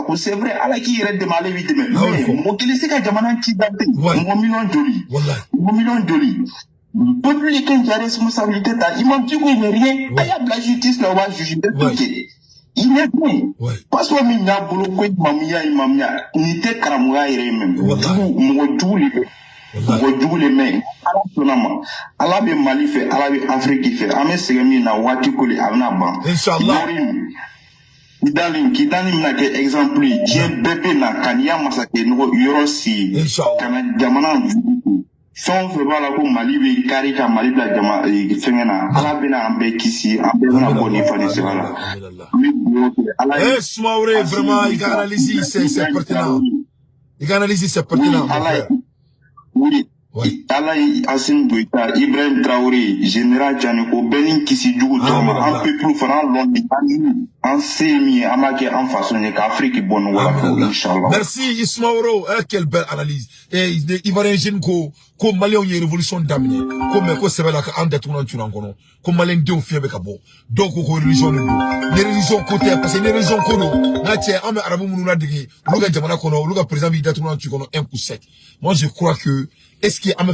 coup, c'est vrai, à la qui est de Mali, vite, mais, mon qui laisse qu'à Jamana, qui date, mon million de joli. Peuple qui a responsabilité, il m'a dit qu'il n'y a rien. Il y a de la justice là, on va juger. Il n'y a rien. Parce que il y a beaucoup de mamia, il n'y a karamouya et même. Vous les mains. Allah be Mali fait, Allah be Afrique fait. Amé Segami na Watikuli, Avna Ban. Inch'Allah. Kidali na ke exemple Dieu bébé na kanya masake no yorosi kana jamana son fe bala ko Mali be kari ka Mali bla jama fengena ala bena ambe kisi ambe na boni fani se bala Smaouré vraiment il analyse c'est pertinent. Il analyse c'est pertinent. Oui. Ala Assimi Goïta, Ibrahim Traoré, Général Djaniko, Benin Kisi Djougou Doma, un peu plus fort, en semi, amake en façon qu'Afrique bonne Inch'Allah. Merci Ismaoro, quelle belle analyse. Et Ivoirien jeune ko Malien y révolution d'amener, comme ko c'est là qu'en détournant tu n'encono, comme Malien de fier avec abo. Donc ko religion les religions côté parce que les religions kono, na tie ame arabu mununa digi, luga jamana kono, luga président bi détournant tu kono un coup sec. Moi je crois que est-ce qu'il y a un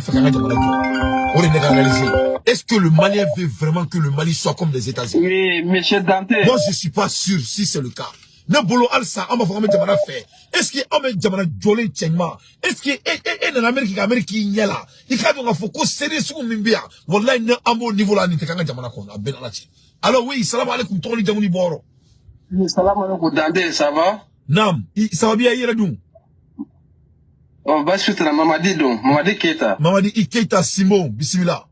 est-ce que le Malien veut vraiment que le Mali soit comme les États-Unis? Oui, monsieur Dante. Moi, je suis pas sûr si c'est le cas. Nebolo Alsa, on va vraiment faire. Est-ce qu'il y a un Jolin Tchengma? Est-ce qu'il y a un Amérique qui y a là? Il y a un focus sérieux sur Mimbia. Voilà, il y a un bon niveau là, il y a un Jamana Kona, Ben Alachi. Alors oui, salam alaikum, Tony Jamouni Boro. Salam alaikum, Dante, ça va? Nam, ça va bien, il y a un on va suite à Mamadi donc, Mamadi Keita. Mamadi Keita Simon, bismillah.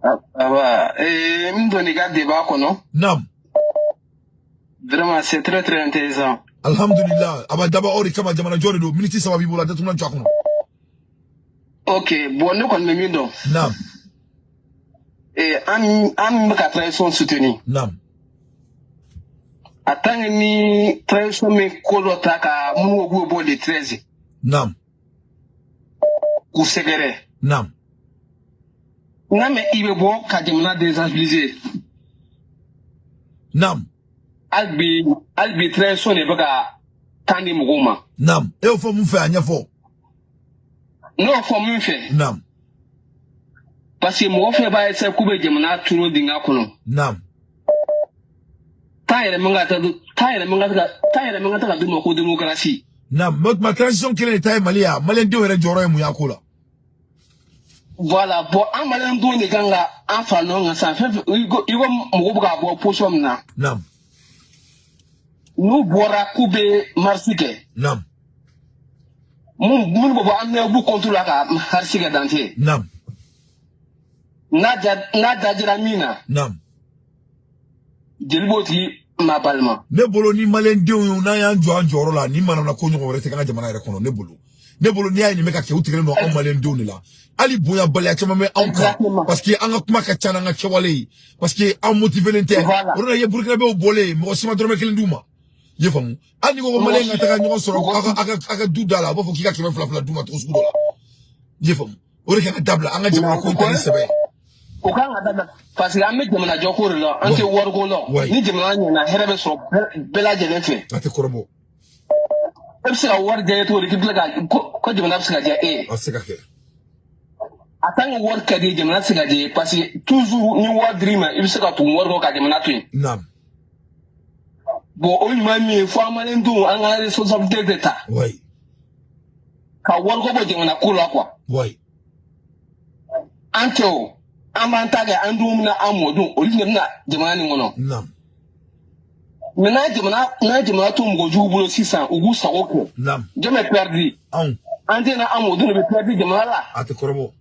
Ah bah, et m'doniga débat kono. Nam. Vraiment, c'est très très intéressant. Alhamdulillah. Aba d'abord ori kama jamana jore do miniti sababi bola datuna nchakono. Ok, bon nous kon memi donc. Nam. Et am ka trahison soutenu. Nam. Atang ni trahison me kolota ka munu ogu bo de 13. Nam. Kusegere. Nam. Name ibe bo ka jamana déstabiliser. Nam. Albi trahison ne baka tandi muguma. Nam. E o fo mu fe anya fo. No fo mu fe. Nam. Parce que mo fe ba ese kube jamana turo dinga kono. Nam. Tayere manga ta du ko démocratie. Nam, ma transition qui est taille Malia, Malien de Joro et Mouyakola. Voilà, bon, un malin d'où les ganga, un falon, un sans fait, il va m'ouvrir pour poisson na. Nam. Nous boira coube marsike. Nam. Moun bobo amener au contre la marsike dante. Nam. Nada jiramina. Nam. Jeliboti ma palma. Ne bolo ni Malien de na ya Joro la, ni manana konyo ko rete kana jamana re kono ne bolo. Ne bolo ni ay ni meka ke utikele no on Malien de la. Ali boya bale achama me anka parce que anga kuma ka chana nga chewale parce que en motiver l'inter on ye Burkina be o bolé mo sima drome kele nduma ye famu ani ko Malien nga taka nyo soro aka dudala bo fo kika ke fla duma to su dola ye famu o re ka dabla anga jamana ko intérêt sebe o kan ga dabla parce que ame jamana joko re lo ante worgo lo ni jamana na herebe so bela jele fe ate korobo ebsika war je to ri kibla ko jamana bsika je asika ke atang war kadi jamana bsika je parce que toujours ni war dreamer ibsika to worgo ka jamana to nam bo o mami fo amane ndu anga responsabilité d'état oui ka worgo bo jamana kula kwa oui anto amantaga andum na amodu oligne na jamana ni ngono nam na jamana to mgo jubulo 600 ugu sawoko nam jame perdi ande na amodu ne perdi jamana la ate korobo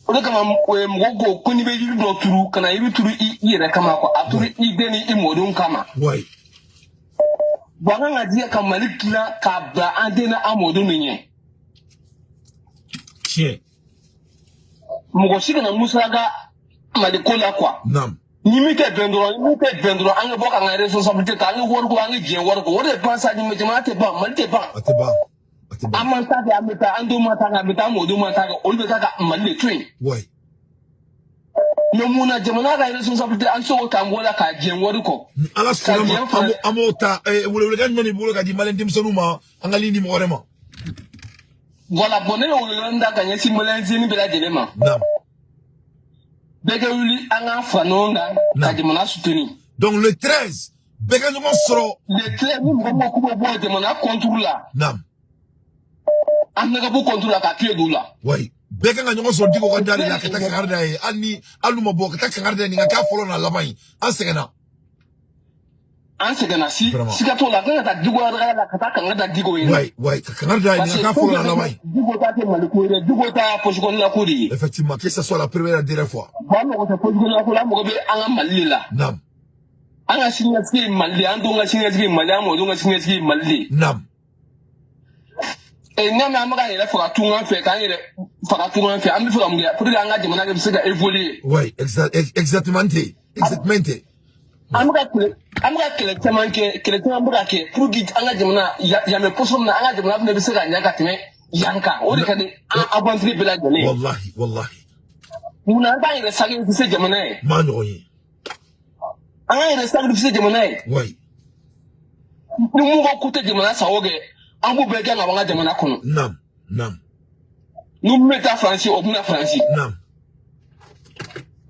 o kama mgo ko ni be yiru do turu kana yiru turu ire kama ko aturu ideni imodun kama oui banga ngadi ka malikila ka ba ande na amodu nye chien mgo shika na musaga malikola kwa nam nimite bendro anga boka nga responsabilité ka anga worko anga jien worko wode pensa ni mejamate ba malite ba ate ba amanta ga amita ando mata ga amita modu mata ga olbe ka malite twin oui no muna jamana ga responsabilité an so ta ngola ka jien worko ala salama amota wole ga nyani bolo ga di Malien dimsonuma anga lini mo rema voilà bonne wole nda ga nyasi Malien zini bela jelema nam bega wuli anga fanonga ka jamana soutenu donc le 13 bega nyoma soro le 13 ni mo ko bo jamana contrôle nam amna bu contrôle ka kedula oui bega nga nyoma soro diko ka dali la ka ta kangarda e ani aluma bo ka ta kangarda ni nga ka folo na lamai an segena an sɛgɛnna siga t'o la a kan ka taa Diko la ka taa kanga da Diko ye. Ouais kanga da ni ka fɔ la laban. Diko ta tɛ Mali ko ye Diko ta poche kɔnɔna ko de ye. Effectivement que ce soit la première et la dernière fois. Ba mɔgɔ tɛ poche kɔnɔna ko la mɔgɔ bɛ an ka Mali la. Naam. An ka siniɲɛsigi ye Mali an don ka siniɲɛsigi ye Mali an mɔdenw ka siniɲɛsigi ye Mali. Naam. N'a mɛ an bɛ ka yɛrɛ faga tungan fɛ k'an yɛrɛ faga tungan fɛ an bɛ fɛ ka mun kɛ pour que an ka jamana bɛ se ka évoluer. Ouais exactement exactement. An bɛ ka kɛlɛ caman kɛ bɛ ka kɛ pour que an ka jamana yan bɛ pɔsɔn min na an ka jamana fana bɛ se ka ɲɛ ka tɛmɛ yan kan o de ka di an aventure bɛɛ lajɛlen. Wallahi. Munna an t'an yɛrɛ sacrifier jamana ye. Maa ɲɔgɔn ye. An ka yɛrɛ sacrifier jamana ye. Ouais. Ni mun ko k'u tɛ jamana sago kɛ an b'u bɛɛ gɛn ka bɔ an ka jamana kɔnɔ. Naam. Ni mun bɛ taa Faransi o bɛ na Faransi. Naam.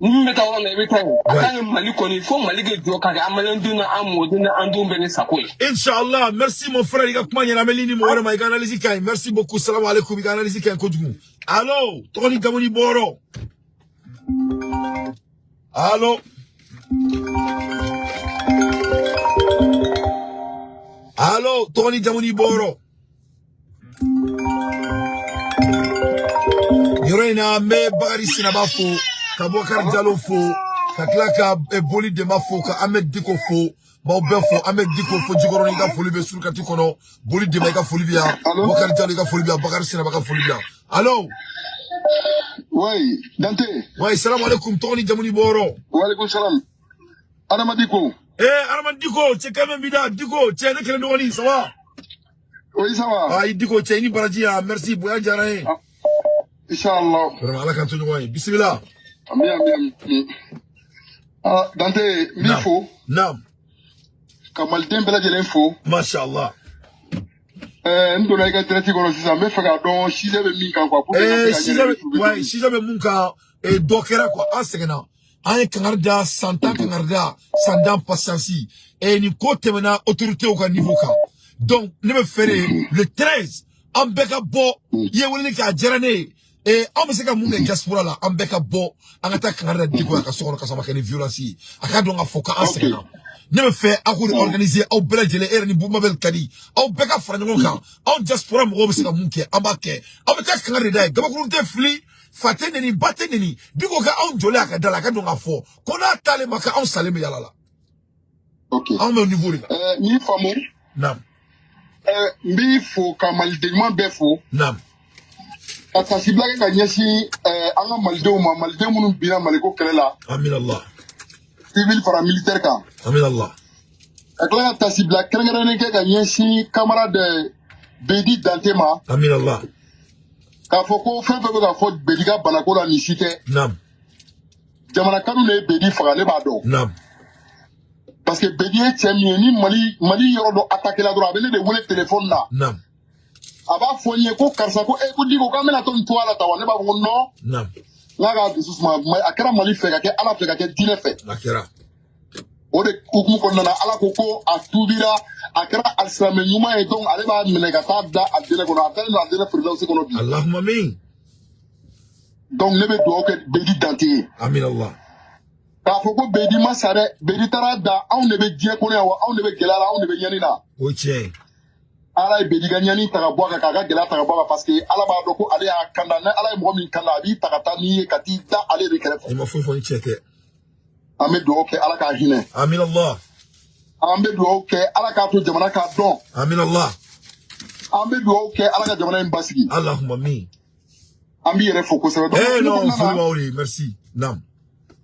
Ni mun bɛ taa yɔrɔ la i bɛ taa yen. A kan ka Mali kɔni fo Mali ka jɔ ka kɛ an maliyɛndenw na an mɔdenw na an denw bɛɛ ni sago ye. Inch'Allah, merci mon frère, il ka kuma ɲɛna meli ni mɔgɔ wɛrɛ ma i ka analyse ka ɲi. Merci beaucoup, salam alaikum, i ka analyse ka ɲi kojugu. Allo, tɔgɔ ni jamu ni bɔyɔrɔ. Allo. Allo, tɔgɔ ni jamu ni bɔyɔrɔ. Yɔrɔ in na an bɛ Bakari Sinaba fo, ka Boubacar Diallo fo, ka tila ka Boli Dema fo, ka Ahmed Diko fo, m'aw bɛɛ fo, Ahmed Diko fo Jikɔrɔni i ka foli bɛ Surukati kɔnɔ, Boli Dema i ka foli bɛ yan, Boubacar Diallo i ka foli bɛ yan, Bakari Sinaba ka foli bɛ yan. Allo. Oui, Dante. Oui, salam alaikum, tɔgɔ ni jamu ni bɔyɔrɔ. Wa alaikum salam. Adama Diko. Adama Diko, cɛ quand même bida, Diko, cɛ ne kelen dɔgɔnin, ça va? Oui, ça va. Ah, Diko, cɛ i ni baraji ya, merci, bonya diyara n ye. Inch'Allah. Vraiment, Ala k'an to ɲɔgɔn ye, bisimila. Amin. Dante, min fo. Naam. Ka maliden bɛɛ lajɛlen fo. Mashallah. N donna i ka direct kɔnɔ sisan, n bɛ fɛ k'a dɔn Sizɛ bɛ min kan quoi. Sizɛ bɛ mun kan, dɔ kɛra quoi, an sɛgɛnna. An ye kangari da, san tan kangari da, san dan patience. Ni ko tɛmɛna autorités ka niveau kan. Donc, ne bɛ fɛ de, le 13, an bɛɛ ka bɔ, i ye weleli kɛ a diyara ne ye. An bɛ se ka mun kɛ diaspora la, an bɛɛ ka bɔ, an ka taa kangari da Diko ka so kɔnɔ ka sɔrɔ ma kɛ ni violence ye. A ka dɔn ka fɔ k'an sɛgɛnna. Ne bɛ fɛ aw k'o organiser aw bɛɛ lajɛlen, e yɛrɛ ni Mabel ka di, aw bɛɛ ka fara ɲɔgɔn kan. Aw diaspora mɔgɔw bɛ se ka mun kɛ, an b'a kɛ. Aw bɛ taa kangari da ye, gabakurun tɛ fili, fa tɛ neni, ba tɛ neni. Diko ka anw jɔlen a ka da la, a ka dɔn ka fɔ ko n'a taalen ma kɛ anw salen bɛ yala la. Anw bɛ au niveau de la. N y'i faamu. Naam. N b'i fo ka maliden ɲuman bɛɛ fo. Naam. Ka tasibila kɛ ka ɲɛsin an ka malidenw ma, maliden minnu binna Maliko kɛlɛ la. Aminallah. Civil fara militaire kan. Aminallah. Ka tila ka tasibila kɛrɛnkɛrɛnnen kɛ ka ɲɛsin camarade Bedi Dante ma. Aminallah. K'a fɔ ko fɛn fɛn bɛ ka fɔ Bedi ka banako la nin si tɛ. Naam. Jamana kanu de ye Bedi faga, ne b'a dɔn. Naam. Parce que Bedi ye cɛ min ye ni Mali yɔrɔ dɔ attaqué la dɔrɔn a bɛ ne de wele téléphone na. Naam. A b'a fɔ n ye ko karisa ko ko Diko k'an bɛna to nin to a la tan wa, ne b'a fɔ ko non. Naam. N'a ka dusu suma, a kɛra Mali fɛ, ka kɛ Ala fɛ, ka kɛ diinɛ fɛ. A kɛra. O de hukumu kɔnɔna na Ala ko a tuubira, a kɛra alisilamɛ ɲuman ye, donc ale b'a minɛ ka taa da aljɛnɛ kɔnɔ, a dalen don aljɛnɛ firdawusi kɔnɔ bi. Allahumma amin. Donc ne bɛ dugawu kɛ Bedi Dante ye. Aminallah. K'a fɔ ko Bedi ma sa dɛ, Bedi taara da, anw de bɛ diɲɛ kɔnɔ yan wa, anw de bɛ gɛlɛya la, anw de bɛ ɲani na. O tiɲɛ. Ala ye Bedi ka ɲani ta ka bɔ a kan, k'a ka gɛlɛya ta ka bɔ a kan, parce que Ala b'a dɔn ko ale y'a kanda, ni Ala ye mɔgɔ min kanda, a b'i ta ka taa n'i ye ka t'i da ale de kɛrɛfɛ. I ma foyi fɔ ni cɛ tɛ. An bɛ dugawu kɛ Ala k'a hinɛ. Aminallah. An bɛ dugawu kɛ Ala k'a to jamana k'a dɔn. Aminallah. An bɛ dugawu kɛ Ala ka jamana in basigi. Allahumma amin. An b'i yɛrɛ fo kosɛbɛ. Non, foli b'aw de, merci. Naam.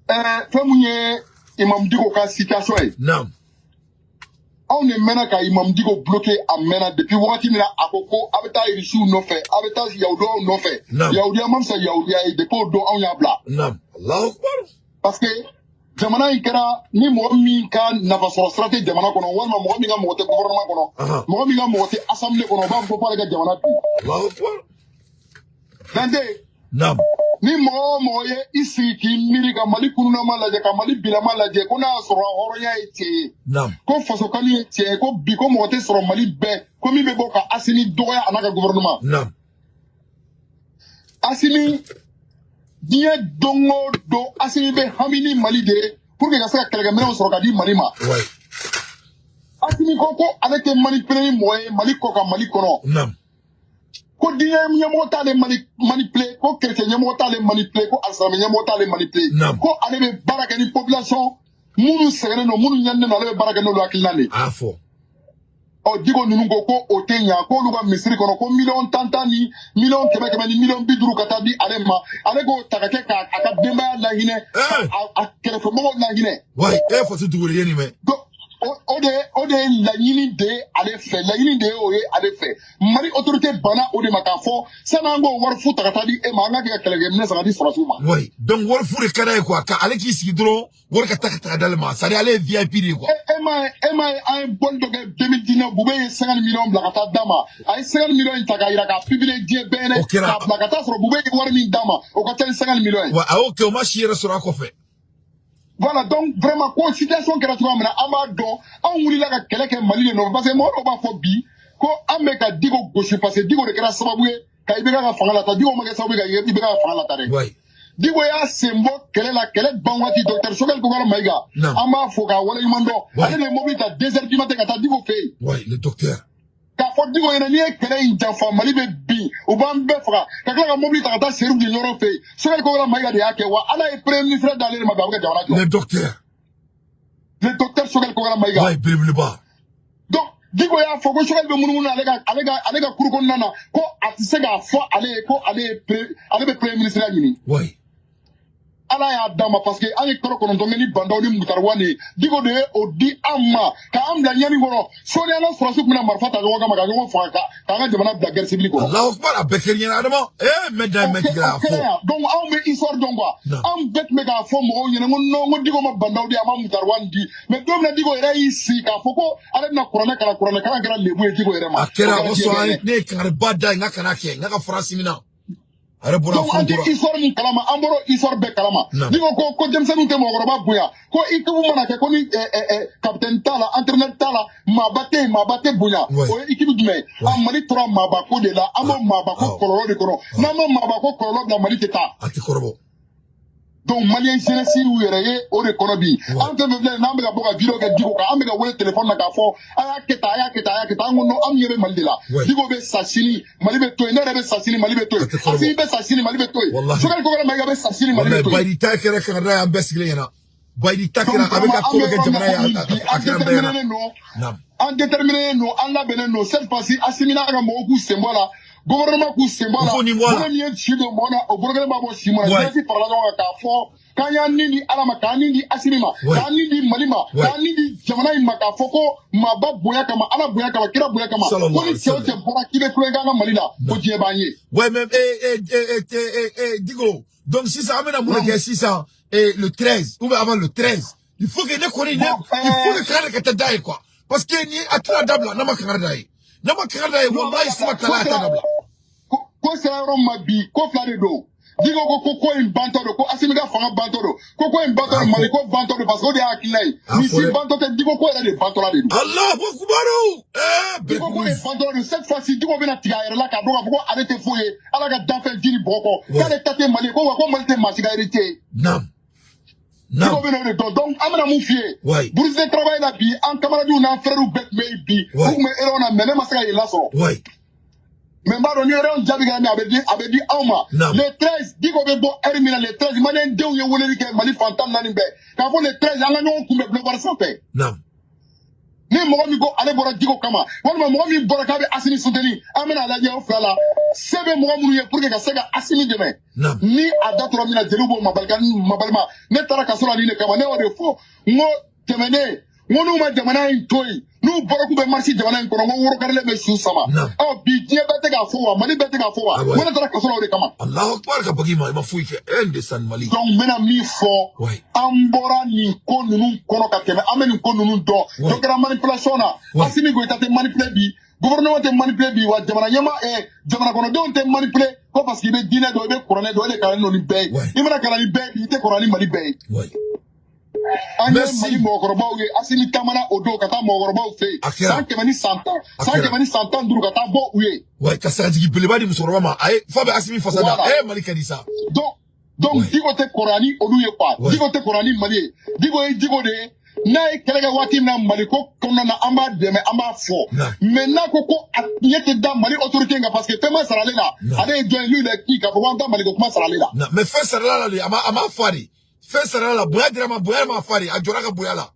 Fɛn mun ye Imam Diko ka situation ye. Naam. Anw de mɛnna ka Imam Diko bloqué, a mɛnna depuis wagati min na a ko ko a bɛ taa irisiw nɔfɛ, a bɛ taa yahudiyaw nɔfɛ. Yahudiya ma fisa yahudiya ye depuis o don anw y'a bila. Naam. Allahu akbar. Parce que jamana in kɛra ni mɔgɔ min ka nafasɔrɔ sira tɛ jamana kɔnɔ, walima mɔgɔ min ka mɔgɔ tɛ gouvernement kɔnɔ, mɔgɔ min ka mɔgɔ tɛ assemblée kɔnɔ, o b'a fɔ k'ale ka jamana bin. Allahu akbar. Dante. Naam. Ni mɔgɔ o mɔgɔ ye i sigi k'i miiri ka Mali kununama lajɛ, ka Mali bilama lajɛ, ko n'a y'a sɔrɔ hɔrɔnya ye tiɲɛ ye. Naam. Ko fasokani ye tiɲɛ ye, ko bi ko mɔgɔ tɛ sɔrɔ Mali bɛɛ, ko min bɛ bɔ ka Asimi dɔgɔya a n'a ka gouvernement. Naam. Asimi, diɲɛ don o don Asimi bɛ hami ni Mali de ye pour que ka se ka kɛlɛkɛminɛnw sɔrɔ ka di Mali ma. Asimi Koko avec un manipulé moyen, Malikoka Malikono. Non. Ko diye nyamota le manipulé, ko chrétien nyamota le manipulé, ko aslam nyamota le manipulé. Ko ale be baraka ni population, munu segene no munu nyanne no ale be baraka no lo akilane. Ah fo. O digo nungo ko otenya ko luga misiri kono ko million tantani million kebe ni million biduru kata bi ale ma ale go takake ka akadema la hine a kelefo mo la hine. Ouais, faut se douler yeni me. Ode la yini de ale fait la yini de oye ale fait mari autorité bana ode makafo sanango warfu takatadi e manga ke kelege mne sagadi sorasuma. Ouais, donc warfu le kana quoi ka ale ki sigidro war ka takata dalma sari ale VIP de quoi. Ema un bon de 2019 boube 50 millions blakata dama ay 50 millions taka ira ka publier die bene ka blakata soro boube war min dama o ka 50 millions. Ouais, ah OK, o ma chier sera ko fait. Voilà, donc vraiment, quoi, situation qui est là, Amado, on voulait la quelqu'un malin, non, parce que moi, on va faire bi, quoi, Ameka digo gauche, parce que digo de grâce sababoué, Kaibega Fangala, digo Magasabiga, Ibega Fangala. Digo ya sembo, quelle est la banwati, docteur Chogal Kogala Maiga, Ama Foga, Walla Imando, allez les mobiles à 2h du matin, à digo fait. Ouais, le docteur. Ka fo digo yana niye kele injafa mali be bi o ban be fra ka kala mobile ta ta serum di nyoro fe so ko la maiga de yake wa ala e premier ministre d'aller ma babuga jawara le docteur so ko la maiga ouais bible ba donc digo ya fo ko so be munu alega kuru nana ko atise ga fo ale ko ale be premier ministre nyini ouais ala ya dama parce que an koro kono to ngeni bandaw ni mutarwani digo de o di amma ka am la nyani goro so ne ala surasu mina marfata go ga maga go fa ka ga jamana da guerre civile ko Allahu akbar abeker yana adama medda metgra fo donc aw me histoire donc quoi am bet me ga fo mo nyene ngo digo ma bandaw di ama mutarwani di mais dom na digo era isi ka fo ko ala na corona kala gara lebu e digo era ma akera o so an ne kan bada ngaka na ke ngaka france mina donc ante histoire min kalama amboro histoire be kalama digo ko demsanu te mo goroba buya ko ikubu mana ke ko ni capitaine tala entraîneur tala mabate buya o ikibu dume amali tora mabako de la amo mabako koloro de kono na mo mabako koloro na mali teta ati korobo donc malien jeunesse ou yere o de kono bi ante me vle na me ga boka video ga digo ka amega wole téléphone na ka fo aya keta ngono am yebe mali la digo be sasini mali be to ene be sasini mali be to asi be sasini mali be to so ka ko ma ga be sasini mali be to baydi takera kan ra am bes glena baydi takera abega ko ga jamana ya akira bayana nam en déterminé no an la benen no cette fois-ci asimina ga mo ku sembola gouvernement ku sembola premier chido mona o gouvernement bo simona c'est par la ka fo kanya nini alama kanini asinima kanini malima kanini jamana imaka foko maba boya kama ala boya kama kira boya kama ko ni tiote bora kibe kulenga malila ko jebanye ouais même digo donc si ça amène à mon que si ça le 13 ou avant le 13 il faut que ne connaisse il faut que kana que ta quoi parce que ni atla dabla na makara dai wallahi sama talata dabla ko sera mabi ko flade do digo ko in bantodo ko asimiga fanga bantodo ko in bantodo mali ko bantodo parce que de akilai ni si bantodo digo ko era de bantola de Allahu akbar digo ko in bantodo cette fois-ci digo bena tigaire la ka doga ko arrêter fouiller ala ga dafa diri boko kale tate mali ko mali te masiga hérité nam digo bena de donc amana mu fier bourse de travail la bi en camarade ou na frère ou bet mais bi ou me era na mene masiga ila so mais mbaro ni ron jabiga mi abedi awma le 13 digo be bo ermina le 13 manen dew ye woleli ke mali fantam nani be ka fo le 13 anga nyon kumbe blogor santé nam ni mo mi go ale bora digo kama wona mo mi bora ka be asini souteni amena la je ofala sebe mo mu ye pour que ka sega asini demain ni adatro mina jelubo mabalma ne tara ka sola ni ne kama ne o de fo ngo temene ngonu ma jamana in toy nu boroku be marchi jamana in kono ngo woro karle be su sama bi die bete ga fo wa mali bete ga fo wa wona tara ka sola de kama Allahu akbar ka bagi ma fuike ende san mali donc mena mi fo ambora ni ko nunu kono ka teme ameni ko nunu do donc la manipulation na asimi go tate manipuler bi gouvernement te manipuler bi wa jamana nyama jamana kono don te manipuler ko parce que be dine do be couronner do le kan no ni be imana kan ni be bi te couronner mali be merci mogorobaw ye asini tamana odo kata mogorobaw fe sankemani santan duru kata bo uye ouais kasara digi belebadi musoroba ma ay fabe asimi fasada malika disa donc digo te korani odu ye quoi digo te korani mali digo de n'a ye kɛlɛ kɛ waati min na Mali ko kɔnɔna na an b'a dɛmɛ an b'a fɔ mais n'a ko ko a ɲɛ tɛ da Mali autorité kan parce que fɛn ma sara ale la ale ye jɔn ye lui il est qui k'a fɔ k'an ta Mali ko kuma sara ale la mais fɛn sarala la de a ma fɔ de fɛn sarala la bonya dira ma bonya ma fɔ de a jɔra ka bonya la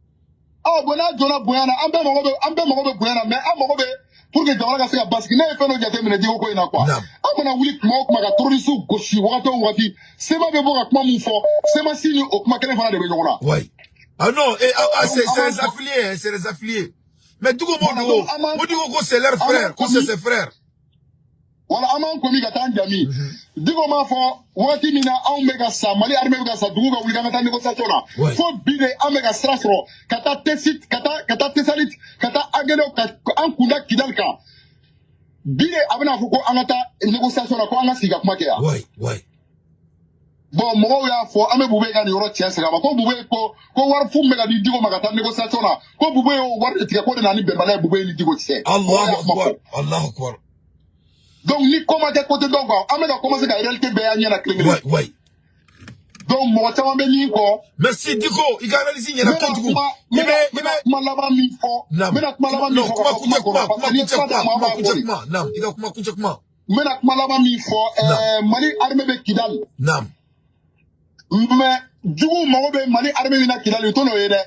bon n'a jɔra bonya na an bɛɛ mago bɛ bonya na mais an mago bɛ pour que jamana ka se ka basigi ne ye fɛn dɔ jateminɛ Diko ko in na quoi an mana wuli kuma o kuma ka terroriste gosi wagati o wagati Sema bɛ bɔ ka kuma mun fɔ Sema si ni o kuma kelen fana de bɛ ɲɔgɔn na ouais ah non c'est les affiliés mais Diko Diko ko c'est leur frère que c'est ses frères wala an b'an komi ka taa an jami Diko m'a fɔ wagati min na anw bɛ ka sa Mali armée bɛ ka sa dugu ka wuli k'an ka taa négociation na fo bi de an bɛ ka sira sɔrɔ ka taa Tessit ka taa Tessalit ka taa Aguero ka an kunda Kidal kan bi de a bɛna fɔ ko an ka taa négociation na ko an ka sigi ka kuma kɛ yan bon mɔgɔw y'a fɔ an bɛ Bube ka nin yɔrɔ tiɲɛ segin a ma ko Bube ko wari fu bɛ ka di Diko ma ka taa négociation na ko Bube y'o wari de tigɛ ko de na ni bɛnbaliya ye Bube ni Diko cɛ Allahu akbar donc ni comment tɛ côté dɔn quoi an bɛ ka commencer ka réalité bɛɛ y'a ɲɛ na kelen kelen donc mɔgɔ caman bɛ min kɔ merci Diko i ka analyse ɲɛna kojugu n bɛna kuma laban min fɔ n bɛna kuma laban min fɔ ka kuma kɔnɔ parce que ni kuma d'a ma an b'a fɔ de i ka kuma kuncɛ kuma n bɛna kuma laban min fɔ Mali armée bɛ Kidal mais jugu mago bɛ Mali armée min na Kidal o t'o n'o ye dɛ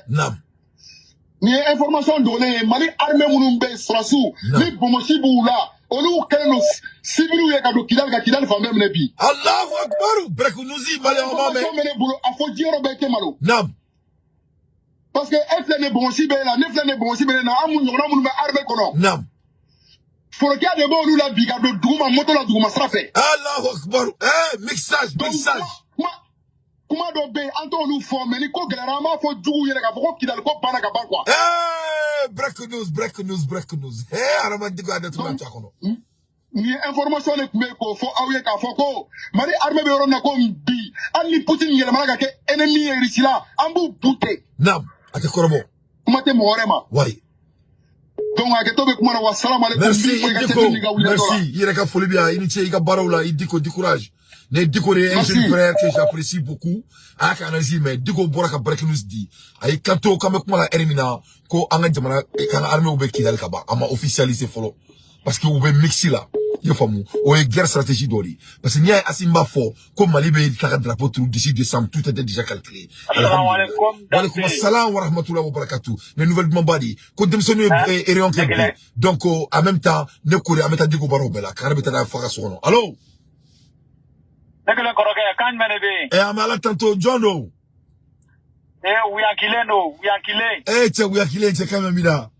nin ye information dogolen ye Mali armée minnu bɛ sɔrɔsiw ni bomosi b'u la olu kɛlen don civiliw ye ka don Kidal ka Kidal fan bɛɛ minɛ bi Allahu akbar breaking news Mali on va mais ne bolo a fɔ jiyɔrɔ bɛɛ tɛ malo parce que e filɛ nin bomosi bɛ la ne filɛ nin bomosi bɛ na an ɲɔgɔnna minnu bɛ armée kɔnɔ forokiya de b'olu la bi ka don duguma moto la duguma sira fɛ Allahu akbar mixage kuma dɔ bɛ yen an t'olu fɔ mais ni ko gɛlɛyara an b'a fɔ juguw yɛrɛ k'a fɔ ko Kidal ko banna ka ban quoi breaking news arama Diko a datuna ta kɔnɔ nin ye information de tun bɛ k'o fɔ aw ye k'a fɔ ko Mali armée bɛ yɔrɔ min na ko bi hali ni Poutine yɛlɛmana ka kɛ ennemi ye Russie la an b'u bute a tɛ kɔrɔbɔ kuma tɛ mɔgɔ wɛrɛ ma donc a kɛtɔ bɛ kuma na wa salam alaikum merci i yɛrɛ ka foli bɛ yan i ni ce i ka baaraw la i Diko di courage ne Diko de un jeune frère que j'apprécie beaucoup a ka analyse mais Diko bɔra ka breaking news di a y'i kanto k'an bɛ kuma la heure min na ko an ka jamana k'an ka armée bɛ Kidal ka ban a ma officialiser fɔlɔ parce que u bɛ mixi la i y'a faamu o ye guerre stratégie dɔ de ye parce que n'i y'a ye Assimi b'a fɔ ko Mali bɛ tila ka drapeau turu d'ici décembre tout était déjà calculé waleykum assalam wa rahmatullahi wa barakatuh ne nouvelle dumanba de ko denmisɛnninw ye réunion kɛ bi donc en même temps ne kori an bɛ taa Diko baaraw bɛɛ la k'an bɛ taa n'a ye fo a ka so kɔnɔ allo Nekele kɔrɔkɛ kan jumɛn de bɛ yen an bɛ Ala tanto jɔn don wuyakilen don wuyakilen cɛ wuyakilen cɛ kan bɛ min na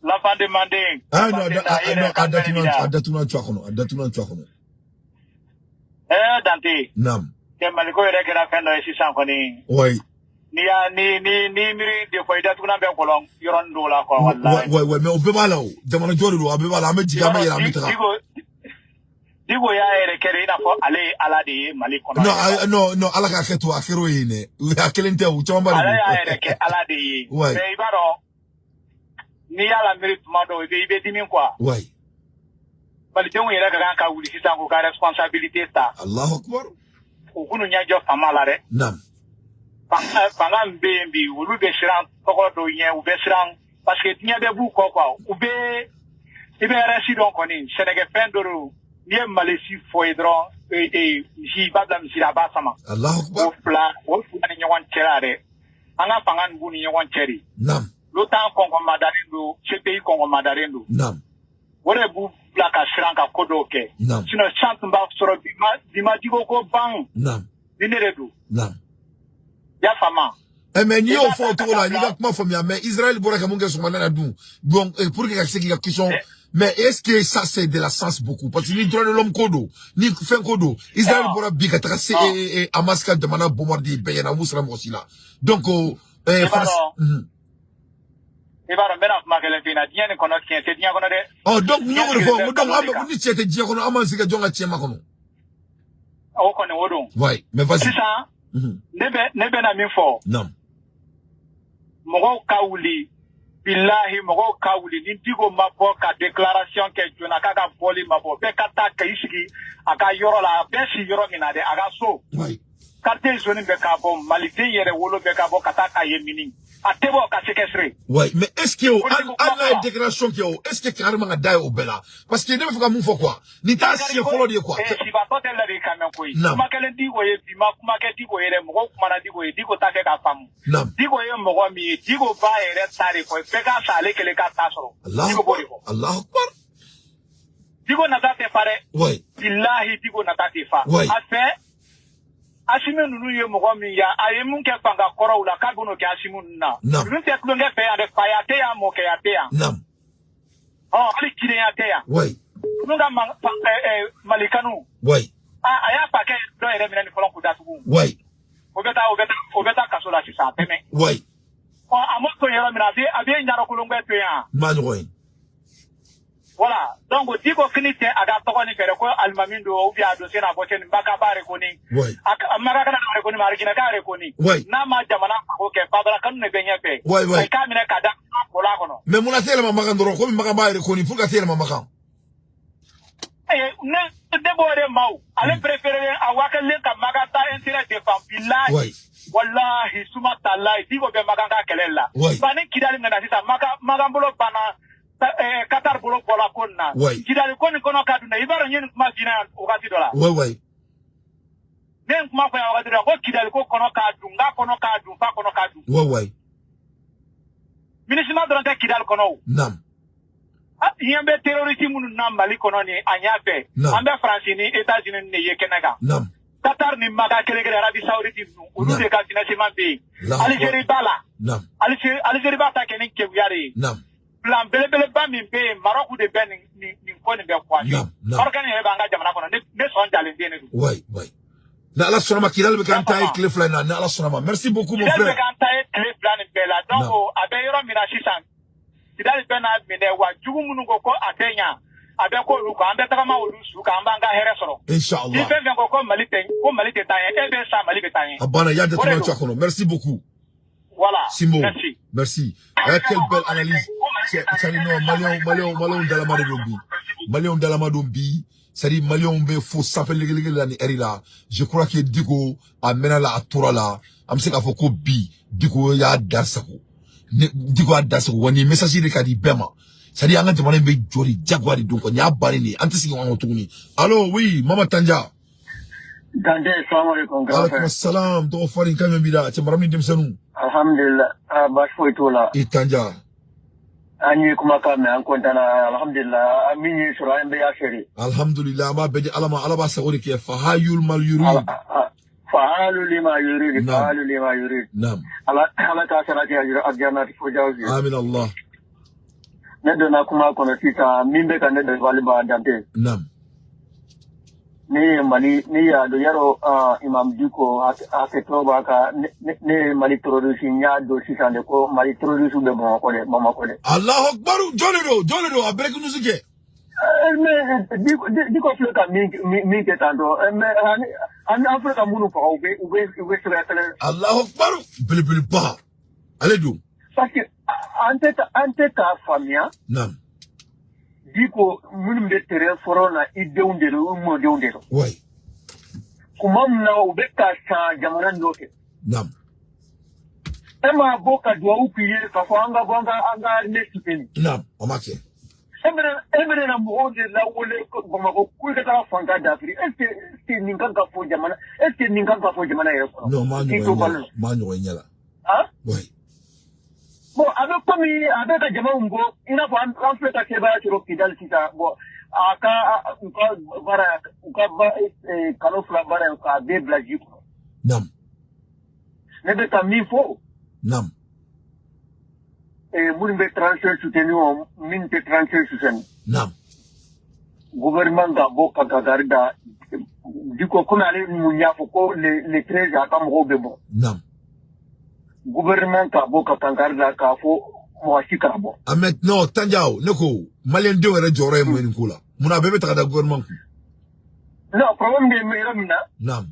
l'enfant de Mandé a datuna tu a kɔnɔ Dante ke Maliko yɛrɛ kɛra fɛn dɔ ye sisan kɔni ni miiri de fɔ i datuguna bɛ kɔlɔn yɔrɔnin dɔw la quoi wallahi mais o bɛɛ b'a la o jamana jɔ de don a bɛɛ b'a la an bɛ jigin an bɛ yɛlɛ an bɛ taga Diko y'a yɛrɛ kɛra i n'a fɔ ale ye Ala de ye Mali kɔnɔ non Ala k'a kɛ to a kɛra o ye dɛ a kelen tɛ o caman ba de ale y'a yɛrɛ kɛ Ala de ye mais i b'a dɔn n'i y'a lamɛn tuma dɔw i bɛ dimi quoi Malidenw yɛrɛ ka kan ka wuli sisan k'u ka responsabilité ta Allahu akbar u k'u ɲɛjɔ fama la dɛ fanga min bɛ yen bi olu bɛ siran tɔgɔ dɔw ɲɛ u bɛ siran parce que diɲɛ bɛɛ b'u kɔ quoi u bɛ i bɛ RSI dɔn kɔni sɛnɛkɛfɛn dɔ don n'i ye Malisi fɔ ye dɔrɔn misi i b'a bila misi la a b'a sama o fila ni ɲɔgɔn cɛla dɛ an ka fanga nin b'u ni ɲɔgɔn cɛ de l'OTAN kɔngɔmadalen don CPI kɔngɔmadalen don o de b'u bila ka siran ka ko dɔw kɛ sinon san tun b'a sɔrɔ bi ma Diko ko ban ni ne de don y'a faamu mais n'i y'o fɔ o cogo la n'i ka kuma faamuya mais Israël bɔra ka mun kɛ Somalia la dun donc pour que ka se k'i ka question mais est-ce que ça c'est de la sens beaucoup parce que ni droit de l'homme ko don ni fɛn ko don Israël bɔra bi ka taga se Hamas ka jamana bombarder bɛɛ ɲɛna mun sera mɔgɔ si la donc i b'a dɔn n bɛna kuma kelen f'i ɲɛna diɲɛ nin kɔnɔ tiɲɛ tɛ diɲɛ kɔnɔ dɛ donc n y'o de fɔ donc ni tiɲɛ tɛ diɲɛ kɔnɔ an b'an sigi ka jɔn ka tiɲɛ makɔnɔ o kɔni o don mais vas-y sisan ne bɛna min fɔ mɔgɔw ka wuli billahi mɔgɔw ka wuli ni Diko ma bɔ ka déclaration kɛ joona k'a ka bɔli ma bɔ bɛɛ ka taa ka i sigi a ka yɔrɔ la bɛɛ si yɔrɔ min na dɛ a ka so quartier zone bɛɛ ka bɔ maliden yɛrɛ wolo bɛɛ ka bɔ ka taa k'a ye mini a tebo ka séquestrer. Ouais, mais est-ce que Allah a déclaration qui est-ce que carrément a daï au bela parce que ne faut pas mou quoi ni ta si follow de quoi si ba to tel la de quand même quoi kuma kelen di ko ye bi ma kuma ke di ko ye mo ko kuma na di ko ye di ko ta ke ka fam di ko ye mo ko mi di ko ba ye re tare ko pe ka sale kele ka ta soro di ko bori ko Allah akbar di ko na ta te fare ouais billahi di ko na ta te fa a fait Asimu nunu ye mogo mi ya aye mun ke fanga koro ula ka gono ke asimu na nunu te klonge fe ande fayate ya mo ke yate ya nam oh ali kire yate ya ouais nunga malikanu ouais aya pa ke do ere mina ni folon kuda tugu ouais obeta kasola si sa teme ouais oh amo to yero mina abi nyaro kulongwe to ya manroy voilà donc diko finite aga toko ni fere ko almamindo ou bien dossier na boten mbaka bare ko ni amaka kana bare ko ni marigina kare ko ni na ma jamana ko ke babara kanu ne benya pe ka mine kada ko la kono mais muna tele ma makan doro ko mi maka bare ko ni pour ka tele ma makan ne debore mau ale préférer awaka le ka magata intérêt de fam billahi wallahi suma tallahi diko be maganga kelela bani kidali ngana sisa magambolo bana Qatar bolo bola konna kidali koni kono kaduna ibara nyen kuma dina wakati dola nen kuma ko wakati dola ko kidali ko kono kadunga kono kadu fa kono kadu minisima dronte kidali kono nam yembe terrorisme nam mali kono ni anyabe ambe France ni États-Unis ni yekenega nam Qatar ni maga kelegere Arabie Saoudite ulu de ka financement be Algérie bala nam Algérie ba ta kenin ke yari nam plan belebele ba min be Maroc de ben ni ko ni be kwa organi he banga jamana kono ne son jale ndene du ouais na ala sonama kidal be kan tay cliff la na ala sonama merci beaucoup mon frère be kan tay cliff plan be la donc abe yoro mina sisan kidal be na mine wa jugu munu ko atenya abe ko lu ko ambe takama wolu su ka ambanga here soro inshallah il fait ko malite tay e be sa mali be tay abana ya de tuma chakono merci beaucoup voilà Simon merci quelle belle analyse c'est non Malion Dalama Dombi c'est Malion be fo safel legele la ni erila je crois que Diko amena la atura la am se ka fo ko bi Diko ya dasako Diko adasako woni message de kadi bema c'est anga jamana be jori jaguari donc nya bari ni antisi ko tuguni allo oui mama Tanja Dande assalamu alaikum alaikum assalam do farin kam bida ci maram ni dem sanu alhamdulillah bashfo itola Tanja anyi kuma kame an kontana alhamdulillah amini sura en be asheri alhamdulillah ma beji alaba sagori ke fahayul mal yurid fa'alu lima yurid nam ala ta sarati ajana fujawzi amin allah ne dona kuma kono sita mimbe kan ne waliba dante nam ne mali ne ya do yaro imam Diko aketoba ka ne mali terrorisme nya do sisande ko mali terrorisme be mama ko de Allahu akbar jolero abrek nusike mais Diko fleka mi ke tando mais an Afrika munu ko ube sura tele Allahu akbar bil ba allez do parce que ante ta famia nam Diko munum de tere forona ideundero mo deundero ouais kumam na ubeka sa jamana ndoke nam ema boka dwa upiye ka fanga anga nesipeni nam omake emere na muonde la wole goma ko kuika ta fanga dafri este ninkan ka fo jamana yero no manyo nyala ouais bon avec comme avec jama umbo ina ko an feta ke ba tiro kidal sita bon aka bara kalo fla bara ka be blaji ko nam ne be ta mi fo nam mun be transfer soutenu min te transfer soutenu nam gouvernement ga bo ka garda Diko kuna ale munya fo ko le 13 aka mo be bon nam gouvernement ka bo ka tangarda ka fo mo sikara bo maintenant Tanjao neko malien de were jore mo en kula muna bebe taka da gouvernement no problem de me ramina nam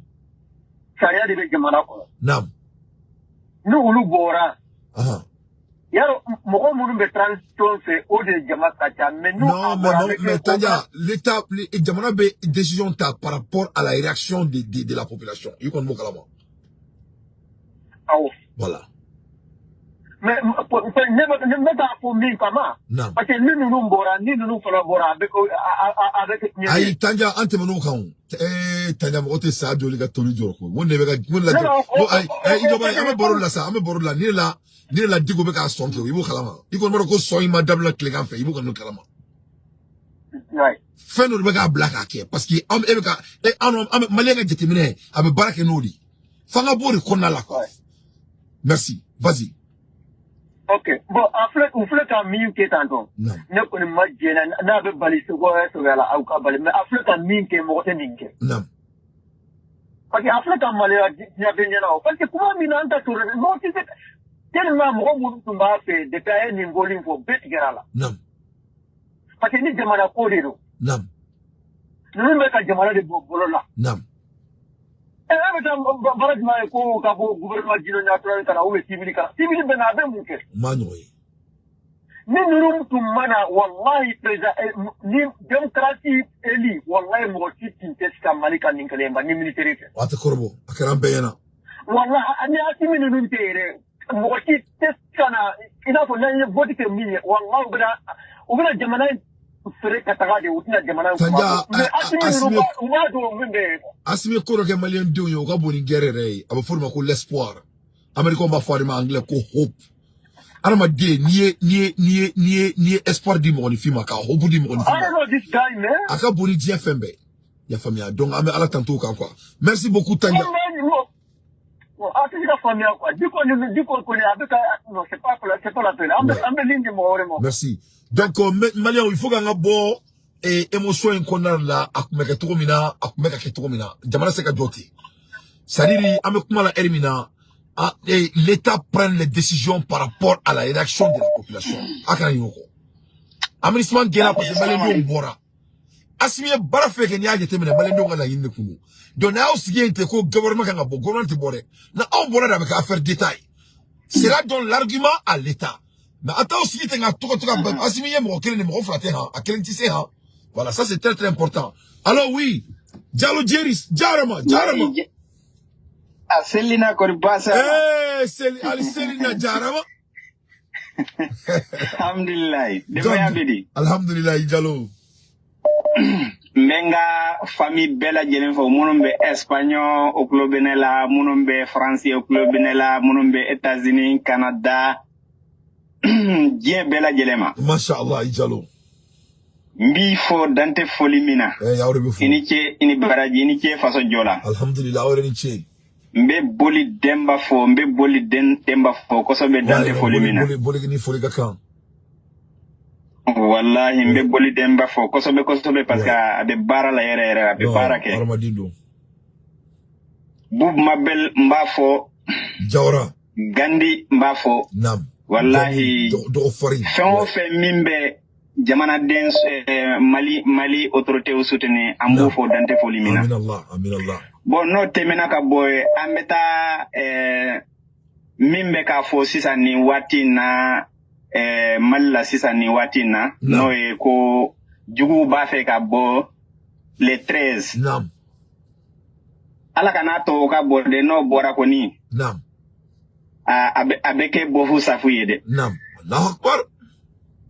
sharia de be jamana ko nam no ulu bora aha yaro mo munu be transition c'est au de jamana ka mais nous non mais Tanja l'état jamana be décision ta par rapport à la réaction de la population il kon mo kalama awo voilà mais ne pas pour mi kama parce que nous bora ni nous fala bora avec ay tanja ante manu kan tanja mo te sa joli ga tolu joro ko wonne be ga won la ay ido ba ame boro la sa ame boro la ni la digo be ka sonke ibu kalama iko mo ko so ima dabla kligan fe ibu kan kalama right feno be ga black ake parce que am e be ka am malenga jetimine abe barake nodi fanga bori konna la ko merci vas-y. Ok, bon, on fait un mime qui est en ton. Ne connaît pas Jena, n'a pas balé ce quoi, ce gars-là, ou pas balé, mais on fait un mime qui est mort, minke. Non. Parce que on fait un malheur, il y a bien là. Parce que comment minant à tout le monde, c'est tellement mon tout m'a fait des cas ni volim pour bête là. Non. Parce que ni demande à courir. Non. Nous mettons à demande de bolo là. Non. Et là, maintenant, Barak m'a écouté au gouvernement du Natural Canada ou le civil ben à ben mouké. Manoui. Ni nous tout mana, wallahi, ni démocratie éli, wallahi, moi aussi, tu t'es malika n'inkalemba, ni militaire. Wate korbo, akaram beyena. Wallahi, ani asimi nous tere, moi aussi, t'es kana, il a fallu une vote que mille, wallahi, ubena jamana, fere katagade, utina jamana, mais asimi koro ke malien diou yo, ka boni guerre rey, aba forma ko l'espoir. Ameriko ba forma anglais ko hope. Arama de nie espoir di mo ni fima ka hope di mo ni fima. I don't know this guy, man. Aka boni GFMB. Ya famia. Donc ame ala tanto ka quoi. Merci beaucoup Tanja. Bon, c'est la famille quoi. Du coup connaît avec non, c'est pas la peine. Ame ligne mo vraiment. Merci. Donc malien il faut nga bo émotion inconnaire là akumeka tukomina akumeka ketukomina. Jamana seka joti. Sadiri ame kuma la elimina. L'État prenne les décisions par rapport à la réaction de la population. Akanayoko. Aménissement Guéla parce que Malendo Bora. Assimie Barafe Kenya déterminé Malendo la yinde kunu. Donc na aussi bien que gouvernement kanga bo gouvernement Bora. Na on Bora avec affaire détail. C'est là donc l'argument à l'État. Mais attends aussi que nga tout assimie mo kele mo fraté ha, a kele tissé ha. Voilà, ça c'est très très important. Alors oui, Diallo Jeris, Jarama. Selina Koribasa. Selina Jarama. Alhamdulillah. Alhamdulillah, Diallo. Menga famille bella jelen fo monombe espagnol au club benela monombe français au club benela monombe États-Unis Canada Dieu bella jelema mashallah Diallo mbi fo dante folimina ini baraji ini che faso jola alhamdulillah ore che mbe boli demba fo ko so be dante folimina boli ni foli gakan wallahi mbe boli demba fo ko so be parce que abe bara la yere abe bara ke bub mabel mbafo jawra gandi mbafo nam wallahi do fori fe mimbe jamana den mali autorité o soutenir ambo fo dante folimina amin Allah bon no temena ka boy ambeta mimbe ka fo sisa ni wati na malla sisa ni wati na no e ko jugu ba fe ka bo le 13 nam ala kana to ka bo de no bora ko ni nam abeke bofu safu yede nam Allahu akbar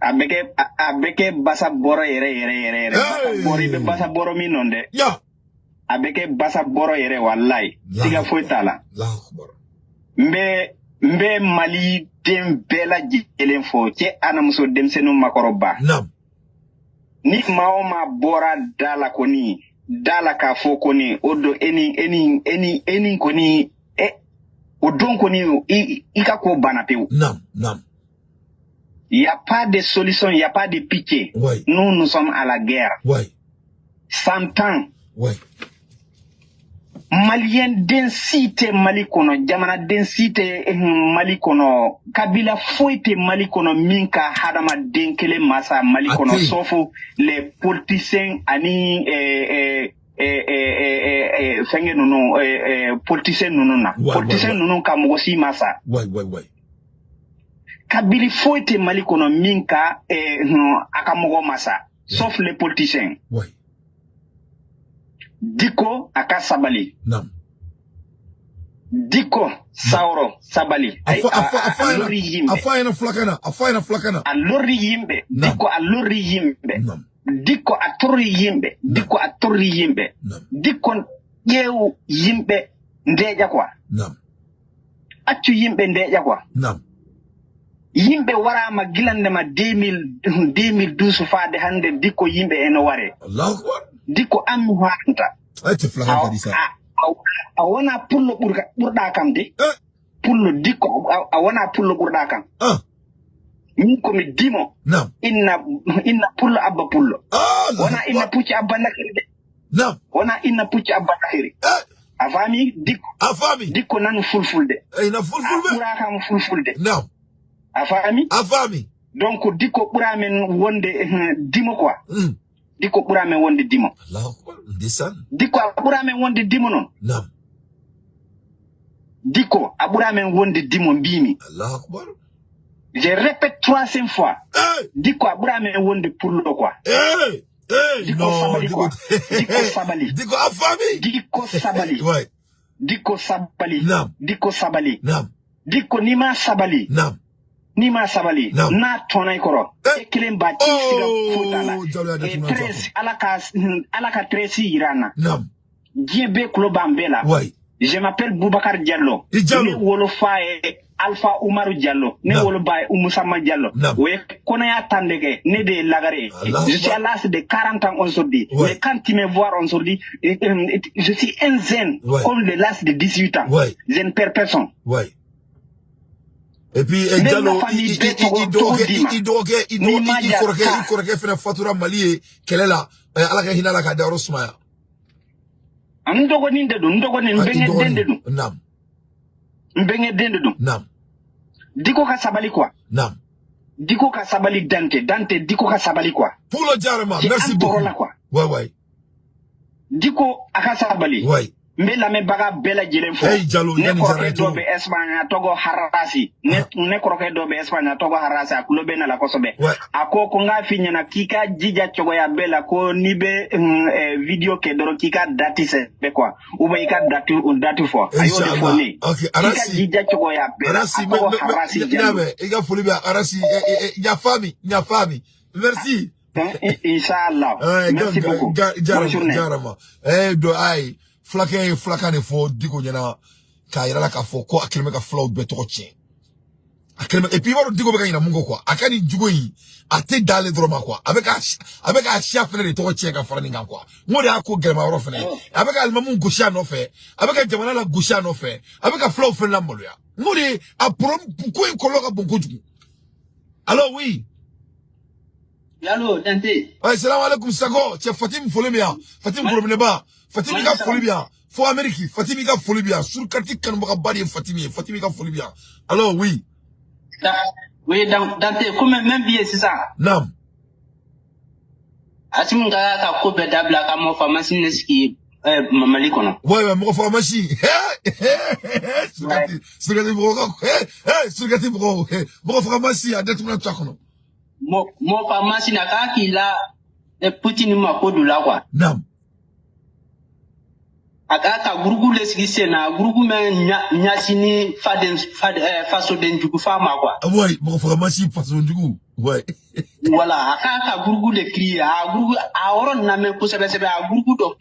abeke basa boro yere bori be basa boro mi nonde ya abeke basa boro yere wallahi siga foitala mbe mali dem bela jelen fo ci anamso dem senu makoroba nam ni maoma bora dala koni dala ka fo koni odo eni koni odon koni ikako banapeu nam il n'y a pas de solution, il n'y a pas de pitié. Ouais. Nous sommes à la guerre. Ouais. 100 ans. Ouais. Malien densité malikono, jamana densité malikono, kabila foite malikono minka hadama denkele masa malikono, sauf les politiciens ani fenge nono politiciens nono na. Politiciens nono ka mogosi masa. Ouais. Kabili foite malikono minka akamogo masa sauf les politiciens. Ouais. Diko aka sabali. Nam. Diko Sauro Sabali. Afayana flakana. Alori yimbe. Diko alori yimbe. Diko atori yimbe. Diko atori yimbe. Diko yeu yimbe ndeja kwa. Achu yimbe ndeja kwa. Yimbe wara ma gilande ma 2012 faade hande diko yimbe eno ware. Allahu Akbar. Diko ammi hanta. Ayte flakana disa. Awana pullo burda kam de. Pullo diko awana pullo burda kam. Min ko mi dimo. Inna pullo abba pullo. Wana inna pucci abba nakiri de. Wana inna pucci abba nakiri. Afami diko. Diko nanu fulfulde. Na fulfulde. Pura kam fulfulde. Afami. Donc diko pura men wonde dimo quoi. Diko pura men wonde dimo. Allahu Akbar. Ndisan. Diko pura men wonde dimo non. Diko abura men wonde dimo mbimi. Allahu Akbar. Je répète 3e fois. Diko abura men wonde pullo quoi. Diko sabali quoi. Diko sabali. Diko afami. Diko sabali. Ouais. Diko sabali. Diko sabali. Diko nima sabali. Nima sabali. Na tonay koro. Ekelen bati siga futala. Et 13 alaka 13 irana. Diebe klobambela. Je m'appelle Boubacar Diallo. Ne wolofa Alpha Oumarou Diallo. Ne woloba Oumusama Diallo. Oui, konaya tandege. Ne de lagare. Je suis à l'âge de 40 ans aujourd'hui. Mais quand tu me vois aujourd'hui, je suis un zen comme le l'âge de 18 ans. Je ne perds personne. Et puis Diallo il doge fena fatura mali kelela alaka hinala ka daro smaya. Ndogo ninde du ndogo ni mbenge dende du. Mbenge dende du. Diko ka sabali quoi. Diko ka sabali Dante diko ka sabali quoi. Pour le Jarama, merci beaucoup. Ouais. Diko aka sabali. Mbela me baga bela jelen fo. Ne kroke dobe Espanya togo harasi. Ne kroke dobe Espanya togo harasi akulobe na la kosobe. Ako konga finya na kika jija chogo ya bela ko nibe video ke doro kika dati se be kwa. Ube ika dati fo. Ayo de fo ni. Okay, arasi. Kika jija chogo ya bela togo harasi jelen. Iga fulibia arasi nya fami. Merci. Inshallah. Merci beaucoup. Jarama. Do ai flakane fo diko nyana ka yirala ka fo ko akilme ka flow be to tien akilme et puis waro diko be ka nyina mungo quoi akani jugo yi ate dale droma quoi avec a chef ne to tien ka farani ngam quoi ngode akko gelma waro fene avec alma mun gosha no fe avec jamana la gosha no fe avec a flow fe lambolo ya ngode a prom ko en koloka bonko jugo. Alors oui. Yalo Dante. Assalamu alaikum Sago, c'est Fatim Folibia. Fatim Folibia. Fatim ka Folibia. Fo Amérique, Fatim ka Folibia. Sur kartik kan baka bari Fatim ka Folibia. Alors oui. Oui, Dante, comme même bien c'est ça. Nam. Asimu ka ko be dabla ka mo pharmacie neski mamali kono. Ouais, mo pharmacie. Sugati bro. Mo pharmacie a detuna tsakono. Mo pharmacie na ka kila Poutine ma ko dula quoi. Nam. Aka gurugu lesgi na gurugu men nyasini faso den jugu fama quoi. Ouais, mo pharmacie faso jugu. Ouais. Voilà, aka gurugu le crier, gurugu a oron na men ko sebe a gurugu do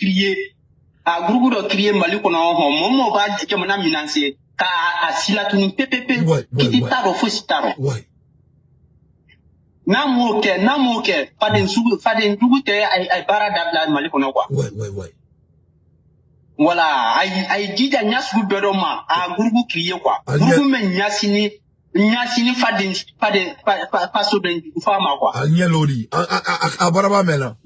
crier mali ko no ho momo ba jamana minanse ka asila tuni pepepe kiti taro fo sitaro. Ouais. Namoke faden jugu te ay bara dabla mali ko no quoi. Ouais. Voilà, ay dija nyasgu bedoma a gurugu crier quoi. Gurugu men nyasini faden paso den fama quoi. Nyelori a baraba mena.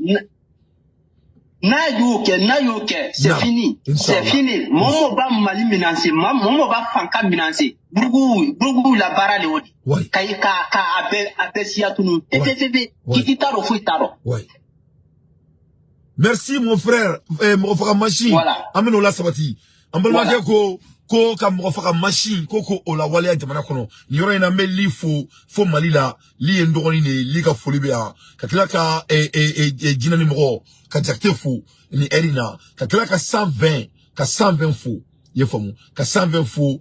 Na yoke, c'est fini. C'est fini. Momo ba mali minansi, momo ba fanka minansi. Burugu la bara le odi. Ka apesia tunu. Kiti taro fui taro. Ouais. Merci mon frère, mon frère machine. Voilà. Ameno la sabati. Ambelma ko kam mo frère machine ko ola wale jamana kono. Yoro ina me li fo malila li ndogoni ne li ka folibia. Ka klaka jina numéro ka jakte fou ni erina ka 120 fou ye famu ka 120 fo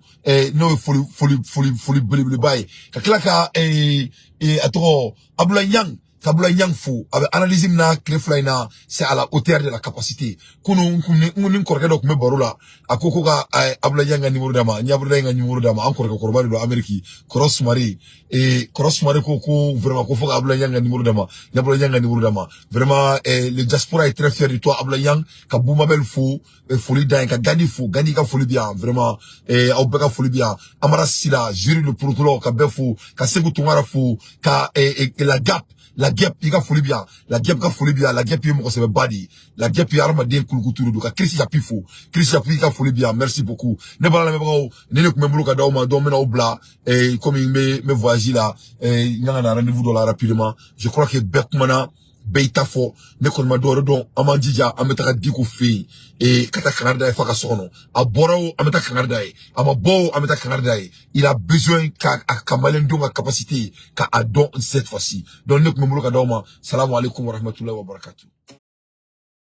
no foli baye ka klaka atro Abdoulaye Niang Kabula Niang fou avec analyse na cleflaina c'est à la hauteur de la capacité kunu korke do me barola akoko ka Abdoulaye Niang numéro dama nya Abdoulaye Niang numéro dama encore ko korbari do Amerique cross mari ko vraiment ko foka Abdoulaye Niang numéro dama nya Abdoulaye Niang numéro dama vraiment le diaspora est très fier de toi Abdoulaye Niang ka bouma bel fou folie d'un ka gani ka folie bien vraiment au beka folie bien amara sila jury le protocole ka befou ka segu tungara fou ka la gap il ka folie bien la gap il mo se badi la gap il arma den kulukuturu do ka Chris Japi ka folie bien merci beaucoup ne bala me bako ne ko membulu ka daw ma do mena obla comme me voyage là nyanga na rendez-vous do la rapidement je crois que Bekmana Beita fo ne ko ma do don amandija ameta diko fi kata kanarda fa ka sono aboro ameta kanarda amabo ameta kanarda il a besoin ka kamalen donga capacité ka adon cette fois-ci donc ne ko membulu ka daw ma salam alaikum wa rahmatullahi wa barakatuh